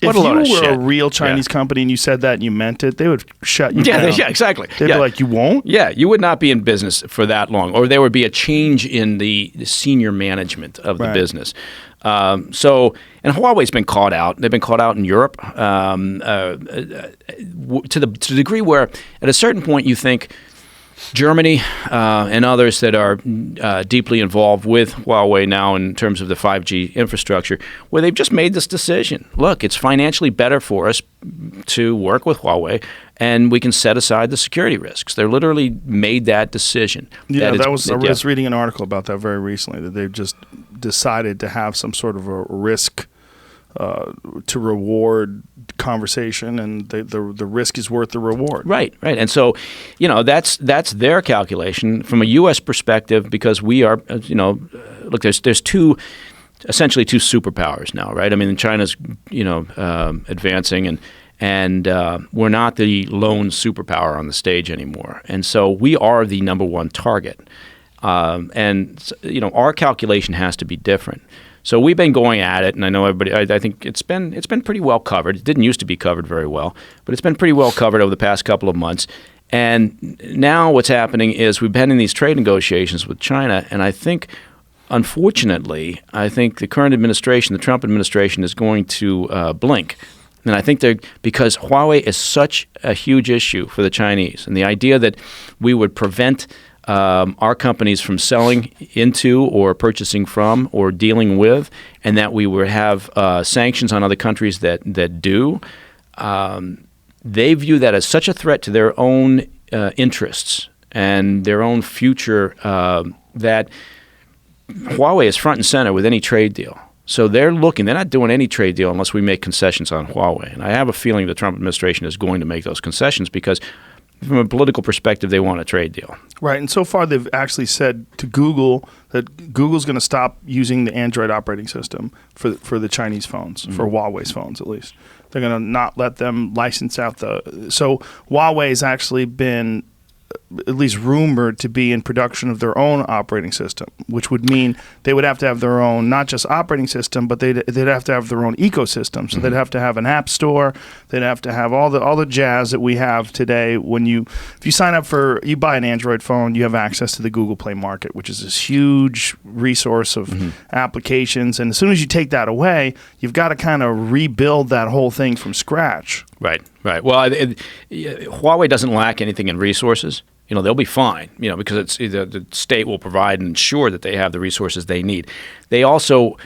If you were a real Chinese company and you said that and you meant it, they would shut you down. Yeah, exactly. They'd be like, you won't? Yeah, you would not be in business for that long, or there would be a change in the senior management of the business. And Huawei's been caught out. They've been caught out in Europe to the degree where at a certain point you think Germany and others that are deeply involved with Huawei now in terms of the 5G infrastructure, where they've just made this decision. Look, it's financially better for us to work with Huawei, and we can set aside the security risks. They literally made that decision. Yeah, I was reading an article about that very recently, that they've just decided to have some sort of a risk to reward conversation, and the risk is worth the reward. Right. And so, that's their calculation from a U.S. perspective, because we are, look, there's essentially two superpowers now, right? I mean, China's, advancing, and we're not the lone superpower on the stage anymore. And so we are the number one target. And our calculation has to be different. So we've been going at it, and I know everybody. I think it's been pretty well covered. It didn't used to be covered very well, but it's been pretty well covered over the past couple of months. And now what's happening is we've been in these trade negotiations with China, and I think, unfortunately, the current administration, the Trump administration, is going to blink. And I think because Huawei is such a huge issue for the Chinese, and the idea that we would prevent our companies from selling into or purchasing from or dealing with, and that we would have sanctions on other countries that do, they view that as such a threat to their own interests and their own future that Huawei is front and center with any trade deal. So they're not doing any trade deal unless we make concessions on Huawei. And I have a feeling the Trump administration is going to make those concessions because from a political perspective, they want a trade deal. Right, and so far they've actually said to Google that Google's going to stop using the Android operating system for the Chinese phones, for Huawei's phones at least. They're going to not let them license out So Huawei has actually been at least rumored to be in production of their own operating system, which would mean they would have to have their own, not just operating system, but they'd have to have their own ecosystem. So they'd have to have an app store. They'd have to have all the jazz that we have today. If you sign up you buy an Android phone, you have access to the Google Play Market, which is this huge resource of applications. And as soon as you take that away, you've got to kind of rebuild that whole thing from scratch. Right. Well, Huawei doesn't lack anything in resources. They'll be fine, because the state will provide and ensure that they have the resources they need. They also,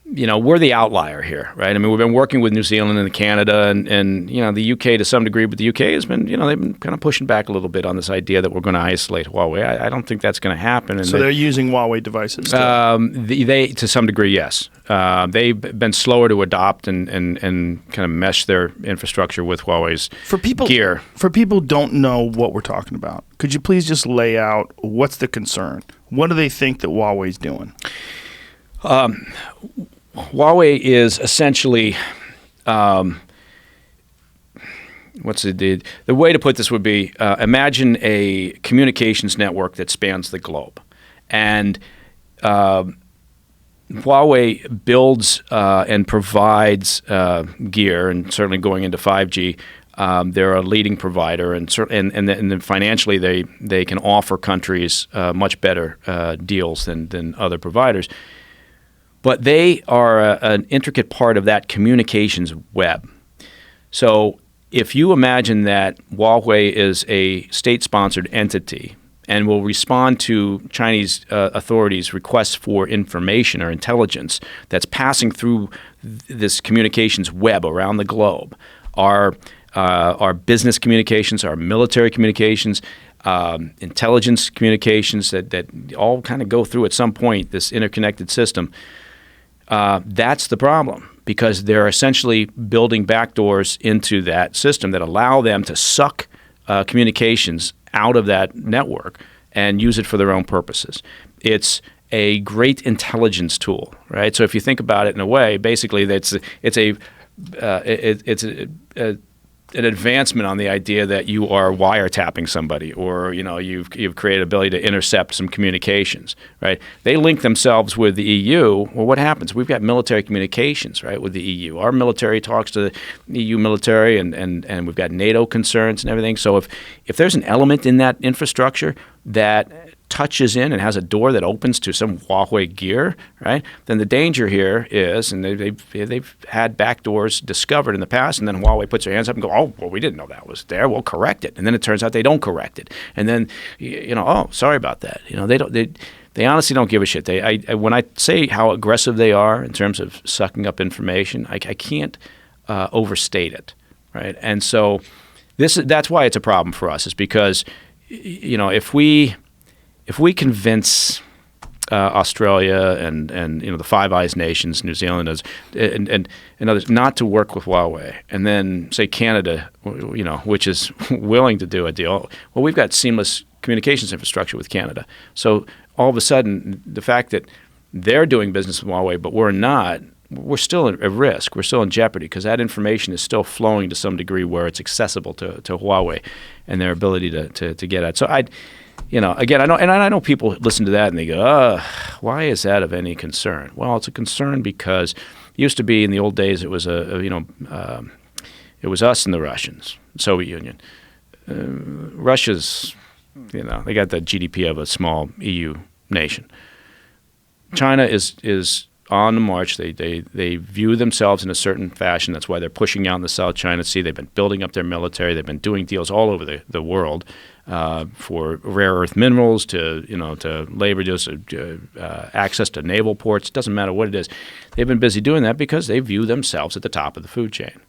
we're the outlier here, right? I mean, we've been working with New Zealand and Canada and the UK to some degree, but the UK has been, they've been kind of pushing back a little bit on this idea that we're going to isolate Huawei. I don't think that's going to happen. And so they're using Huawei devices still? They to some degree, yes. They've been slower to adopt and kind of mesh their infrastructure with Huawei's gear. For people who don't know what we're talking about, could you please just lay out what's the concern? What do they think that Huawei's doing? Huawei is essentially, the way to put this would be, imagine a communications network that spans the globe. And Huawei builds and provides gear, and certainly going into 5G, they're a leading provider, and then financially they can offer countries much better deals than other providers. But they are an intricate part of that communications web. So if you imagine that Huawei is a state-sponsored entity and will respond to Chinese authorities' requests for information or intelligence that's passing through this communications web around the globe, our business communications, our military communications, intelligence communications that all kind of go through at some point this interconnected system. That's the problem, because they're essentially building backdoors into that system that allow them to suck communications out of that network and use it for their own purposes. It's a great intelligence tool, right? So if you think about it in a way, basically it's an advancement on the idea that you are wiretapping somebody, or you've created ability to intercept some communications, right? They link themselves with the EU. Well, what happens? We've got military communications, right, with the EU. Our military talks to the EU military, and we've got NATO concerns and everything. So if there's an element in that infrastructure that touches in and has a door that opens to some Huawei gear, right? Then the danger here is, and they've had backdoors discovered in the past, and then Huawei puts their hands up and go, oh, well, we didn't know that was there. We'll correct it, and then it turns out they don't correct it, and then oh, sorry about that. They honestly don't give a shit. When I say how aggressive they are in terms of sucking up information, I can't overstate it, right? And so that's why it's a problem for us, is because if we convince Australia and the Five Eyes nations, New Zealand and others not to work with Huawei, and then say Canada, which is willing to do a deal, well, we've got seamless communications infrastructure with Canada. So all of a sudden, the fact that they're doing business with Huawei, but we're not, we're still at risk. We're still in jeopardy, because that information is still flowing to some degree where it's accessible to Huawei and their ability to get at. So again, I know people listen to that and they go, why is that of any concern? Well, it's a concern because it used to be in the old days it was it was us and the Russians, Soviet Union. Russia's, they got the GDP of a small EU nation. China is on the march. They view themselves in a certain fashion. That's why they're pushing out in the South China Sea. They've been building up their military. They've been doing deals all over the world for rare earth minerals to labor deals, access to naval ports. It doesn't matter what it is. They've been busy doing that because they view themselves at the top of the food chain.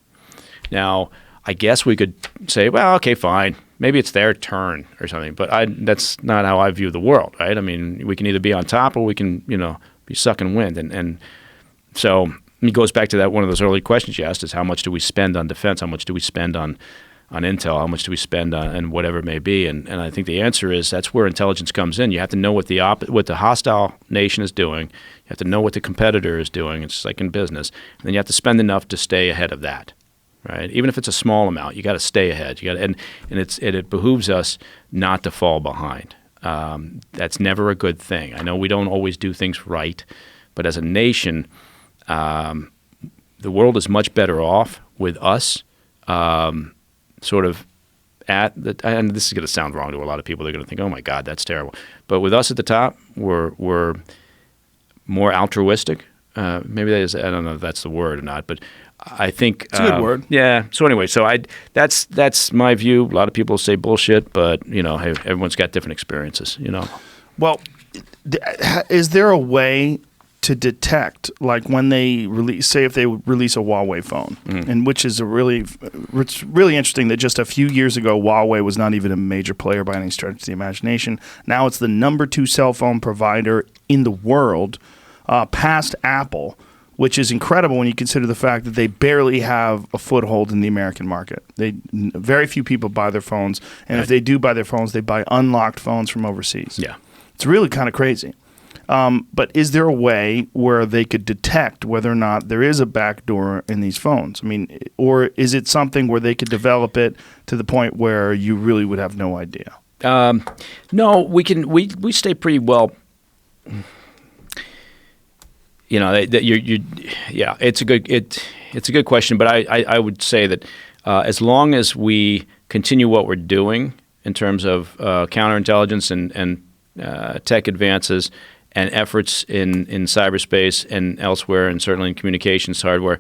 Now, I guess we could say, well, okay, fine. Maybe it's their turn or something. But that's not how I view the world, right? I mean, we can either be on top or we can, be sucking wind. And so it goes back to that one of those early questions you asked is how much do we spend on defense? How much do we spend on intel? How much do we spend on whatever it may be? And I think the answer is that's where intelligence comes in. You have to know what the hostile nation is doing. You have to know what the competitor is doing. It's like in business. And then you have to spend enough to stay ahead of that. right? Even if it's a small amount, you got to stay ahead. You got and it behooves us not to fall behind. That's never a good thing. I know we don't always do things right, but as a nation, the world is much better off with us sort of at the, and this is going to sound wrong to a lot of people. They're going to think, oh my God, that's terrible. But with us at the top, we're more altruistic. Maybe that is, I don't know if that's the word or not, but I think it's a good word. Yeah. So anyway, that's my view. A lot of people say bullshit, but hey, everyone's got different experiences. Well, is there a way to detect, like when they release, say if they release a Huawei phone, and which is it's really interesting that just a few years ago, Huawei was not even a major player by any stretch of the imagination. Now it's the number 2 cell phone provider in the world, past Apple, which is incredible when you consider the fact that they barely have a foothold in the American market. Very few people buy their phones, and right. If they do buy their phones, they buy unlocked phones from overseas. Yeah, it's really kind of crazy. But is there a way where they could detect whether or not there is a backdoor in these phones? I mean, or is it something where they could develop it to the point where you really would have no idea? No, we stay pretty well. Yeah, it's a good question, but I would say that as long as we continue what we're doing in terms of counterintelligence and tech advances and efforts in cyberspace and elsewhere, and certainly in communications hardware,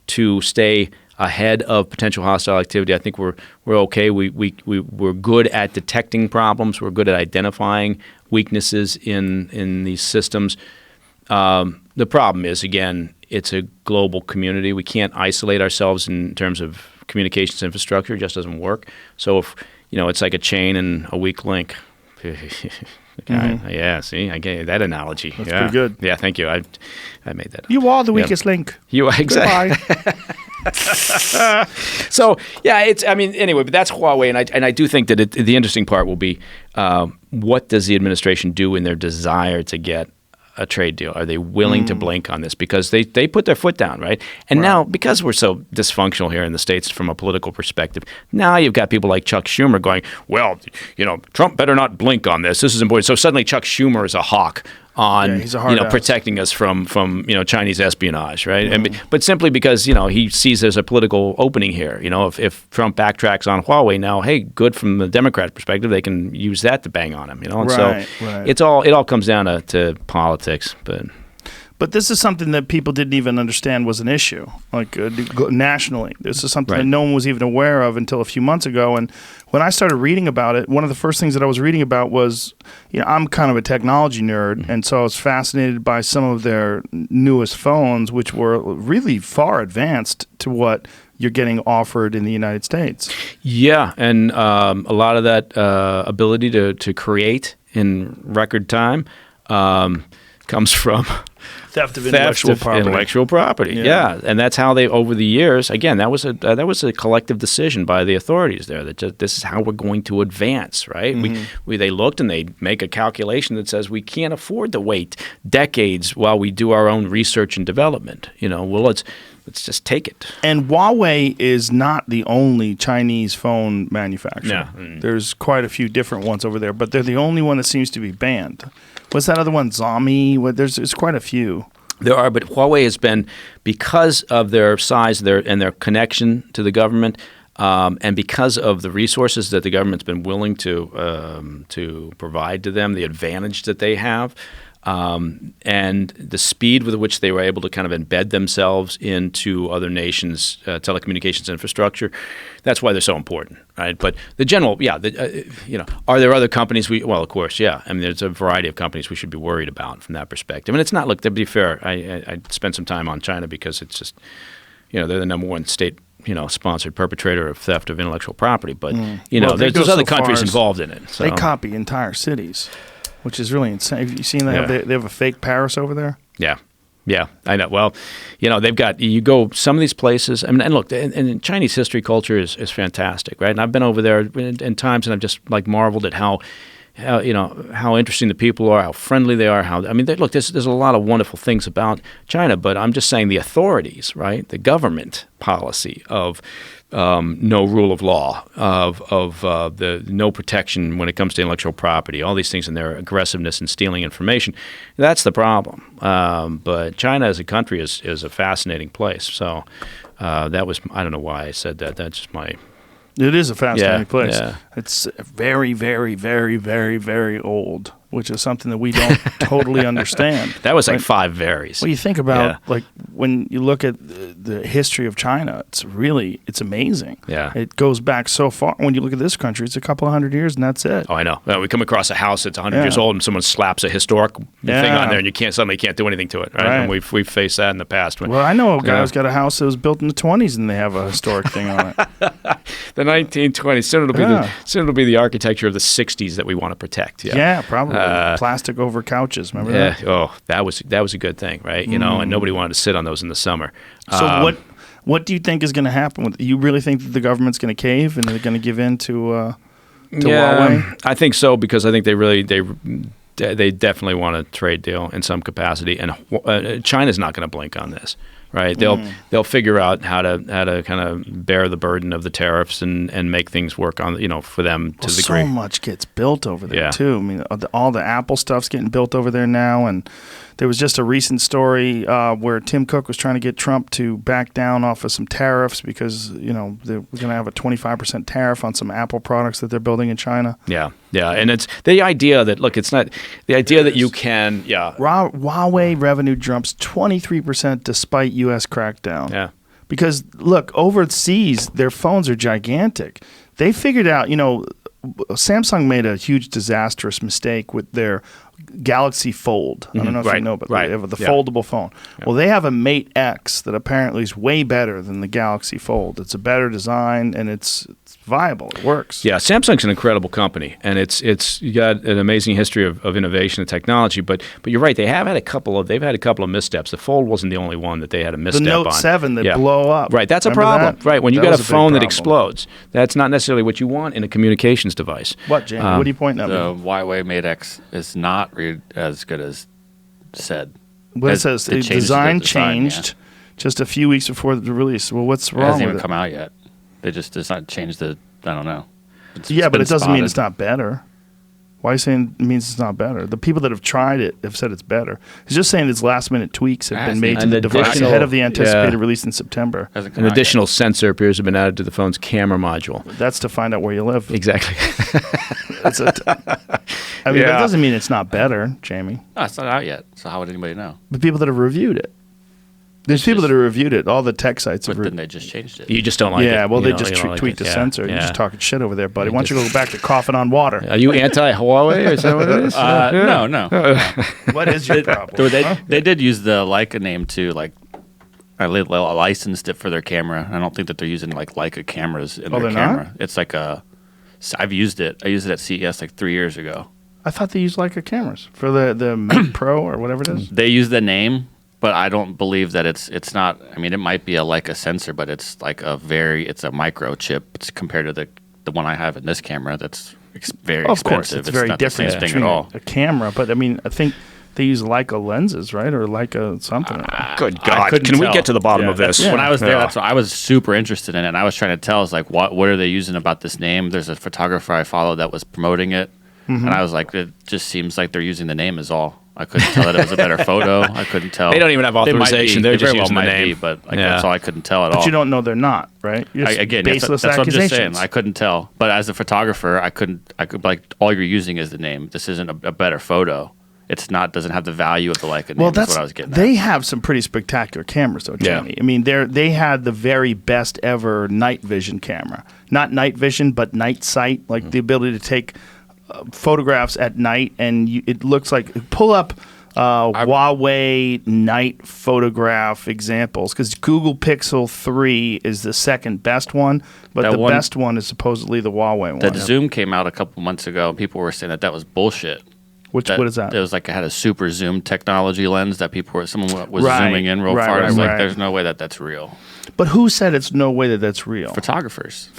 to stay ahead of potential hostile activity, I think we're okay. We're good at detecting problems. We're good at identifying weaknesses in these systems. The problem is, again, it's a global community. We can't isolate ourselves in terms of communications infrastructure. It just doesn't work. So if it's like a chain and a weak link. Yeah, see, I gave that analogy. That's pretty good. Yeah, thank you. I made that up. You are the weakest link. You are, exactly. So yeah, anyway, but that's Huawei, and I do think that the interesting part will be what does the administration do in their desire to get a trade deal? Are they willing to blink on this? Because they put their foot down, right? And now, because we're so dysfunctional here in the States from a political perspective, now you've got people like Chuck Schumer going, well, Trump better not blink on this. This is important. So suddenly Chuck Schumer is a hawk on protecting us from Chinese espionage, right? But simply because he sees there's a political opening here. If Trump backtracks on Huawei now, hey, good from the Democrat perspective, they can use that to bang on him. And right. It all comes down to politics, But this is something that people didn't even understand was an issue, like nationally. This is something that no one was even aware of until a few months ago. And when I started reading about it, one of the first things that I was reading about was, I'm kind of a technology nerd, and so I was fascinated by some of their newest phones, which were really far advanced to what you're getting offered in the United States. Yeah, and a lot of that ability to create in record time comes from theft of intellectual property. Yeah, and that's how they, over the years, again, that was a collective decision by the authorities there that this is how we're going to advance, right? They looked and they make a calculation that says we can't afford to wait decades while we do our own research and development. Let's just take it. And Huawei is not the only Chinese phone manufacturer. No. There's quite a few different ones over there, but they're the only one that seems to be banned. What's that other one? Xiaomi? There's quite a few. There are, but Huawei has been, because of their size and their connection to the government, and because of the resources that the government's been willing to provide to them, the advantage that they have, and the speed with which they were able to kind of embed themselves into other nations' telecommunications infrastructure, that's why they're so important, right? But the general, are there other companies well, of course, yeah. I mean, there's a variety of companies we should be worried about from that perspective. And it's not, look, to be fair, I spent some time on China because it's just, they're the number one state sponsored perpetrator of theft of intellectual property. But, there's other countries involved in it. So. They copy entire cities, which is really insane. Have you seen that? They have a fake Paris over there? Yeah, I know. Well, they've got, you go some of these places, and look, and Chinese history culture is fantastic, right? And I've been over there in times, and I've just marveled at how how interesting the people are, how friendly they are. Look, there's a lot of wonderful things about China, but I'm just saying the authorities, right, the government policy of no rule of law, of the no protection when it comes to intellectual property, all these things, and their aggressiveness in stealing information. That's the problem. But China as a country is a fascinating place. So that was, I don't know why I said that. That's just my... It is a fascinating place. Yeah. It's very, very, very, very, very old, which is something that we don't totally understand. That was like 5 varies. Well, you think about like when you look at the history of China, it's amazing. Yeah. It goes back so far. When you look at this country, it's a couple of 100 years and that's it. Oh, I know. We come across a house that's 100 years old and someone slaps a historic thing on there and you suddenly can't do anything to it. Right. And we've faced that in the past. Well, I know a guy who's got a house that was built in the 20s and they have a historic thing on it. The 1920s. Soon it'll be the architecture of the 60s that we want to protect. Yeah, probably. Plastic over couches. Remember that? Oh, that was a good thing, right? And nobody wanted to sit on those in the summer. So what do you think is going to happen with? You really think that the government's going to cave and they're going to give in to Huawei? I think so, because I think they definitely want a trade deal in some capacity, and China's not going to blink on this. Right, they'll figure out how to kind of bear the burden of the tariffs and make things work on for them to the degree. So much gets built over there too. I mean, all the Apple stuff's getting built over there now, and there was just a recent story where Tim Cook was trying to get Trump to back down off of some tariffs because they're going to have a 25% tariff on some Apple products that they're building in China. Yeah, and it's the idea that it's not the idea that you can. Yeah, Huawei revenue jumps 23% despite U.S. crackdown. Yeah, because look, overseas their phones are gigantic. They figured out, Samsung made a huge disastrous mistake with their Galaxy Fold. I don't know if you know, but they have the foldable phone. Yeah. Well, they have a Mate X that apparently is way better than the Galaxy Fold. It's a better design and it's viable. It works. Yeah, Samsung's an incredible company, and it's you got an amazing history of innovation and technology. But you're right, they've had a couple of missteps. The Fold wasn't the only one that they had a misstep on. The Note 7 that blow up. Right, that's Remember a problem. That? Right, when you that got a phone that problem. explodes, that's not necessarily what you want in a communications device. What, Jamie? What are you pointing at? The Huawei Mate X is not as good as said. What it says, the design changed just a few weeks before the release. Well, what's wrong with it? It hasn't even come out yet. It's not changed I don't know. But it doesn't mean it's not better. Why are you saying it means it's not better? The people that have tried it have said it's better. It's just saying its last-minute tweaks have been made to the device ahead of the anticipated release in September. An additional sensor appears to have been added to the phone's camera module. That's to find out where you live. Exactly. That doesn't mean it's not better, Jamie. No, it's not out yet, so how would anybody know? The people that have reviewed it. There's people that have reviewed it. All the tech sites have. But then they just changed it. You just don't like it. Yeah, well, they just tweaked the sensor. You're just talking shit over there, buddy. Why don't you go back to coughing on water? Are you anti-Huawei? Is that what it is? No. What is your problem? They did use the Leica name too. I licensed it for their camera. I don't think that they're using Leica cameras in their camera. Not? It's I've used it. I used it at CES 3 years ago. I thought they used Leica cameras for the Mate Pro or whatever it is. They use the name. But I don't believe that it's not. I mean, it might be a Leica sensor, but it's it's a microchip. It's compared to the one I have in this camera. That's very expensive. Of course, it's very not different the same thing between at all. a camera. But I mean, I think they use Leica lenses, right, or Leica something. Good God! Can we get to the bottom of this? When I was there, that's what I was super interested in it. And I was trying to tell, what are they using about this name? There's a photographer I follow that was promoting it, and I was like, it just seems like they're using the name is all. I couldn't tell that it was a better photo. I couldn't tell. They don't even have authorization. They're just using the name. But that's all I couldn't tell at all. But you don't know they're not, right? Baseless that's what I'm just saying. accusations. I couldn't tell. But as a photographer, I could all you're using is the name. This isn't a better photo. It's not. Doesn't have the value of the Leica name. That's what I was getting at. They have some pretty spectacular cameras, though, Jamie. I mean, they had the very best ever night vision camera. Not night vision, but night sight, the ability to take photographs at night, and it looks like pull up. Huawei night photograph examples, because Google Pixel 3 is the second best one, but the best one is supposedly the Huawei one. That Zoom came out a couple months ago, and people were saying that was bullshit. What is that? It was it had a super zoom technology lens that someone was zooming in real far. I was like, there's no way that's real. But who said it's no way that that's real? Photographers,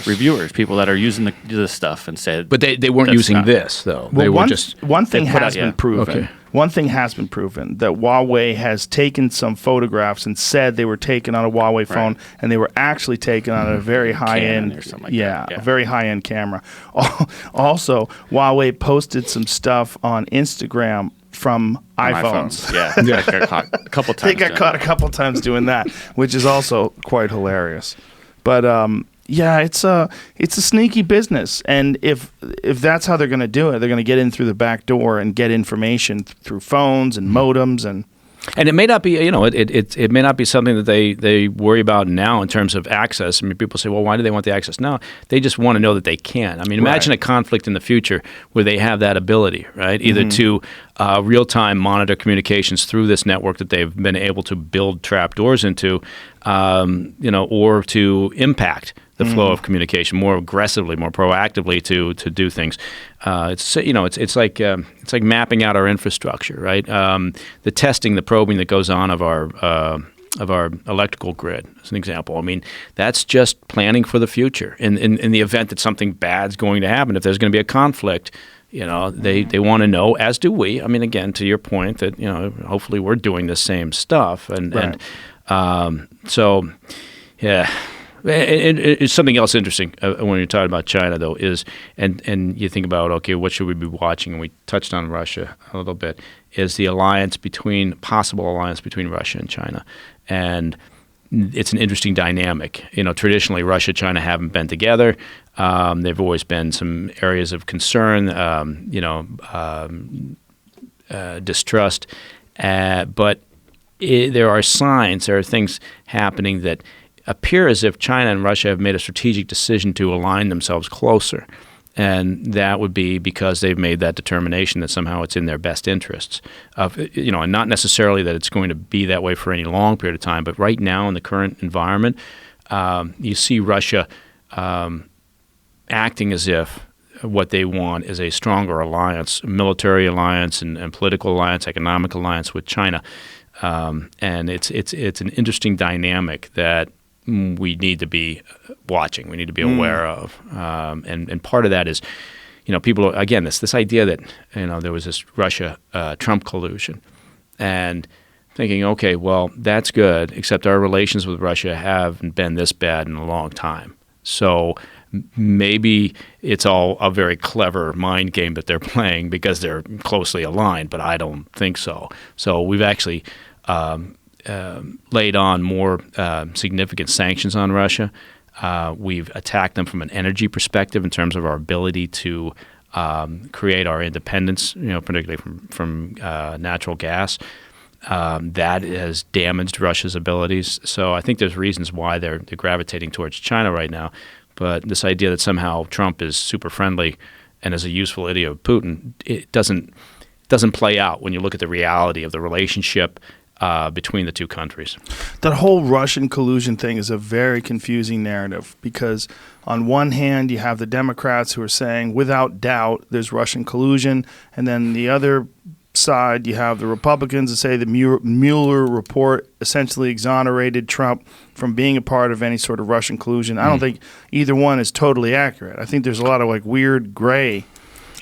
Reviewers. people that are using this stuff and said. But they weren't that's using not- this though. Well, they were one thing they put has out- been yeah. proven. Okay. One thing has been proven that Huawei has taken some photographs and said they were taken on a Huawei phone, and they were actually taken on a very high Canon end, or something like that, yeah. a very high end camera. Also, Huawei posted some stuff on Instagram from iPhones. Yeah, they got caught a couple times. They got caught a couple times doing that, which is also quite hilarious. But yeah, it's a sneaky business, and if that's how they're going to do it, they're going to get in through the back door and get information through phones and modems And it may not be, it may not be something that they worry about now in terms of access. I mean, people say, well, why do they want the access now? They just want to know that they can. I mean, imagine a conflict in the future where they have that ability, right? Either to real-time monitor communications through this network that they've been able to build trapdoors into, or to impact the flow of communication more aggressively, more proactively to do things. It's like mapping out our infrastructure, right? The testing, the probing that goes on of our electrical grid, as an example. I mean, that's just planning for the future. In the event that something bad's going to happen, if there's going to be a conflict, they want to know, as do we. I mean, again, to your point that hopefully we're doing the same stuff, so yeah. It's something else interesting when you're talking about China, though, is and you think about, okay, what should we be watching? And we touched on Russia a little bit. Is the possible alliance between Russia and China, and it's an interesting dynamic. Traditionally, Russia, China haven't been together. There've always been some areas of concern, distrust, but there are signs, there are things happening that appear as if China and Russia have made a strategic decision to align themselves closer. And that would be because they've made that determination that somehow it's in their best interests. And not necessarily that it's going to be that way for any long period of time, but right now in the current environment, you see Russia acting as if what they want is a stronger alliance, military alliance and political alliance, economic alliance with China. And it's an interesting dynamic that we need to be watching. We need to be aware of, and part of that is, people again this idea that there was this Russia Trump collusion, and thinking, okay, well that's good, except our relations with Russia haven't been this bad in a long time. So maybe it's all a very clever mind game that they're playing because they're closely aligned, but I don't think so. So we've actually laid on more significant sanctions on Russia. We've attacked them from an energy perspective in terms of our ability to create our independence, particularly from natural gas. That has damaged Russia's abilities. So I think there's reasons why they're gravitating towards China right now. But this idea that somehow Trump is super friendly and is a useful idiot of Putin, it doesn't play out when you look at the reality of the relationship between the two countries. That whole Russian collusion thing is a very confusing narrative because on one hand you have the Democrats who are saying without doubt there's Russian collusion, and then the other side you have the Republicans that say the Mueller report essentially exonerated Trump from being a part of any sort of Russian collusion. I don't think either one is totally accurate. I think there's a lot of weird gray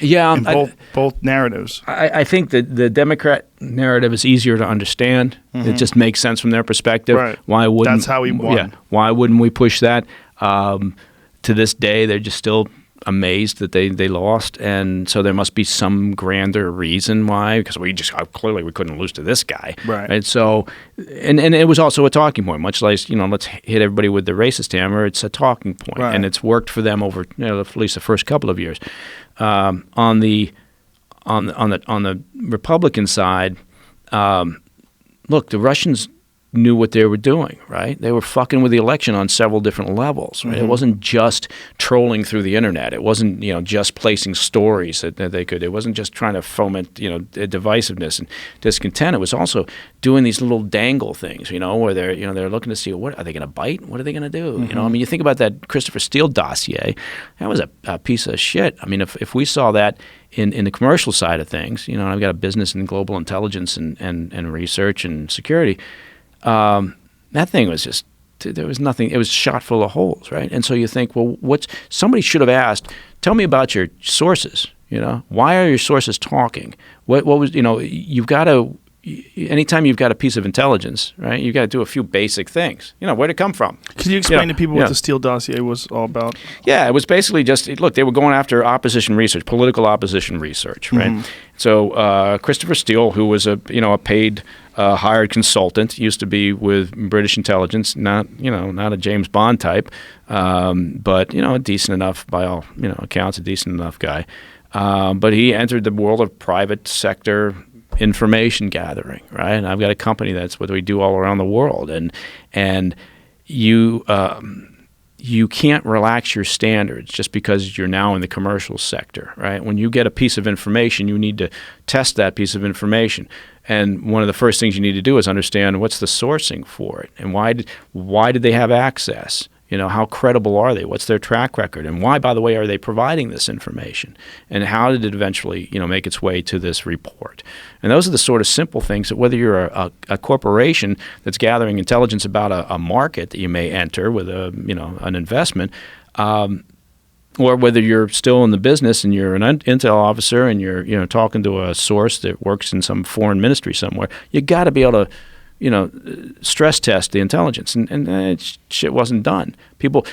in both narratives. I think that the Democrat narrative is easier to understand. It just makes sense from their perspective. Right. Why wouldn't That's how he won. Yeah. Why wouldn't we push that? To this day, they're just still amazed that they lost, and so there must be some grander reason why. Because we clearly we couldn't lose to this guy. Right. And so, and it was also a talking point. Much like let's hit everybody with the racist hammer. It's a talking point, Right. and it's worked for them over at least the first couple of years. On the Republican side, look, the Russians knew what they were doing, right? They were fucking with the election on several different levels, right? It wasn't just trolling through the internet. It wasn't, just placing stories that they could. It wasn't just trying to foment, divisiveness and discontent. It was also doing these little dangle things, where they're looking to see what are they going to bite? What are they going to do? You think about that Christopher Steele dossier. That was a piece of shit. I mean, if we saw that in the commercial side of things, I've got a business in global intelligence and research and security. That thing was just there was nothing. It was shot full of holes, right? And so you think, well, somebody should have asked, tell me about your sources. Why are your sources talking? What was, you've got to, anytime you've got a piece of intelligence, right, you've got to do a few basic things. Where'd it come from? Can you explain to people what the Steele dossier was all about? Yeah, it was basically just, look, they were going after opposition research, political opposition research, right? Mm-hmm. So Christopher Steele, who was a paid hired consultant, used to be with British intelligence, not a James Bond type, but a decent enough, by all accounts, a decent enough guy. But he entered the world of private sector information gathering, right? And I've got a company that's what we do all around the world, and you can't relax your standards just because you're now in the commercial sector, right? When you get a piece of information, you need to test that piece of information. And one of the first things you need to do is understand what's the sourcing for it, and why did they have access? How credible are they? What's their track record? And why, by the way, are they providing this information? And how did it eventually, make its way to this report? And those are the sort of simple things that whether you're a corporation that's gathering intelligence about a market that you may enter with an investment, or whether you're still in the business and you're an intel officer and you're talking to a source that works in some foreign ministry somewhere, you got to be able to stress test the intelligence, and shit wasn't done. People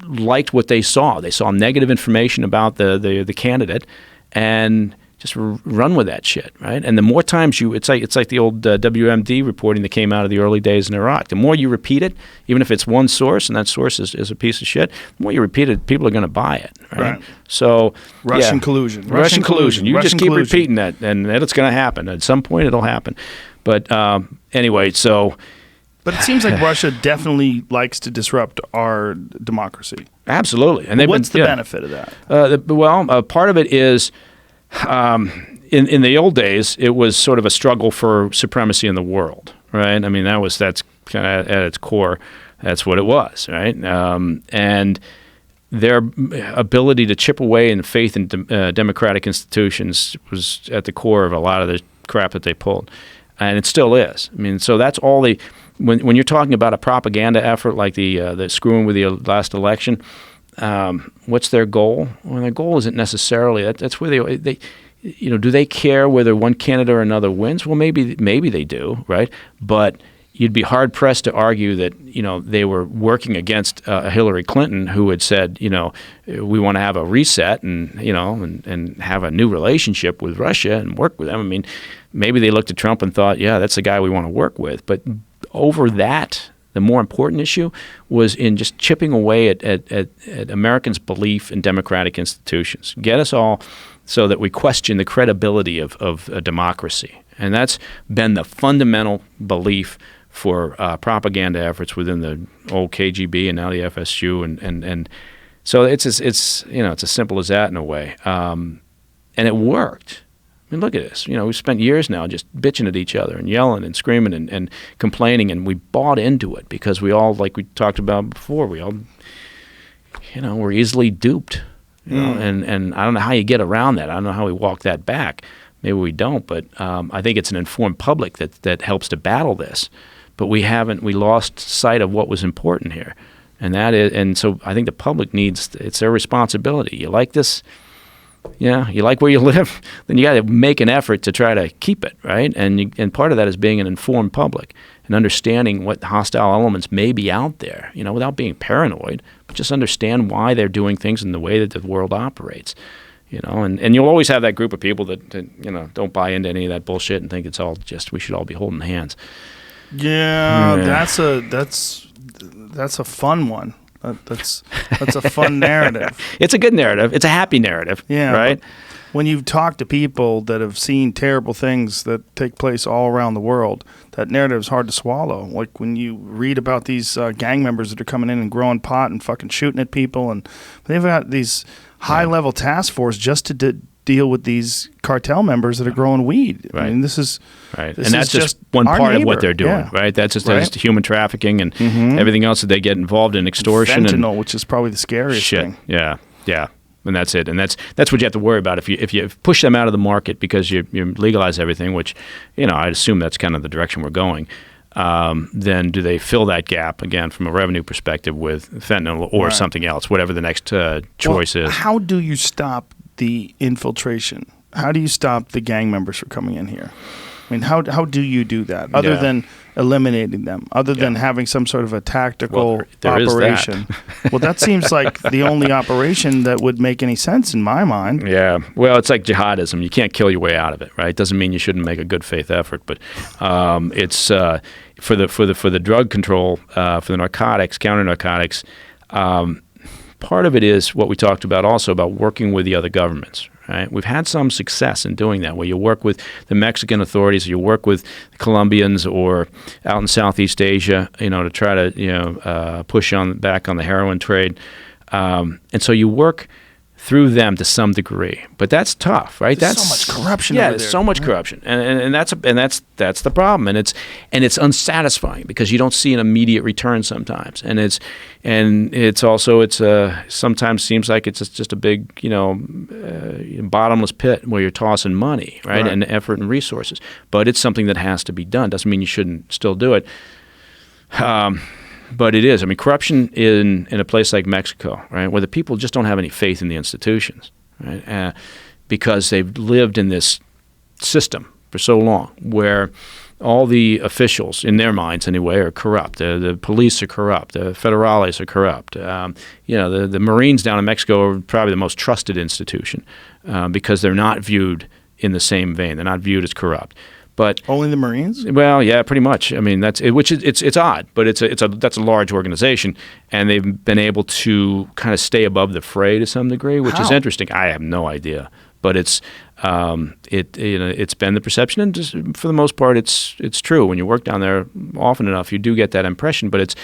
liked what they saw. They saw negative information about the candidate, and just run with that shit, right? And the more times it's like the old WMD reporting that came out of the early days in Iraq. The more you repeat it, even if it's one source and that source is a piece of shit, the more you repeat it, people are going to buy it, right? So Russian collusion. You just keep repeating that, and it's going to happen. At some point, it'll happen. But anyway, so... But it seems like Russia definitely likes to disrupt our democracy. Absolutely. And what's the benefit of that? Part of it is, in the old days, it was sort of a struggle for supremacy in the world, right? I mean, that's kind of at its core, that's what it was, right? And their ability to chip away in faith in democratic institutions was at the core of a lot of the crap that they pulled. And it still is. I mean, so that's all when you're talking about a propaganda effort like the screwing with the last election, what's their goal? Well, their goal isn't necessarily that's where they do they care whether one candidate or another wins? Well, maybe they do, right? But you'd be hard pressed to argue that they were working against Hillary Clinton, who had said we want to have a reset and have a new relationship with Russia and work with them. I mean, maybe they looked at Trump and thought, yeah, that's the guy we want to work with. But over that, the more important issue was in just chipping away at Americans' belief in democratic institutions. Get us all so that we question the credibility of a democracy. And that's been the fundamental belief for propaganda efforts within the old KGB and now the FSU, and so it's as simple as that in a way, and it worked. I mean, look at this. We've spent years now just bitching at each other and yelling and screaming and complaining, and we bought into it because we all, like we talked about before, we all, we're easily duped. And I don't know how you get around that. I don't know how we walk that back. Maybe we don't, but I think it's an informed public that helps to battle this. But we lost sight of what was important here. And so I think the public it's their responsibility. You like this, you like where you live, then you got to make an effort to try to keep it, right? And part of that is being an informed public and understanding what hostile elements may be out there, without being paranoid, but just understand why they're doing things in the way that the world operates. And you'll always have that group of people that don't buy into any of that bullshit and think it's all just we should all be holding hands. Yeah. that's a fun one. That's a fun narrative. It's a good narrative. It's a happy narrative. Yeah. Right. When you've talked to people that have seen terrible things that take place all around the world, that narrative is hard to swallow. Like when you read about these gang members that are coming in and growing pot and fucking shooting at people, and they've got these high-level task force just to deal with these cartel members that are growing weed. Right. I mean, this is right, and that's just one part of what they're doing, right? That's just human trafficking and everything else that they get involved in, extortion, fentanyl, which is probably the scariest thing. Yeah, and that's it, and that's what you have to worry about if you push them out of the market because you legalize everything, which I'd assume that's kind of the direction we're going. then do they fill that gap again from a revenue perspective with fentanyl or something else, whatever the next choice is? How do you stop the infiltration? How do you stop the gang members from coming in here? I mean, how do you do that other than eliminating them, other than having some sort of a tactical there operation? Well, that seems like the only operation that would make any sense in my mind. Yeah. Well, it's like jihadism. You can't kill your way out of it, right? Doesn't mean you shouldn't make a good faith effort, but it's for the drug control, for the narcotics, counter narcotics. Part of it is what we talked about also about working with the other governments. Right? We've had some success in doing that, where you work with the Mexican authorities, you work with the Colombians, or out in Southeast Asia, to try to push back on the heroin trade, and so you work through them to some degree, but that's tough, right? There's so much corruption. Yeah, there's so much corruption, and that's the problem, and it's unsatisfying because you don't see an immediate return sometimes, and it's also sometimes seems like it's just a big bottomless pit where you're tossing money, right, and effort and resources, but it's something that has to be done. Doesn't mean you shouldn't still do it. But it is. I mean, corruption in a place like Mexico, right, where the people just don't have any faith in the institutions, right, because they've lived in this system for so long where all the officials, in their minds anyway, are corrupt. The police are corrupt. The federales are corrupt. The Marines down in Mexico are probably the most trusted institution because they're not viewed in the same vein. They're not viewed as corrupt. But only the Marines? Well, yeah, pretty much. I mean, it's odd, but that's a large organization, and they've been able to kind of stay above the fray to some degree, which is interesting. I have no idea, but it's been the perception, and just for the most part, it's true. When you work down there often enough, you do get that impression. But it's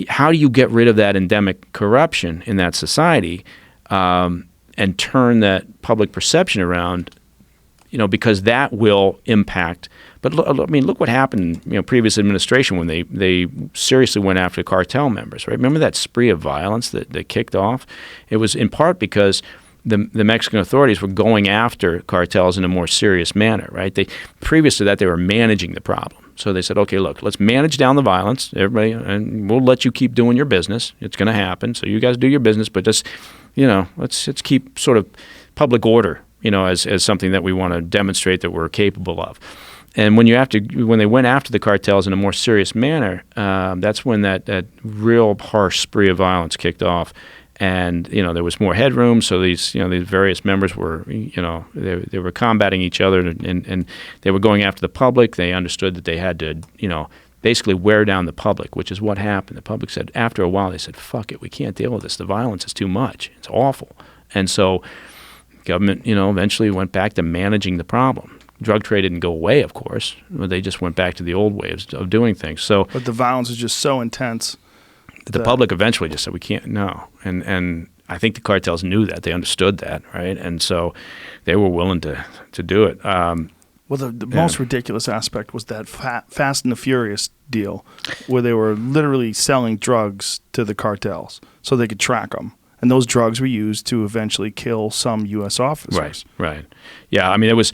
how do you get rid of that endemic corruption in that society and turn that public perception around? Because that will impact. But look what happened. Previous administration when they seriously went after cartel members. Right? Remember that spree of violence that kicked off? It was in part because the Mexican authorities were going after cartels in a more serious manner. Right? Previous to that, they were managing the problem. So they said, okay, look, let's manage down the violence, everybody, and we'll let you keep doing your business. It's going to happen. So you guys do your business, but just let's keep sort of public order. As something that we want to demonstrate that we're capable of. And when they went after the cartels in a more serious manner, that's when that real harsh spree of violence kicked off. And there was more headroom, so these various members were they were combating each other, and they were going after the public. They understood that they had to basically wear down the public, which is what happened. The public said after a while they said, "Fuck it, we can't deal with this. The violence is too much. It's awful." And so government, eventually went back to managing the problem. Drug trade didn't go away, of course, but they just went back to the old ways of doing things. So, but the violence is just so intense. The public eventually just said, we can't, no. And I think the cartels knew that. They understood that, right? And so they were willing to do it. Well, the most ridiculous aspect was that Fast and the Furious deal where they were literally selling drugs to the cartels so they could track them. And those drugs were used to eventually kill some U.S. officers. Right. Yeah, I mean, it was,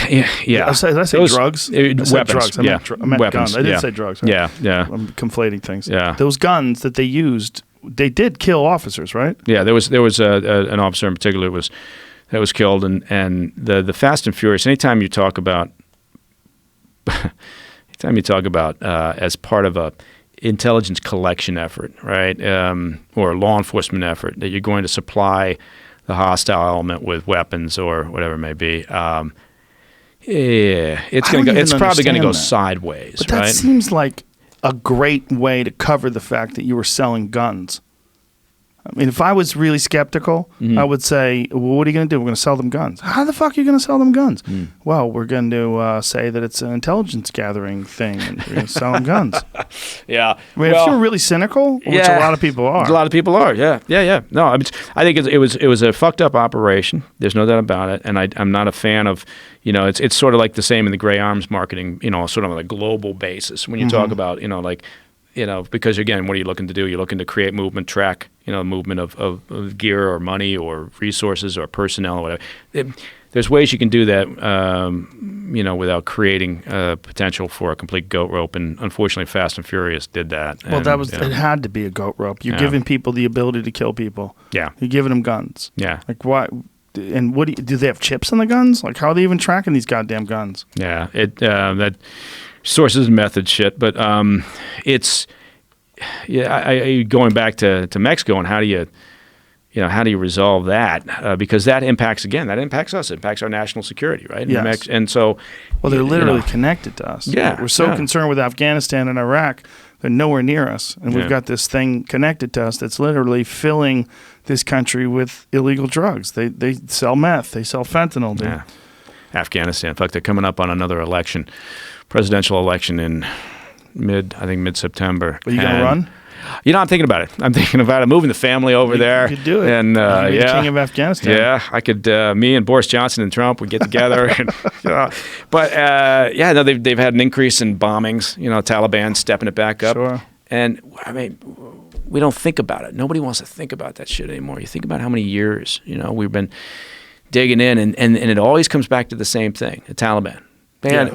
yeah. Did I say drugs? Weapons. Drugs. I meant weapons. guns. I didn't say drugs. Right? Yeah. I'm conflating things. Yeah. Those guns that they used, they did kill officers, right? Yeah, there was an officer in particular that was killed. And the Fast and Furious, anytime you talk about as part of a intelligence collection effort, right, or a law enforcement effort, that you're going to supply the hostile element with weapons or whatever it may be. It's probably going to go sideways. But that seems like a great way to cover the fact that you were selling guns. I mean, if I was really skeptical, I would say, well, what are you going to do? We're going to sell them guns. How the fuck are you going to sell them guns? Well, we're going to say that it's an intelligence gathering thing, and we're going to sell them guns. Yeah. I mean, if you're really cynical, which a lot of people are. A lot of people are, yeah. No, I mean, I think it was a fucked up operation. There's no doubt about it. And I'm not a fan of, it's sort of like the same in the gray arms marketing, sort of on a global basis. When you talk about, because again, what are you looking to do? You're looking to create movement, track, movement of gear or money or resources or personnel or whatever. there's ways you can do that, without creating potential for a complete goat rope. And unfortunately, Fast and Furious did that. Well, and, it had to be a goat rope. You're giving people the ability to kill people. Yeah. You're giving them guns. Yeah. Like why? And what do they have chips in the guns? Like how are they even tracking these goddamn guns? Yeah. That sources and methods shit, but it's going back to Mexico and how do you resolve that? Because that impacts us. It impacts our national security, right? Yes. And so, well, they're literally connected to us. Yeah, we're so concerned with Afghanistan and Iraq. They're nowhere near us, and we've got this thing connected to us that's literally filling this country with illegal drugs. They sell meth. They sell fentanyl. Afghanistan. In fact, they're coming up on another election, presidential election in mid-September. Are you going to run? I'm thinking about it. I'm thinking about moving the family over there. You could do it. And you'd be the king of Afghanistan. Yeah, I could. Me and Boris Johnson and Trump would get together. And, but they've had an increase in bombings. Taliban stepping it back up. Sure. And I mean, we don't think about it. Nobody wants to think about that shit anymore. You think about how many years we've been digging in, and it always comes back to the same thing: the Taliban. Man,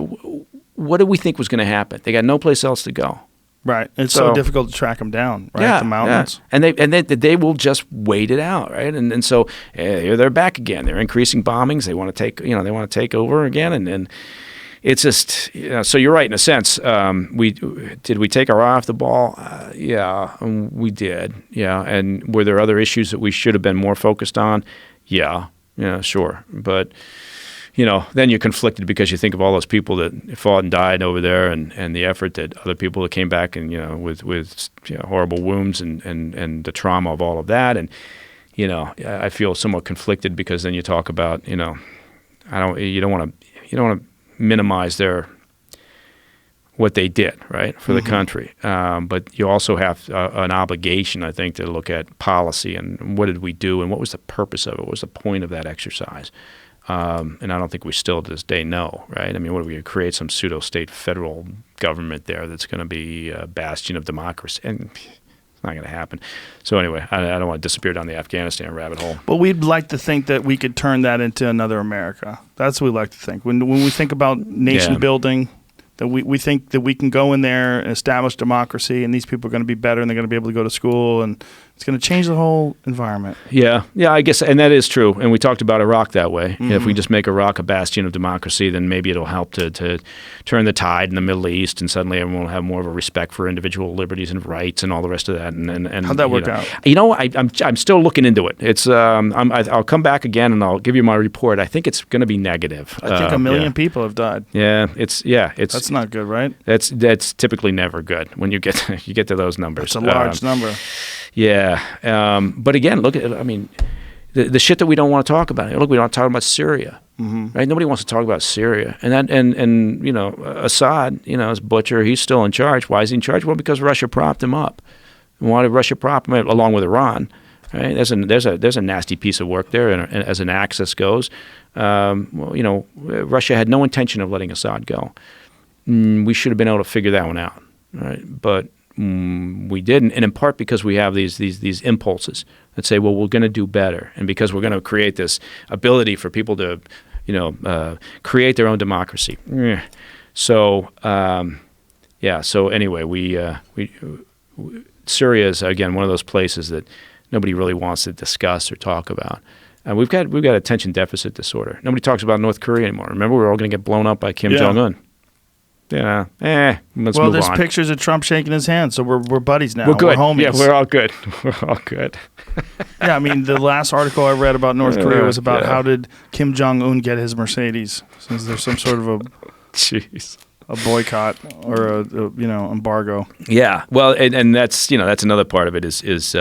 what did we think was going to happen? They got no place else to go. Right. It's so difficult to track them down, right? The mountains. Yeah. And they will just wait it out, right? And so here they're back again. They're increasing bombings. They want to take over again, and it's just so you're right in a sense. We take our eye off the ball? Yeah, we did. Yeah, and were there other issues that we should have been more focused on? Yeah, sure, but. Then you're conflicted because you think of all those people that fought and died over there, and the effort that other people that came back and with horrible wounds and the trauma of all of that, and I feel somewhat conflicted because then you talk about you don't want to minimize what they did right for the country, but you also have an obligation, I think, to look at policy and what did we do and what was the purpose of it, what was the point of that exercise. And I don't think we still to this day know, right? I mean, what are we going to create some pseudo-state federal government there that's going to be a bastion of democracy? And it's not going to happen. So anyway, I don't want to disappear down the Afghanistan rabbit hole. But we'd like to think that we could turn that into another America. That's what we like to think. When we think about nation building, that we think that we can go in there and establish democracy, and these people are going to be better, and they're going to be able to go to school, and it's going to change the whole environment. Yeah, I guess, and that is true. And we talked about Iraq that way. If we just make Iraq a bastion of democracy, then maybe it'll help to turn the tide in the Middle East, and suddenly everyone will have more of a respect for individual liberties and rights and all the rest of that. And how'd that work out? I'm still looking into it. It's I'll come back again and I'll give you my report. I think it's going to be negative. I think 1 million people have died. Yeah, it's that's not good, right? That's typically never good when you get to those numbers. It's a large number. Yeah, but again, look at the shit that we don't want to talk about. Look, we don't talk about Syria, right? Nobody wants to talk about Syria, and Assad, his butcher, he's still in charge. Why is he in charge? Well, because Russia propped him up. And why did Russia prop him up along with Iran? Right? There's a nasty piece of work there, and as an axis goes, Russia had no intention of letting Assad go. We should have been able to figure that one out, right? But we didn't, and in part because we have these impulses that say, well, we're going to do better, and because we're going to create this ability for people to, create their own democracy. So, So anyway, Syria is again one of those places that nobody really wants to discuss or talk about. We've got attention deficit disorder. Nobody talks about North Korea anymore. Remember, we're all going to get blown up by Kim Jong-un. Yeah. Let's move on. There's pictures of Trump shaking his hand, so we're buddies now. We're good. We're homies. Yeah, we're all good. We're all good. Yeah, I mean, the last article I read about North Korea was about how did Kim Jong-un get his Mercedes, since there's some sort of a boycott or a embargo. Yeah. Well, and that's that's another part of it is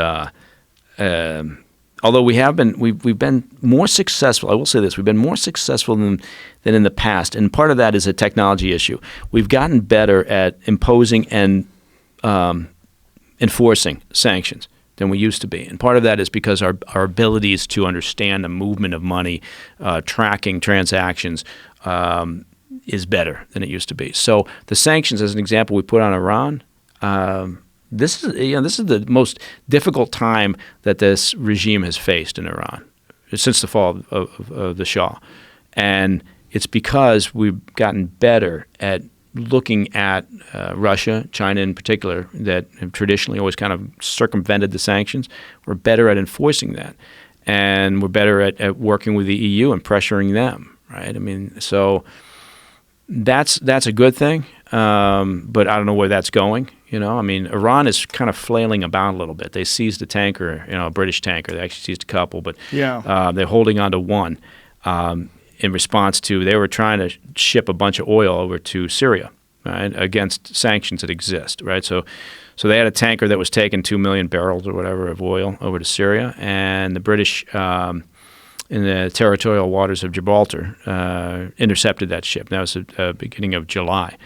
although we've been more successful. I will say this: we've been more successful than in the past, and part of that is a technology issue. We've gotten better at imposing and enforcing sanctions than we used to be, and part of that is because our abilities to understand the movement of money, tracking transactions, is better than it used to be. So the sanctions, as an example, we put on Iran. This is the most difficult time that this regime has faced in Iran since the fall of the Shah, And it's because we've gotten better at looking at Russia, China in particular, that have traditionally always kind of circumvented the sanctions. We're better at enforcing that. And we're better at working with the EU and pressuring them, right? I mean, so that's a good thing, but I don't know where that's going. I mean, Iran is kind of flailing about a little bit. They seized a tanker, a British tanker. They actually seized a couple, but they're holding on to one in response to they were trying to ship a bunch of oil over to Syria, right, against sanctions that exist, right? So they had a tanker that was taking 2 million barrels or whatever of oil over to Syria, and the British in the territorial waters of Gibraltar intercepted that ship. That was the beginning of July.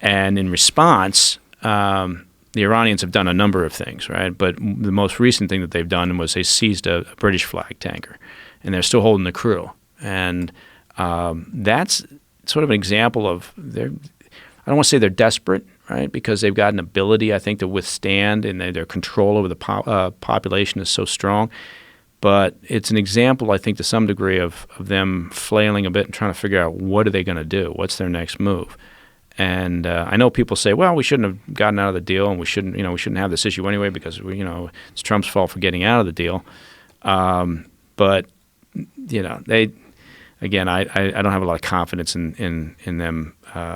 And in response, the Iranians have done a number of things, right? But the most recent thing that they've done was they seized a British flag tanker, and they're still holding the crew. And that's sort of an example of I don't want to say they're desperate, right? Because they've got an ability, I think, to withstand, and their control over the population is so strong. But it's an example, I think, to some degree of them flailing a bit and trying to figure out what are they going to do? What's their next move? And I know people say, well, we shouldn't have gotten out of the deal, and we shouldn't have this issue anyway because it's Trump's fault for getting out of the deal. But they. Again, I don't have a lot of confidence in them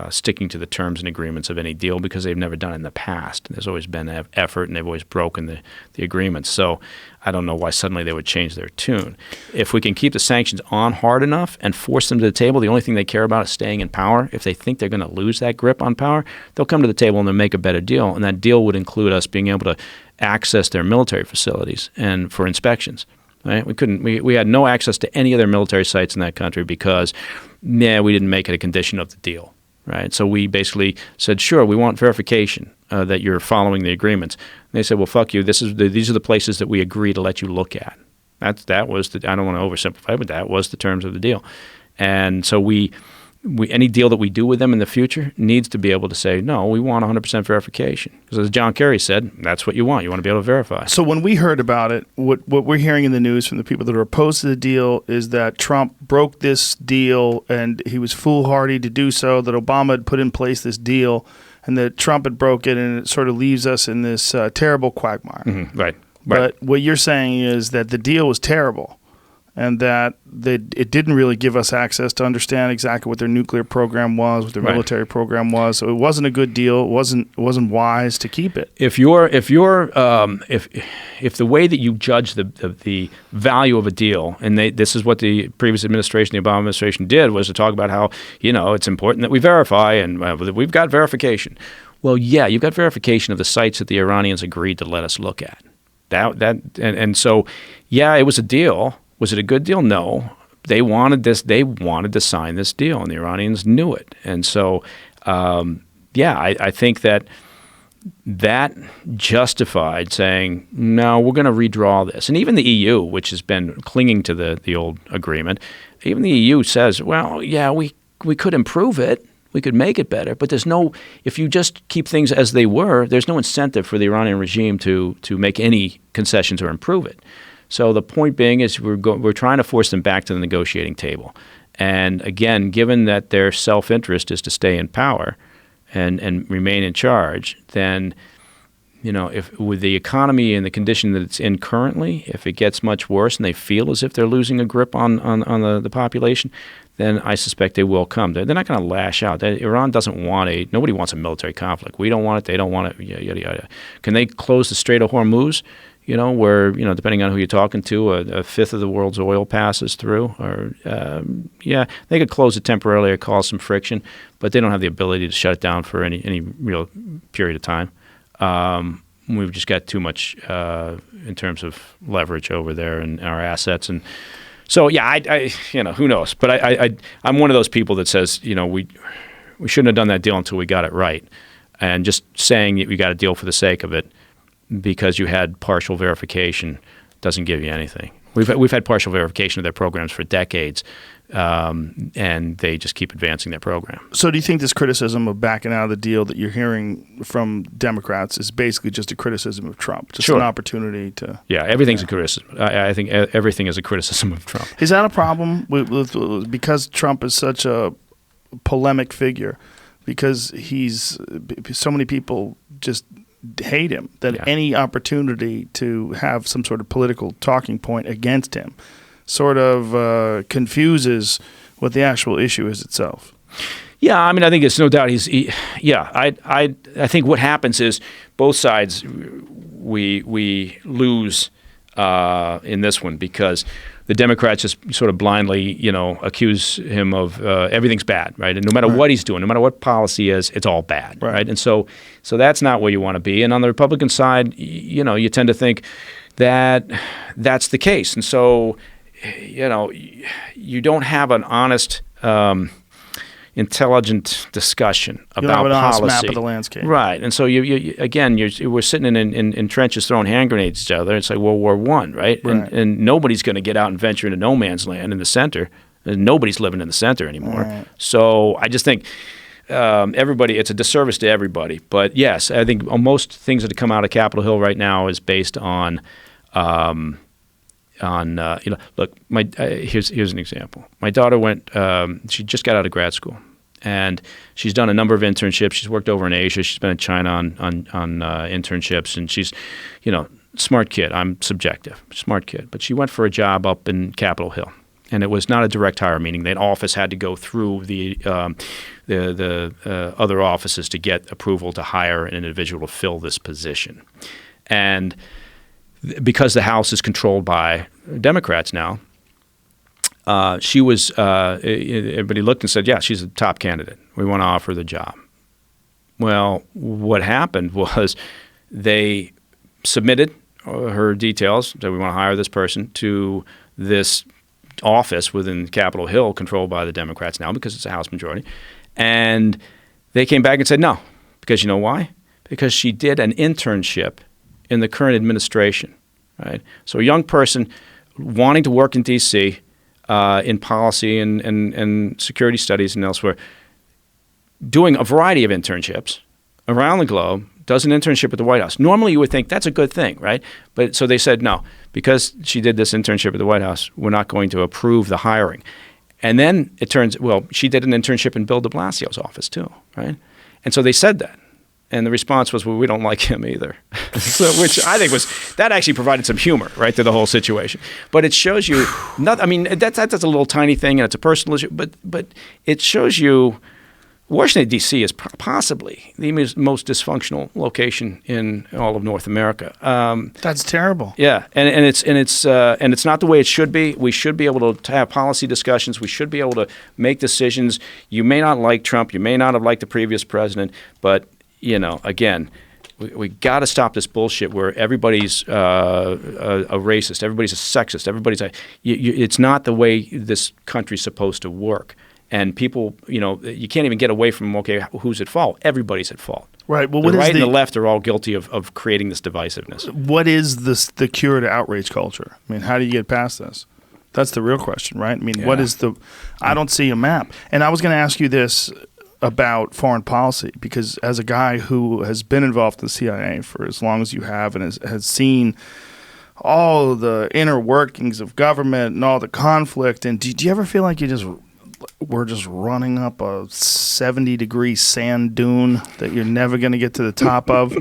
sticking to the terms and agreements of any deal because they've never done it in the past. There's always been effort, and they've always broken the agreements. So I don't know why suddenly they would change their tune. If we can keep the sanctions on hard enough and force them to the table, the only thing they care about is staying in power. If they think they're going to lose that grip on power, they'll come to the table and they'll make a better deal, and that deal would include us being able to access their military facilities and for inspections. Right? We had no access to any other military sites in that country because, we didn't make it a condition of the deal, right? So we basically said, sure, we want verification that you're following the agreements. And they said, well, fuck you. These are the places that we agree to let you look at. That was I don't want to oversimplify, but that was the terms of the deal. And so we any deal that we do with them in the future needs to be able to say, no, we want 100% verification. Because as John Kerry said, that's what you want. You want to be able to verify. So when we heard about it, what we're hearing in the news from the people that are opposed to the deal is that Trump broke this deal and he was foolhardy to do so, that Obama had put in place this deal and that Trump had broke it, and it sort of leaves us in this terrible quagmire. Mm-hmm. Right. But what you're saying is that the deal was terrible, and that it didn't really give us access to understand exactly what their nuclear program was, what their military program was. So it wasn't a good deal. It wasn't wise to keep it. If the way that you judge the value of a deal, and this is what the previous administration, the Obama administration, did, was to talk about how it's important that we verify, and we've got verification. Well, yeah, you've got verification of the sites that the Iranians agreed to let us look at. So it was a deal. Was it a good deal? No. They wanted this. They wanted to sign this deal, and the Iranians knew it. And so, I think that justified saying, no, we're going to redraw this. And even the EU, which has been clinging to the old agreement, even the EU says, well, yeah, we could improve it. We could make it better, but if you just keep things as they were, there's no incentive for the Iranian regime to make any concessions or improve it. So the point being is we're trying to force them back to the negotiating table. And again, given that their self-interest is to stay in power and remain in charge, then, if with the economy and the condition that it's in currently, if it gets much worse and they feel as if they're losing a grip on the population, then I suspect they will come. They're not going to lash out. Iran doesn't want nobody wants a military conflict. We don't want it. They don't want it. Yada, yada. Can they close the Strait of Hormuz? Where, depending on who you're talking to, a fifth of the world's oil passes through. Or, they could close it temporarily or cause some friction, but they don't have the ability to shut it down for any real period of time. We've just got too much in terms of leverage over there and our assets. And so, who knows? But I'm one of those people that says, we shouldn't have done that deal until we got it right. And just saying that we got a deal for the sake of it, because you had partial verification, doesn't give you anything. We've had partial verification of their programs for decades, and they just keep advancing their program. So do you think this criticism of backing out of the deal that you're hearing from Democrats is basically just a criticism of Trump, just Sure. an opportunity to... Yeah, everything's a criticism. I think everything is a criticism of Trump. Is that a problem because Trump is such a polemic figure, because so many people just hate him, that Yeah. any opportunity to have some sort of political talking point against him sort of confuses what the actual issue is itself? Yeah, I mean, I think it's no doubt I think what happens is both sides we lose in this one, because the Democrats just sort of blindly, accuse him of everything's bad, right? And no matter what he's doing, no matter what policy is, it's all bad, right? And so that's not where you want to be. And on the Republican side, you tend to think that that's the case. And so, you don't have an honest, intelligent discussion about You don't have an honest policy. map of the landscape. Right. And so we're sitting in trenches throwing hand grenades at each other. It's like World War I, right? And nobody's going to get out and venture into no man's land in the center. And nobody's living in the center anymore. Right. So I just think it's a disservice to everybody. But yes, I think most things that come out of Capitol Hill right now is based on look, here's an example. My daughter went, she just got out of grad school, and she's done a number of internships. She's worked over in Asia. She's been in China on internships, and she's, smart kid. I'm subjective, smart kid. But she went for a job up in Capitol Hill, and it was not a direct hire, meaning that office had to go through the other offices to get approval to hire an individual to fill this position. And because the House is controlled by Democrats now, everybody looked and said, yeah, she's a top candidate. We want to offer her the job. Well, what happened was they submitted her details that we want to hire this person to this office within Capitol Hill controlled by the Democrats now, because it's a House majority. And they came back and said no, because you know why? Because she did an internship in the current administration, right? So a young person wanting to work in D.C. In policy and security studies and elsewhere, doing a variety of internships around the globe, does an internship at the White House. Normally you would think that's a good thing, right? But so they said no, because she did this internship at the White House, we're not going to approve the hiring. And then it turns, she did an internship in Bill de Blasio's office too, right? And so they said that. And the response was, well, we don't like him either. Which I think that actually provided some humor, right, to the whole situation. But it shows you, that's a little tiny thing, and it's a personal issue, but it shows you Washington, D.C. is possibly the most dysfunctional location in all of North America. That's terrible. Yeah, and it's not the way it should be. We should be able to have policy discussions. We should be able to make decisions. You may not like Trump. You may not have liked the previous president, but again, we got to stop this bullshit where everybody's a racist, everybody's a sexist, it's not the way this country's supposed to work. And people, you can't even get away from, okay, who's at fault? Everybody's at fault. Right. Well, the right and the left are all guilty of creating this divisiveness. What is the cure to outrage culture? I mean, how do you get past this? That's the real question, right? I mean, What is I don't see a map. And I was going to ask you this about foreign policy, because as a guy who has been involved in the CIA for as long as you have and has seen all the inner workings of government and all the conflict, and do you ever feel like we're just running up a 70-degree sand dune that you're never going to get to the top of?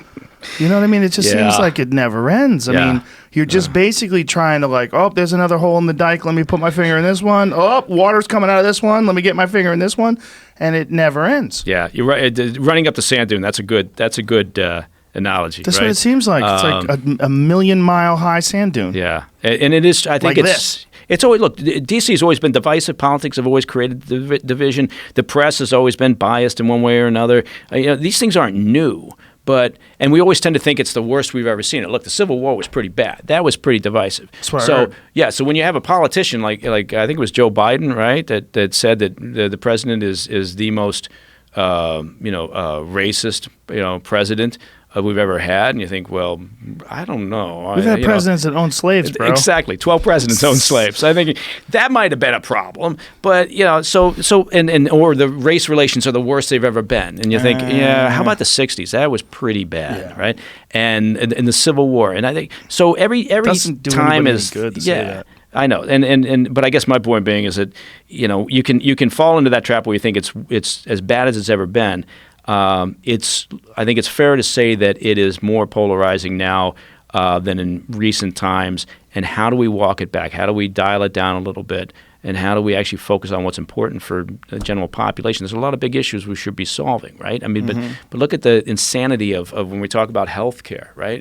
You know what I mean? It just seems like it never ends. I mean, you're just basically trying to there's another hole in the dike. Let me put my finger in this one. Oh, water's coming out of this one. Let me get my finger in this one. And it never ends. Yeah, you're right. Running up the sand dune, that's a good analogy. That's right? what it seems like. It's like a 1,000,000-mile high sand dune. Yeah, and it is. I think it's always, look, D.C. has always been divisive. Politics have always created division. The press has always been biased in one way or another. These things aren't new. And we always tend to think it's the worst we've ever seen it. Look, the Civil War was pretty bad. That was pretty divisive. That's what I heard. So when you have a politician like I think it was Joe Biden, right, that said that the president is the most racist president we've ever had, and you think, well, I don't know. We've had presidents that owned slaves, bro. Exactly, 12 presidents owned slaves. So I think that might have been a problem. But or the race relations are the worst they've ever been, and you think, how about the '60s? That was pretty bad, right? And the Civil War, and I think so. Every Doesn't do time anybody is any good to say that. I know, but I guess my point being is that you can fall into that trap where you think it's as bad as it's ever been. I think it's fair to say that it is more polarizing now than in recent times. And how do we walk it back? How do we dial it down a little bit? And how do we actually focus on what's important for the general population? There's a lot of big issues we should be solving, right? I mean, but look at the insanity of when we talk about health care, right?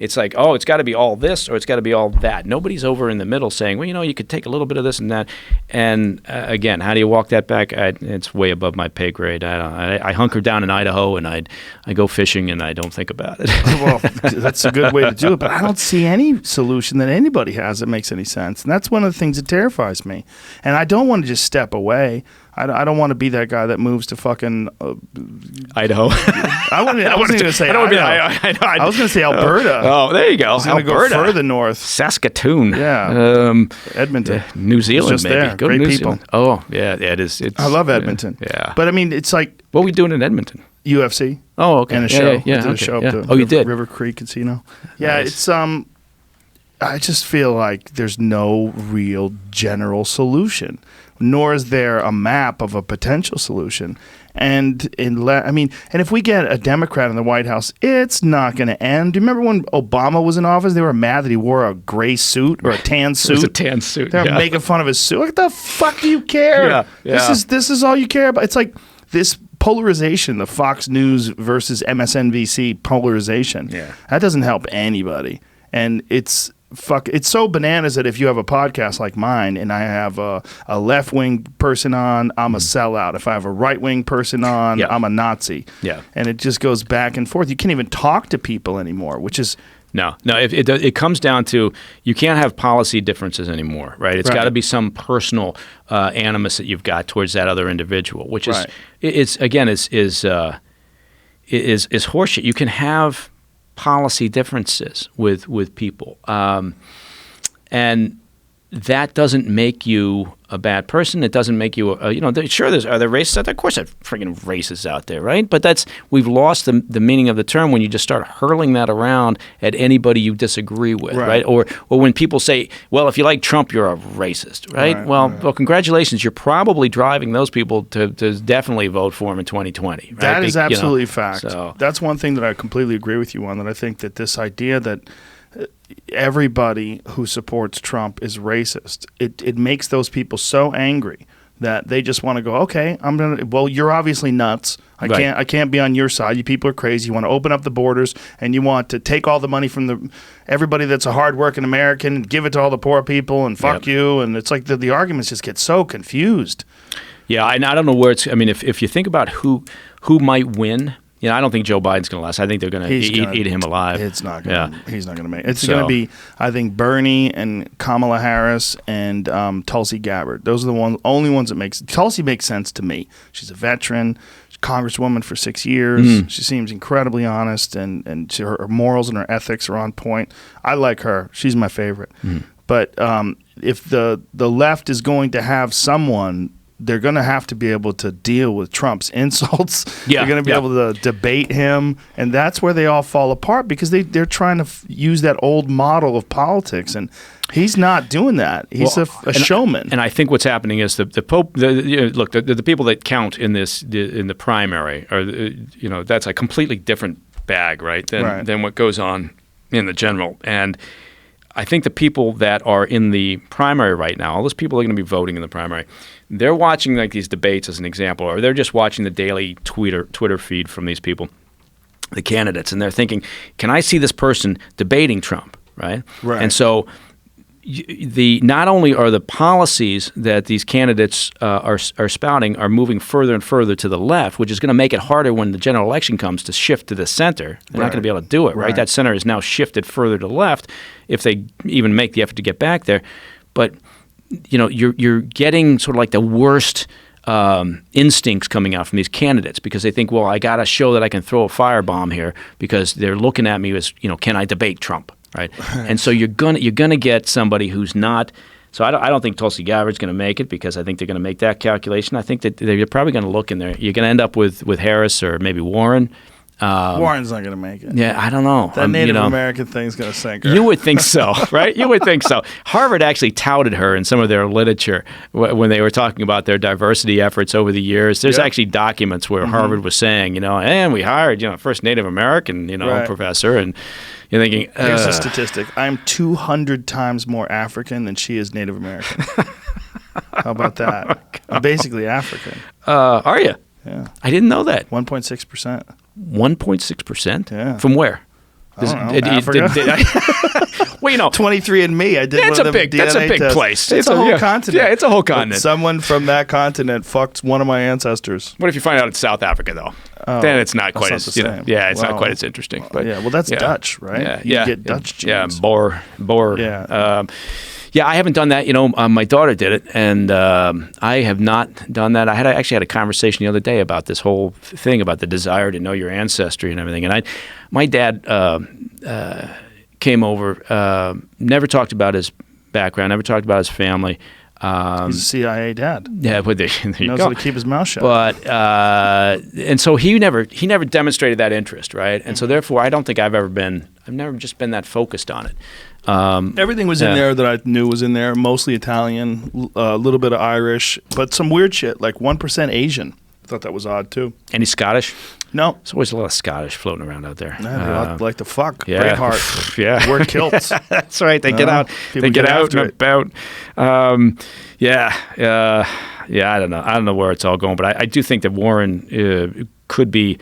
It's like, oh, it's got to be all this or it's got to be all that. Nobody's over in the middle saying, well, you could take a little bit of this and that. And again, how do you walk that back? It's way above my pay grade. I hunker down in Idaho and I go fishing and I don't think about it. Well, that's a good way to do it, but I don't see any solution that anybody has that makes any sense. And that's one of the things that terrifies me. And I don't want to just step away. I don't want to be that guy that moves to fucking Idaho. I wasn't going to say Idaho. I was going to say Alberta. Oh, there you go. I was going to go further north. Saskatoon. Yeah. Edmonton. New Zealand, just maybe. There. Go Great to New people. Zealand. Oh, yeah, it is. I love Edmonton. Yeah. But I mean, it's like. What are we doing in Edmonton? UFC. Oh, okay. And a show. Yeah, I did a show up to you did? River Creek Casino. Yeah, Nice. it's I just feel like there's no real general solution, nor is there a map of a potential solution. And if we get a Democrat in the White House, it's not going to end. Do you remember when Obama was in office? They were mad that he wore a gray suit or a tan suit. It was a tan suit. They were making fun of his suit. What the fuck do you care? Yeah. This is all you care about. It's like this polarization, the Fox News versus MSNBC polarization. Yeah. That doesn't help anybody. And it's so bananas that if you have a podcast like mine and I have a left-wing person on, I'm a sellout. If I have a right-wing person on, I'm a Nazi. Yeah. And it just goes back and forth. You can't even talk to people anymore, which is... No. It comes down to you can't have policy differences anymore, right? It's got to be some personal animus that you've got towards that other individual, which is horseshit. You can have policy differences with people, and that doesn't make you a bad person. It doesn't make you are there racists out there? Of course there are freaking racists out there, right? But we've lost the meaning of the term when you just start hurling that around at anybody you disagree with, right? Or when people say, well, if you like Trump, you're a racist, right? Well, congratulations. You're probably driving those people to definitely vote for him in 2020. Right? That is absolutely fact. So. That's one thing that I completely agree with you on, that I think that this idea that everybody who supports Trump is racist. It makes those people so angry that they just want to go, okay, you're obviously nuts. I can't be on your side. You people are crazy. You want to open up the borders and you want to take all the money from everybody that's a hardworking American and give it to all the poor people and fuck you. And it's like the arguments just get so confused. Yeah, I don't know where it's. I mean, if you think about who might win. I don't think Joe Biden's going to last. I think they're going to eat him alive. It's not going. He's not going to make it. It's going to be, I think, Bernie and Kamala Harris and Tulsi Gabbard. Those are the only ones that Tulsi makes sense to me. She's a veteran, congresswoman for 6 years. She seems incredibly honest, and her morals and her ethics are on point. I like her. She's my favorite. But if the left is going to have someone, they're going to have to be able to deal with Trump's insults. They're going to be able to debate him. And that's where they all fall apart, because they're trying to use that old model of politics. And he's not doing that. He's a showman. And I think what's happening is the Pope, the people that count in the primary are, that's a completely different bag, right? Than what goes on in the general. And I think the people that are in the primary right now, all those people are going to be voting in the primary, they're watching like these debates as an example, or they're just watching the daily Twitter feed from these people, the candidates, and they're thinking, can I see this person debating Trump, right? And so not only are the policies that these candidates are spouting are moving further and further to the left, which is going to make it harder when the general election comes to shift to the center. They're not going to be able to do it, right? That center is now shifted further to the left if they even make the effort to get back there. But you're getting sort of like the worst instincts coming out from these candidates because they think, well, I got to show that I can throw a firebomb here because they're looking at me as, can I debate Trump, right? And so you're gonna get somebody who's not. So I don't think Tulsi Gabbard's going to make it because I think they're going to make that calculation. I think that they're probably going to look in there. You're going to end up with Harris or maybe Warren. Warren's not going to make it. Yeah, I don't know. That Native American thing's going to sink her. You would think so, right? You would think so. Harvard actually touted her in some of their literature when they were talking about their diversity efforts over the years. There's actually documents where Harvard was saying, and we hired, first Native American, professor, and you're thinking, here's a statistic. I'm 200 times more African than she is Native American. How about that? I'm basically African. Are you? Yeah. I didn't know that. 1.6%. 1.6%? Yeah. From where? I don't know. Africa? Well, 23andMe. I did that's one a of them big. That's a big DNA place. tests. It's a whole continent. Yeah, it's a whole But continent. someone from that continent fucked one of my ancestors. What if you find out it's South Africa though? Then it's not quite not as the same. it's not quite as interesting. But that's Dutch, right? Yeah, You get Dutch genes. Yeah, Boer. Yeah. Yeah, I haven't done that. My daughter did it, and I have not done that. I actually had a conversation the other day about this whole thing about the desire to know your ancestry and everything. And my dad came over, never talked about his background, never talked about his family. He's a CIA dad. Yeah, but there He you knows go. how to keep his mouth shut. But and so he never demonstrated that interest, right? And so therefore, I don't think I've never just been that focused on it. Everything was in there that I knew was in there. Mostly Italian, a little bit of Irish, but some weird shit like 1% Asian. I thought that was odd too. Any Scottish? No. There's always a lot of Scottish floating around out there. Yeah, they like to fuck. Yeah. Braveheart. Yeah. Wear kilts. That's right. They get out. People They get out after and it. about. I don't know. I don't know where it's all going, but I do think that Warren could be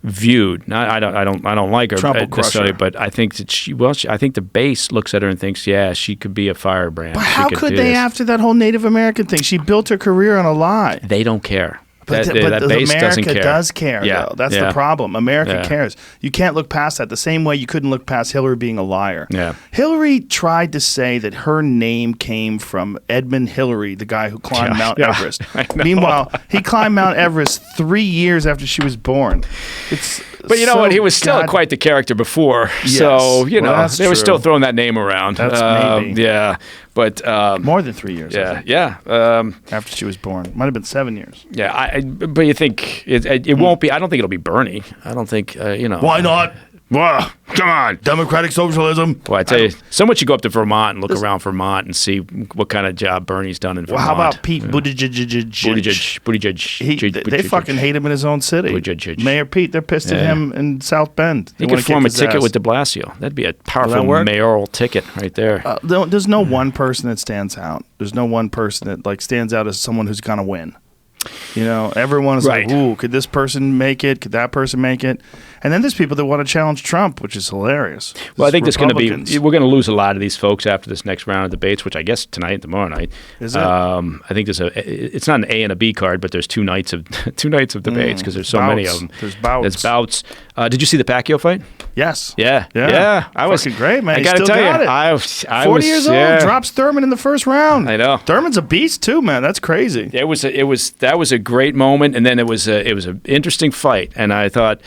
viewed. I don't like her Trump will crush necessarily, her. but I think that I think the base looks at her and thinks, yeah, she could be a firebrand. But She how could do they this. after that whole Native American thing? She built her career on a lie. They don't care. But that base America doesn't care. does care, Yeah, though. That's yeah. the problem. America Yeah. cares. You can't look past that. The same way you couldn't look past Hillary being a liar. Yeah. Hillary tried to say that her name came from Edmund Hillary, the guy who climbed Mount Yeah, Everest. I know. Meanwhile, he climbed Mount Everest 3 years after she was born. But you know what? He was still quite the character before. Yes. So, Well, that's they were still true. throwing that name around. That's maybe. Yeah. But more than 3 years. I yeah, think, yeah. after she was born. Might have been 7 years. Yeah, but you think it won't be? I don't think it'll be Bernie. I don't think Why not? Well, come on. Democratic socialism. Well, I tell you, someone should go up to Vermont and look around Vermont and see what kind of job Bernie's done in Vermont. Well, how about Pete Buttigieg? They fucking hate him in his own city. Buttigieg. Mayor Pete, they're pissed at him in South Bend. They He wanna could form a kick his ticket ass. with de Blasio. That'd be a powerful work? mayoral ticket right there. There's no one person that stands out. There's no one person that stands out as someone who's gonna win. Everyone is Right. like, ooh, could this person make it? Could that person make it? And then there's people that want to challenge Trump, which is hilarious. Well, I think It's we're Republicans. going to lose a lot of these folks after this next round of debates, which I guess tonight and tomorrow night. Is it? I think it's not an A and a B card, but there's two nights of debates because there's so many of them. There's bouts. There's bouts. Did you see the Pacquiao fight? Yes. Yeah. Yeah. I was Fucking great, man. I He got to still tell got you, it. I 40 was years old, drops Thurman in the first round. I know. Thurman's a beast too, man. That's crazy. That was a great moment, and then it was an interesting fight, and I thought.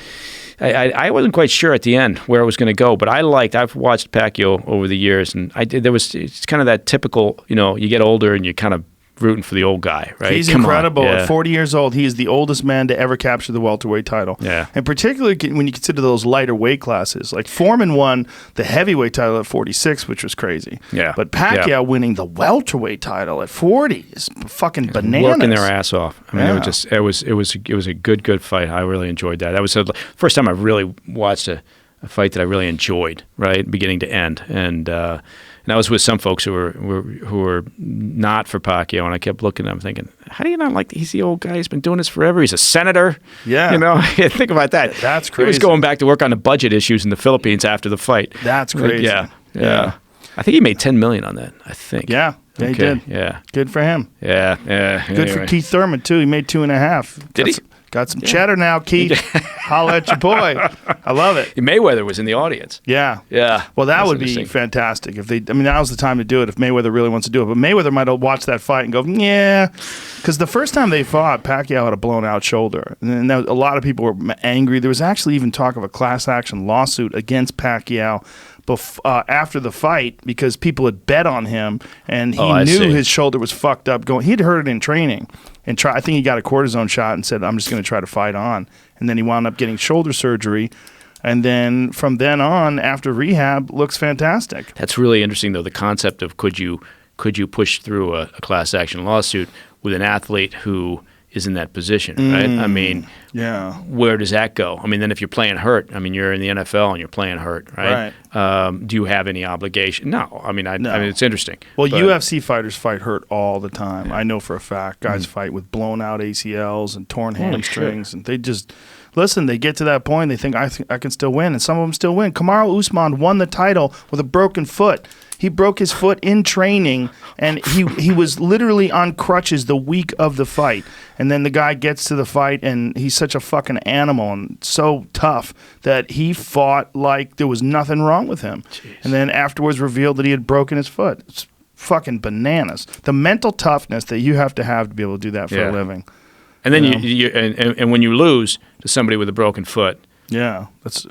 I wasn't quite sure at the end where it was going to go, but I've watched Pacquiao over the years, and it's kind of that typical, you get older and you kind of rooting for the old guy, right? He's Come on. incredible. Yeah. At 40 years old, he is the oldest man to ever capture the welterweight title. Yeah. And particularly when you consider those lighter weight classes. Like Foreman won the heavyweight title at 46, which was crazy. Yeah. But Pacquiao winning the welterweight title at 40 is fucking bananas. Working their ass off. I mean, Yeah. it was a good fight. I really enjoyed that. That was the first time I really watched a fight that I really enjoyed, right, beginning to end. And I was with some folks who were not for Pacquiao, and I kept looking at them thinking, how do you not like? He's the old guy. He's been doing this forever. He's a senator. Yeah. Think about that. That's He was crazy. going back to work on the budget issues in the Philippines after the fight. That's crazy. Yeah. I think he made $10 million on that. I think. Yeah. Yeah, he did. Yeah. Good for him. Yeah. Good for Keith Thurman, too. He made 2.5. Did he? Got some cheddar now, Keith. Holla at your boy. I love it. Mayweather was in the audience. Yeah. Yeah. Well, that That's would be interesting. fantastic if they. I mean, now's the time to do it if Mayweather really wants to do it. But Mayweather might have watched that fight and go, yeah, because the first time they fought, Pacquiao had a blown out shoulder, and then a lot of people were angry. There was actually even talk of a class action lawsuit against Pacquiao after the fight because people had bet on him, and he knew his shoulder was fucked up. He'd heard it in training, and I think he got a cortisone shot and said, "I'm just going to try to fight on." And then he wound up getting shoulder surgery. And then from then on, after rehab, looks fantastic. That's really interesting, though. The concept of could you push through a class action lawsuit with an athlete who is in that position, right? I mean, yeah. Where does that go? I mean, then if you're playing hurt, I mean, you're in the NFL and you're playing hurt, right? Do you have any obligation? No. I mean, I mean, it's interesting. Well, UFC fighters fight hurt all the time. Yeah. I know for a fact. Guys fight with blown out ACLs and torn hamstrings, and they just listen. They get to that point, they think I can still win, and some of them still win. Kamaru Usman won the title with a broken foot. He broke his foot in training, and he was literally on crutches the week of the fight. And then the guy gets to the fight, and he's such a fucking animal and so tough that he fought like there was nothing wrong with him. Jeez. And then afterwards revealed that he had broken his foot. It's fucking bananas. The mental toughness that you have to be able to do that for a living. And then and when you lose to somebody with a broken foot. Yeah, it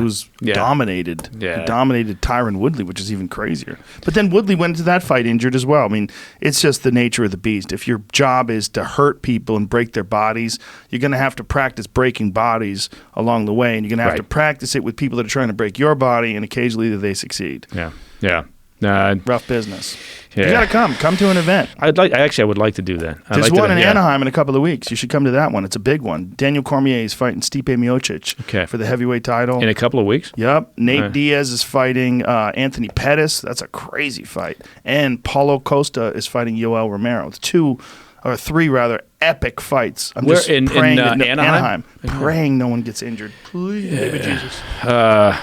was dominated. Yeah. He dominated Tyron Woodley, which is even crazier. But then Woodley went into that fight injured as well. I mean, it's just the nature of the beast. If your job is to hurt people and break their bodies, you're going to have to practice breaking bodies along the way, and you're going to have to practice it with people that are trying to break your body, and occasionally they succeed. Yeah. Rough business. Yeah. You got to come to an event. I would like to do that. There's one in Anaheim in a couple of weeks. You should come to that one. It's a big one. Daniel Cormier is fighting Stipe Miocic for the heavyweight title. In a couple of weeks? Yep. Nate Diaz is fighting Anthony Pettis. That's a crazy fight. And Paulo Costa is fighting Yoel Romero. It's 2 or 3 rather epic fights. I'm just praying in Anaheim? Praying no one gets injured. Please, baby Jesus.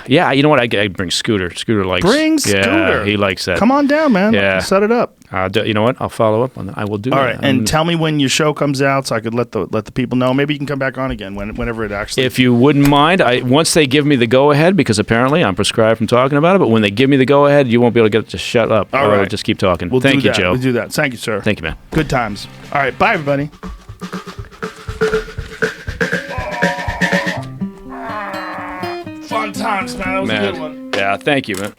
You know what? I bring Scooter. Scooter likes. Bring Scooter. Yeah, he likes that. Come on down, man. Yeah. Set it up. You know what? I'll follow up on that. I will do that. All right, and tell me when your show comes out so I could let the people know. Maybe you can come back on again whenever it actually. If you wouldn't mind, once they give me the go ahead, because apparently I'm prescribed from talking about it. But when they give me the go ahead, you won't be able to get it to shut up. All right, just keep talking. Thank you, Joe. We'll do that. Thank you, sir. Thank you, man. Good times. All right, bye, everybody. Fun times, man. That was a good one. Yeah, thank you, man.